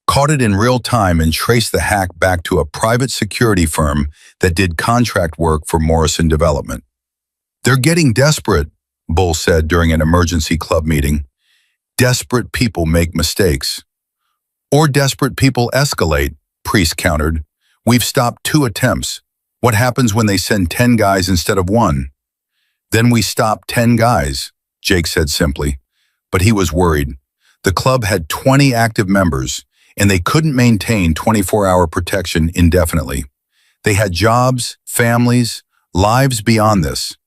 caught it in real time and traced the hack back to a private security firm that did contract work for Morrison Development. They're getting desperate, Bull said during an emergency club meeting. Desperate people make mistakes. Or desperate people escalate, Priest countered. We've stopped 2 attempts. What happens when they send 10 guys instead of 1? Then we stop 10 guys, Jake said simply. But he was worried. The club had 20 active members, and they couldn't maintain 24-hour protection indefinitely. They had jobs, families, lives beyond this.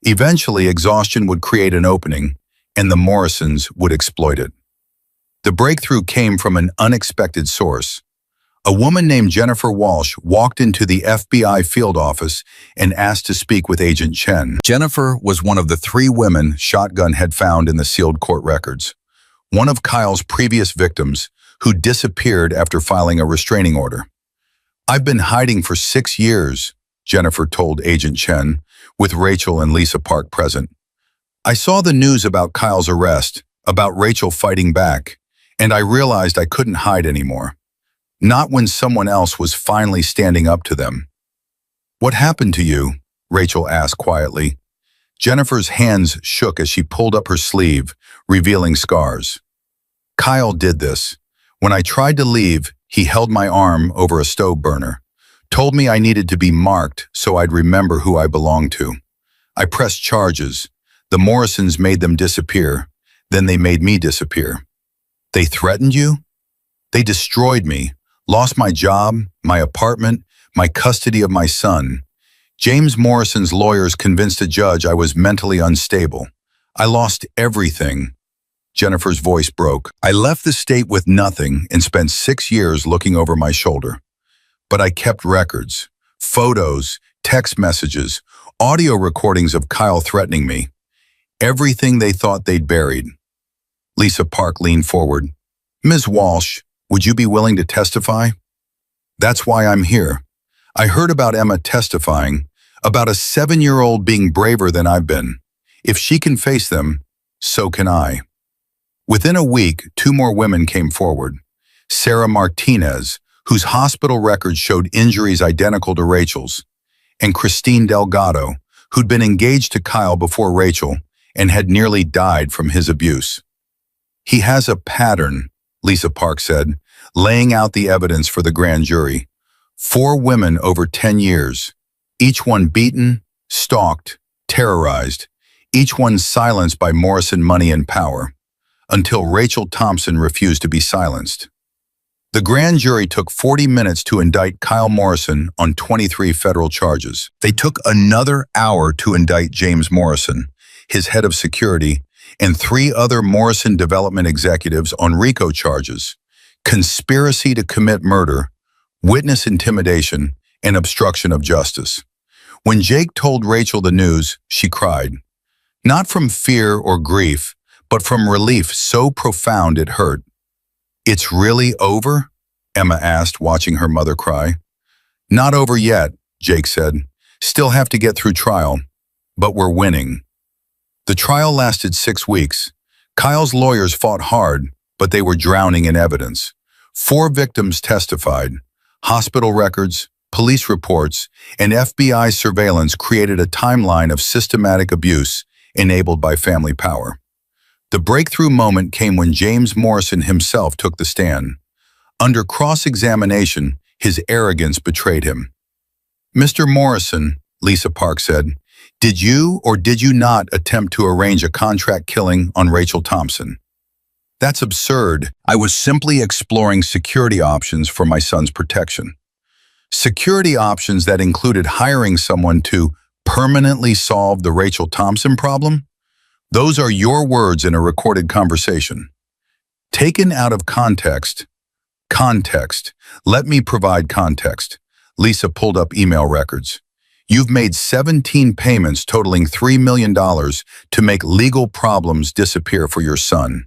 Eventually, exhaustion would create an opening, and the Morrisons would exploit it. The breakthrough came from an unexpected source. A woman named Jennifer Walsh walked into the FBI field office and asked to speak with Agent Chen. Jennifer was one of the 3 women Shotgun had found in the sealed court records. One of Kyle's previous victims, who disappeared after filing a restraining order. I've been hiding for 6 years, Jennifer told Agent Chen, with Rachel and Lisa Park present. I saw the news about Kyle's arrest, about Rachel fighting back, and I realized I couldn't hide anymore. Not when someone else was finally standing up to them. What happened to you? Rachel asked quietly. Jennifer's hands shook as she pulled up her sleeve, revealing scars. Kyle did this. When I tried to leave, he held my arm over a stove burner, told me I needed to be marked so I'd remember who I belonged to. I pressed charges. The Morrisons made them disappear. Then they made me disappear. They threatened you? They destroyed me, lost my job, my apartment, my custody of my son. James Morrison's lawyers convinced a judge I was mentally unstable. I lost everything. Jennifer's voice broke. I left the state with nothing and spent 6 years looking over my shoulder. But I kept records, photos, text messages, audio recordings of Kyle threatening me. Everything they thought they'd buried. Lisa Park leaned forward. Ms. Walsh, would you be willing to testify? That's why I'm here. I heard about Emma testifying, about a 7-year-old being braver than I've been. If she can face them, so can I. Within a week, 2 more women came forward. Sarah Martinez, whose hospital records showed injuries identical to Rachel's, and Christine Delgado, who'd been engaged to Kyle before Rachel and had nearly died from his abuse. He has a pattern, Lisa Park said, laying out the evidence for the grand jury. 4 women over 10 years, each one beaten, stalked, terrorized, each one silenced by Morrison money and power, until Rachel Thompson refused to be silenced. The grand jury took 40 minutes to indict Kyle Morrison on 23 federal charges. They took another hour to indict James Morrison, his head of security, and 3 other Morrison development executives on RICO charges: conspiracy to commit murder, witness intimidation, and obstruction of justice. When Jake told Rachel the news, she cried. Not from fear or grief, but from relief so profound it hurt. It's really over? Emma asked, watching her mother cry. Not over yet, Jake said. Still have to get through trial, but we're winning. The trial lasted 6 weeks. Kyle's lawyers fought hard, but they were drowning in evidence. 4 victims testified. Hospital records, police reports, and FBI surveillance created a timeline of systematic abuse enabled by family power. The breakthrough moment came when James Morrison himself took the stand. Under cross-examination, his arrogance betrayed him. Mr. Morrison, Lisa Park said, did you or did you not attempt to arrange a contract killing on Rachel Thompson? That's absurd. I was simply exploring security options for my son's protection. Security options that included hiring someone to permanently solve the Rachel Thompson problem? Those are your words in a recorded conversation. Taken out of context. Let me provide context. Lisa pulled up email records. You've made 17 payments totaling $3 million to make legal problems disappear for your son.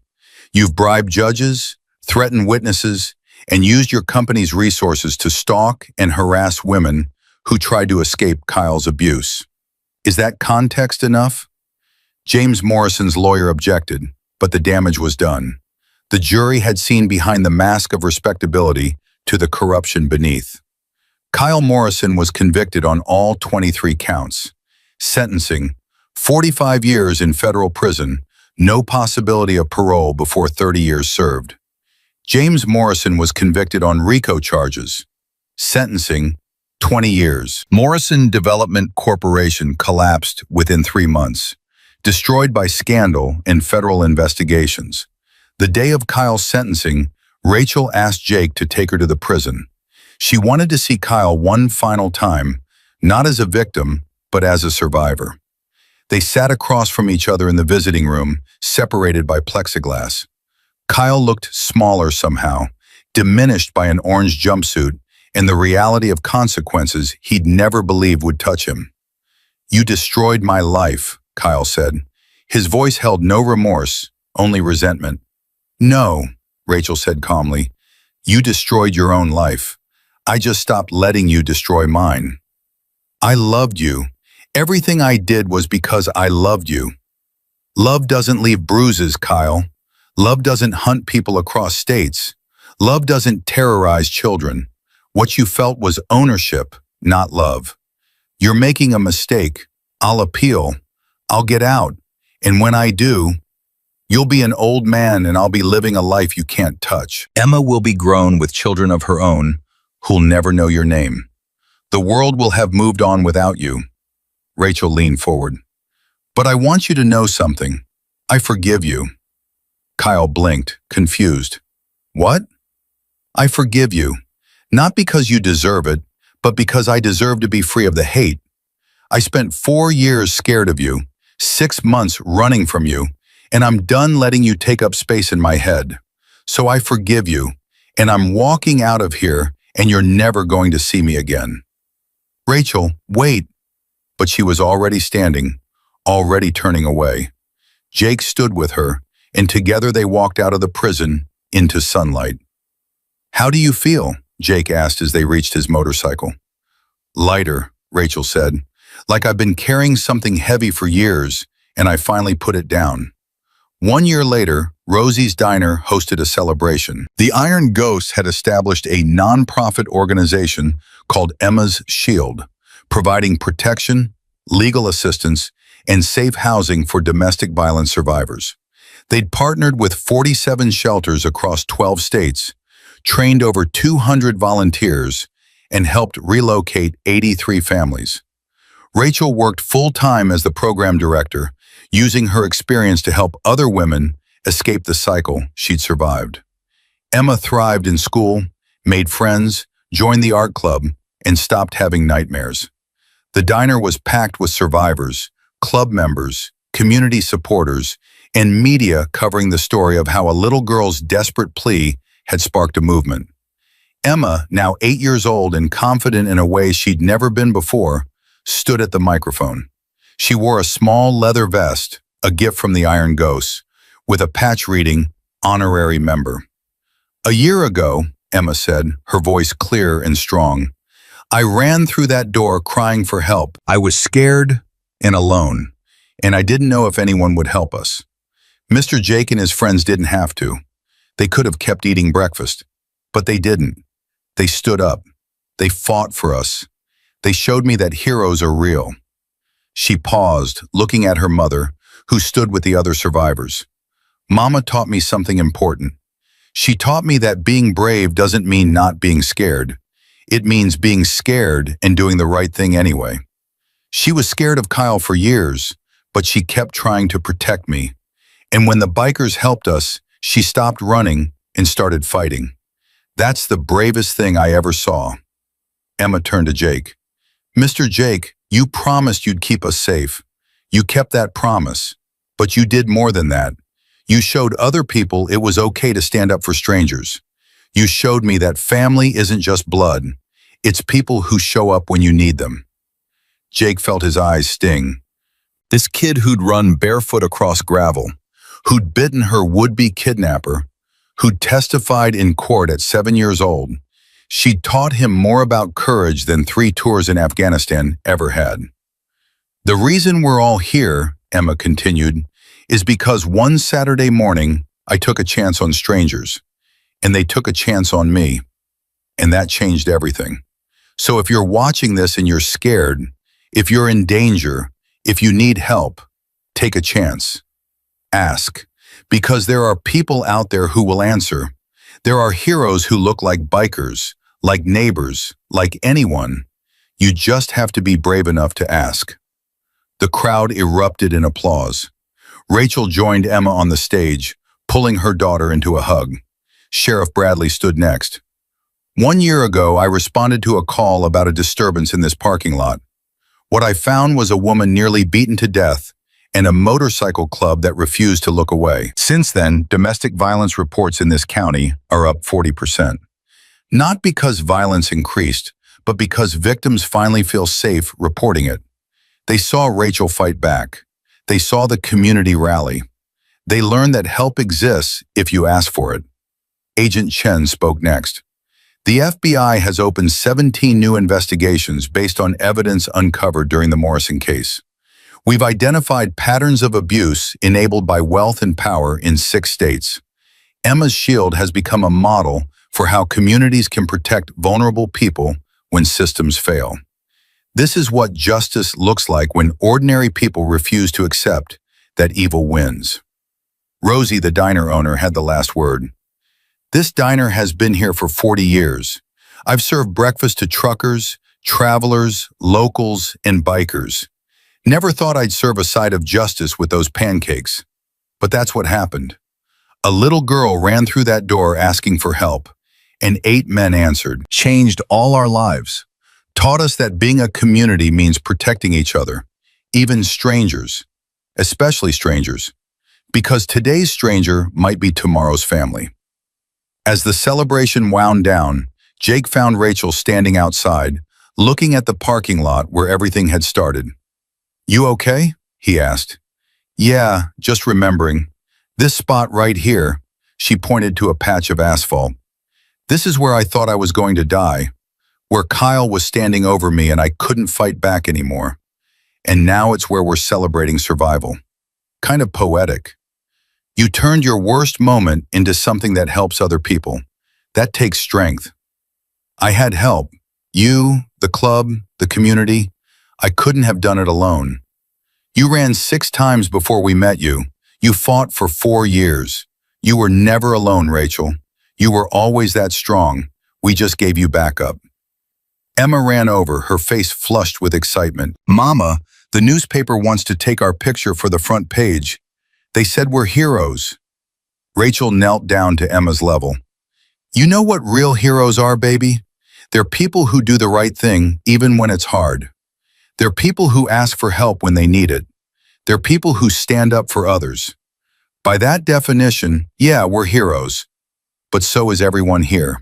You've bribed judges, threatened witnesses, and used your company's resources to stalk and harass women who tried to escape Kyle's abuse. Is that context enough? James Morrison's lawyer objected, but the damage was done. The jury had seen behind the mask of respectability to the corruption beneath. Kyle Morrison was convicted on all 23 counts. Sentencing, 45 years in federal prison, no possibility of parole before 30 years served. James Morrison was convicted on RICO charges. Sentencing, 20 years. Morrison Development Corporation collapsed within 3 months, destroyed by scandal and federal investigations. The day of Kyle's sentencing, Rachel asked Jake to take her to the prison. She wanted to see Kyle one final time, not as a victim, but as a survivor. They sat across from each other in the visiting room, separated by plexiglass. Kyle looked smaller somehow, diminished by an orange jumpsuit and the reality of consequences he'd never believed would touch him. You destroyed my life, Kyle said. His voice held no remorse, only resentment. No, Rachel said calmly. You destroyed your own life. I just stopped letting you destroy mine. I loved you. Everything I did was because I loved you. Love doesn't leave bruises, Kyle. Love doesn't hunt people across states. Love doesn't terrorize children. What you felt was ownership, not love. You're making a mistake. I'll appeal. I'll get out. And when I do, you'll be an old man and I'll be living a life you can't touch. Emma will be grown with children of her own who'll never know your name. The world will have moved on without you. Rachel leaned forward. But I want you to know something. I forgive you. Kyle blinked, confused. What? I forgive you. Not because you deserve it, but because I deserve to be free of the hate. I spent 4 years scared of you, 6 months running from you, and I'm done letting you take up space in my head. So I forgive you, and I'm walking out of here, and you're never going to see me again. Rachel, wait. But she was already standing, already turning away. Jake stood with her, and together they walked out of the prison into sunlight. How do you feel? Jake asked as they reached his motorcycle. Lighter, Rachel said, like I've been carrying something heavy for years, and I finally put it down. 1 year later, Rosie's Diner hosted a celebration. The Iron Ghost had established a non-profit organization called Emma's Shield, providing protection, legal assistance, and safe housing for domestic violence survivors. They'd partnered with 47 shelters across 12 states, trained over 200 volunteers, and helped relocate 83 families. Rachel worked full-time as the program director, using her experience to help other women escape the cycle she'd survived. Emma thrived in school, made friends, joined the art club, and stopped having nightmares. The diner was packed with survivors, club members, community supporters, and media covering the story of how a little girl's desperate plea had sparked a movement. Emma, now 8 years old and confident in a way she'd never been before, stood at the microphone. She wore a small leather vest, a gift from the Iron Ghosts, with a patch reading, Honorary Member. A year ago, Emma said, her voice clear and strong, I ran through that door crying for help. I was scared and alone, and I didn't know if anyone would help us. Mr. Jake and his friends didn't have to. They could have kept eating breakfast, but they didn't. They stood up. They fought for us. They showed me that heroes are real. She paused, looking at her mother, who stood with the other survivors. Mama taught me something important. She taught me that being brave doesn't mean not being scared. It means being scared and doing the right thing anyway. She was scared of Kyle for years, but she kept trying to protect me. And when the bikers helped us, she stopped running and started fighting. That's the bravest thing I ever saw. Emma turned to Jake. Mr. Jake, you promised you'd keep us safe. You kept that promise, but you did more than that. You showed other people it was okay to stand up for strangers. You showed me that family isn't just blood. It's people who show up when you need them. Jake felt his eyes sting. This kid who'd run barefoot across gravel, who'd bitten her would-be kidnapper, who'd testified in court at 7 years old, she'd taught him more about courage than 3 tours in Afghanistan ever had. The reason we're all here, Emma continued, is because one Saturday morning I took a chance on strangers, and they took a chance on me, and that changed everything. So if you're watching this and you're scared, if you're in danger, if you need help, take a chance. Ask, because there are people out there who will answer. There are heroes who look like bikers, like neighbors, like anyone. You just have to be brave enough to ask. The crowd erupted in applause. Rachel joined Emma on the stage, pulling her daughter into a hug. Sheriff Bradley stood next. 1 year ago, I responded to a call about a disturbance in this parking lot. What I found was a woman nearly beaten to death and a motorcycle club that refused to look away. Since then, domestic violence reports in this county are up 40%. Not because violence increased, but because victims finally feel safe reporting it. They saw Rachel fight back. They saw the community rally. They learned that help exists if you ask for it. Agent Chen spoke next. The FBI has opened 17 new investigations based on evidence uncovered during the Morrison case. We've identified patterns of abuse enabled by wealth and power in 6 states. Emma's Shield has become a model for how communities can protect vulnerable people when systems fail. This is what justice looks like when ordinary people refuse to accept that evil wins. Rosie, the diner owner, had the last word. This diner has been here for 40 years. I've served breakfast to truckers, travelers, locals, and bikers. Never thought I'd serve a side of justice with those pancakes. But that's what happened. A little girl ran through that door asking for help, and 8 men answered. Changed all our lives. Taught us that being a community means protecting each other, even strangers, especially strangers, because today's stranger might be tomorrow's family. As the celebration wound down, Jake found Rachel standing outside, looking at the parking lot where everything had started. "You okay?" he asked. "Yeah, just remembering. This spot right here," she pointed to a patch of asphalt. "This is where I thought I was going to die, where Kyle was standing over me and I couldn't fight back anymore. And now it's where we're celebrating survival." Kind of poetic. You turned your worst moment into something that helps other people. That takes strength. I had help. You, the club, the community. I couldn't have done it alone. You ran 6 times before we met you. You fought for 4 years. You were never alone, Rachel. You were always that strong. We just gave you backup. Emma ran over, her face flushed with excitement. "Mama, the newspaper wants to take our picture for the front page. They said we're heroes." Rachel knelt down to Emma's level. "You know what real heroes are, baby? They're people who do the right thing even when it's hard. They're people who ask for help when they need it. They're people who stand up for others. By that definition, yeah, we're heroes. But so is everyone here."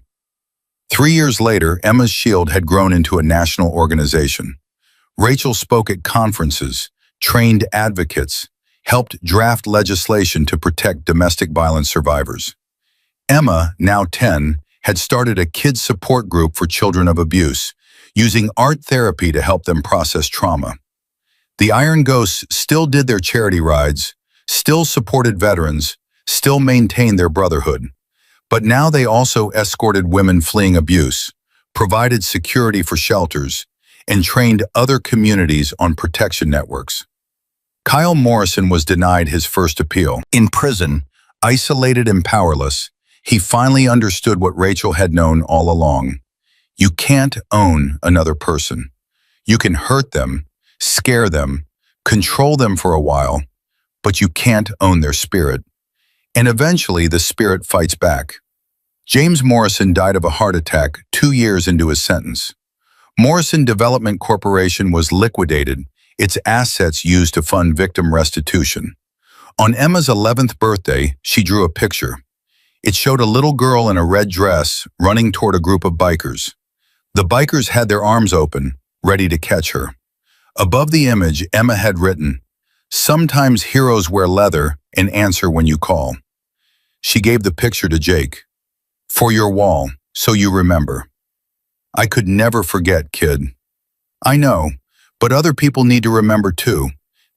3 years later, Emma's Shield had grown into a national organization. Rachel spoke at conferences, trained advocates, helped draft legislation to protect domestic violence survivors. Emma, now 10, had started a kids support group for children of abuse, using art therapy to help them process trauma. The Iron Ghosts still did their charity rides, still supported veterans, still maintained their brotherhood. But now they also escorted women fleeing abuse, provided security for shelters, and trained other communities on protection networks. Kyle Morrison was denied his first appeal. In prison, isolated and powerless, he finally understood what Rachel had known all along. You can't own another person. You can hurt them, scare them, control them for a while, but you can't own their spirit. And eventually the spirit fights back. James Morrison died of a heart attack 2 years into his sentence. Morrison Development Corporation was liquidated, its assets used to fund victim restitution. On Emma's 11th birthday, she drew a picture. It showed a little girl in a red dress running toward a group of bikers. The bikers had their arms open, ready to catch her. Above the image, Emma had written, "Sometimes heroes wear leather and answer when you call." She gave the picture to Jake. "For your wall, so you remember." "I could never forget, kid." "I know, but other people need to remember too.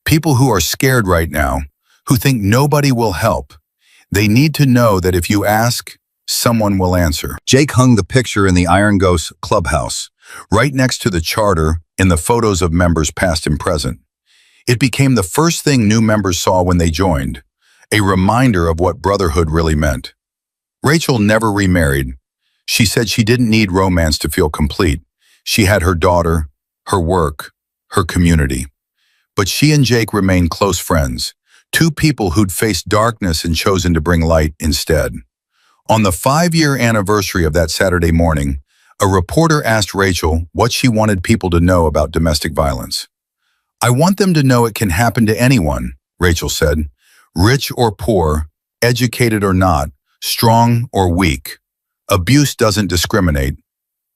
People who are scared right now, who think nobody will help. They need to know that if you ask, someone will answer." Jake hung the picture in the Iron Ghost clubhouse, right next to the charter and the photos of members past and present. It became the first thing new members saw when they joined, a reminder of what brotherhood really meant. Rachel never remarried. She said she didn't need romance to feel complete. She had her daughter, her work, her community. But she and Jake remained close friends, 2 people who'd faced darkness and chosen to bring light instead. On the 5-year anniversary of that Saturday morning, a reporter asked Rachel what she wanted people to know about domestic violence. "I want them to know it can happen to anyone," Rachel said, "rich or poor, educated or not, strong or weak. Abuse doesn't discriminate.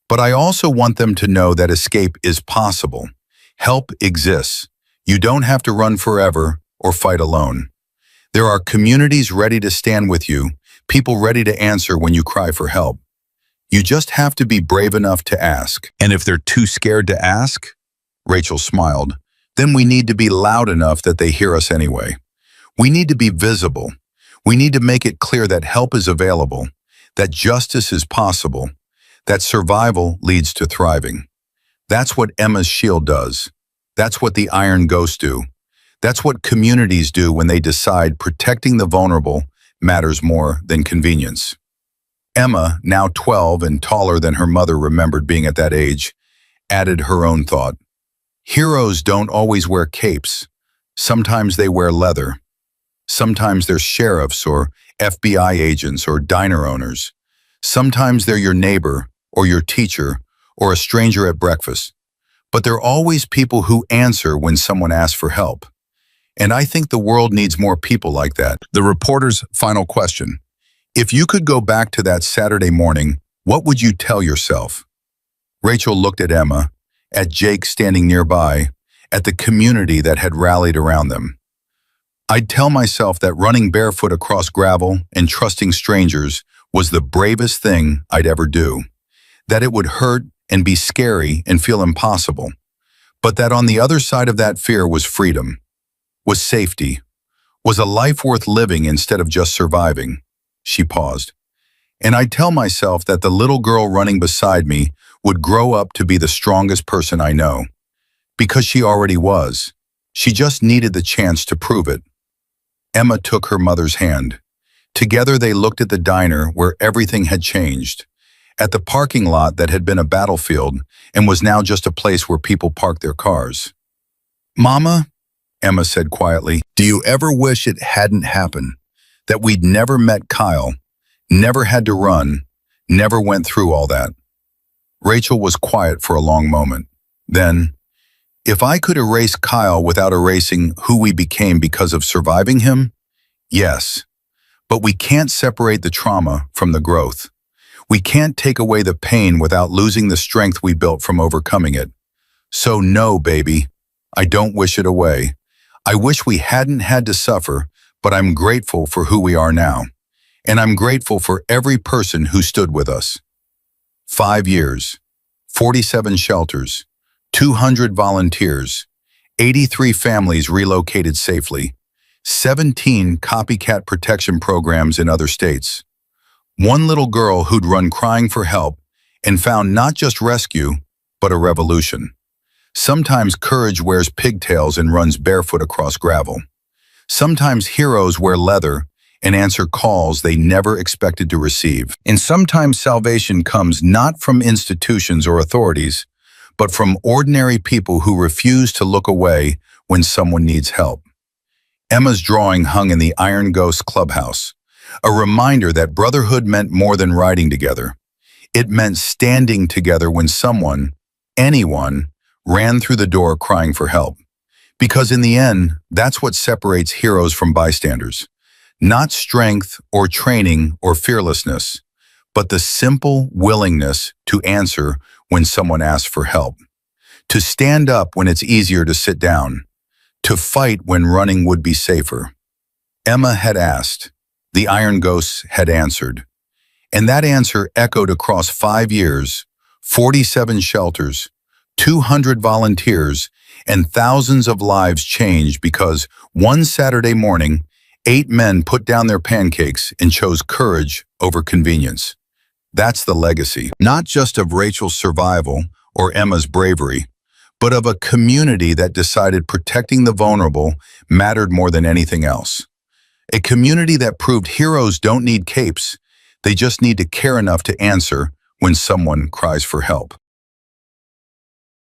But I also want them to know that escape is possible. Help exists. You don't have to run forever or fight alone. There are communities ready to stand with you, people ready to answer when you cry for help. You just have to be brave enough to ask." "And if they're too scared to ask?" Rachel smiled. "Then we need to be loud enough that they hear us anyway. We need to be visible. We need to make it clear that help is available, that justice is possible, that survival leads to thriving. That's what Emma's shield does. That's what the Iron Ghosts do. That's what communities do when they decide protecting the vulnerable matters more than convenience. Emma, now 12 and taller than her mother remembered being at that age, added her own thought. Heroes don't always wear capes. Sometimes they wear leather. Sometimes they're sheriffs or FBI agents or diner owners. Sometimes they're your neighbor or your teacher or a stranger at breakfast. But they're always people who answer when someone asks for help. And I think the world needs more people like that. The reporter's final question. If you could go back to that Saturday morning, what would you tell yourself? Rachel looked at Emma, at Jake standing nearby, at the community that had rallied around them. I'd tell myself that running barefoot across gravel and trusting strangers was the bravest thing I'd ever do. That it would hurt and be scary and feel impossible. But that on the other side of that fear was freedom, was safety, was a life worth living instead of just surviving. She paused. And I'd tell myself that the little girl running beside me would grow up to be the strongest person I know. Because she already was. She just needed the chance to prove it. Emma took her mother's hand. Together they looked at the diner where everything had changed, at the parking lot that had been a battlefield and was now just a place where people parked their cars. "Mama," Emma said quietly, "do you ever wish it hadn't happened? That we'd never met Kyle, never had to run, never went through all that?" Rachel was quiet for a long moment. Then, "If I could erase Kyle without erasing who we became because of surviving him, yes. But we can't separate the trauma from the growth. We can't take away the pain without losing the strength we built from overcoming it. So no, baby, I don't wish it away. I wish we hadn't had to suffer, but I'm grateful for who we are now. And I'm grateful for every person who stood with us." 5 years, 47 shelters, 200 volunteers, 83 families relocated safely, 17 copycat protection programs in other states. One little girl who'd run crying for help and found not just rescue, but a revolution. Sometimes courage wears pigtails and runs barefoot across gravel. Sometimes heroes wear leather and answer calls they never expected to receive. And sometimes salvation comes not from institutions or authorities, but from ordinary people who refuse to look away when someone needs help. Emma's drawing hung in the Iron Ghosts clubhouse, a reminder that brotherhood meant more than riding together. It meant standing together when someone, anyone, ran through the door crying for help. Because in the end, that's what separates heroes from bystanders. Not strength or training or fearlessness, but the simple willingness to answer when someone asks for help. To stand up when it's easier to sit down. To fight when running would be safer. Emma had asked. The Iron Ghosts had answered. And that answer echoed across 5 years, 47 shelters, 200 volunteers, and thousands of lives changed because one Saturday morning, 8 men put down their pancakes and chose courage over convenience. That's the legacy, not just of Rachel's survival or Emma's bravery, but of a community that decided protecting the vulnerable mattered more than anything else. A community that proved heroes don't need capes, they just need to care enough to answer when someone cries for help.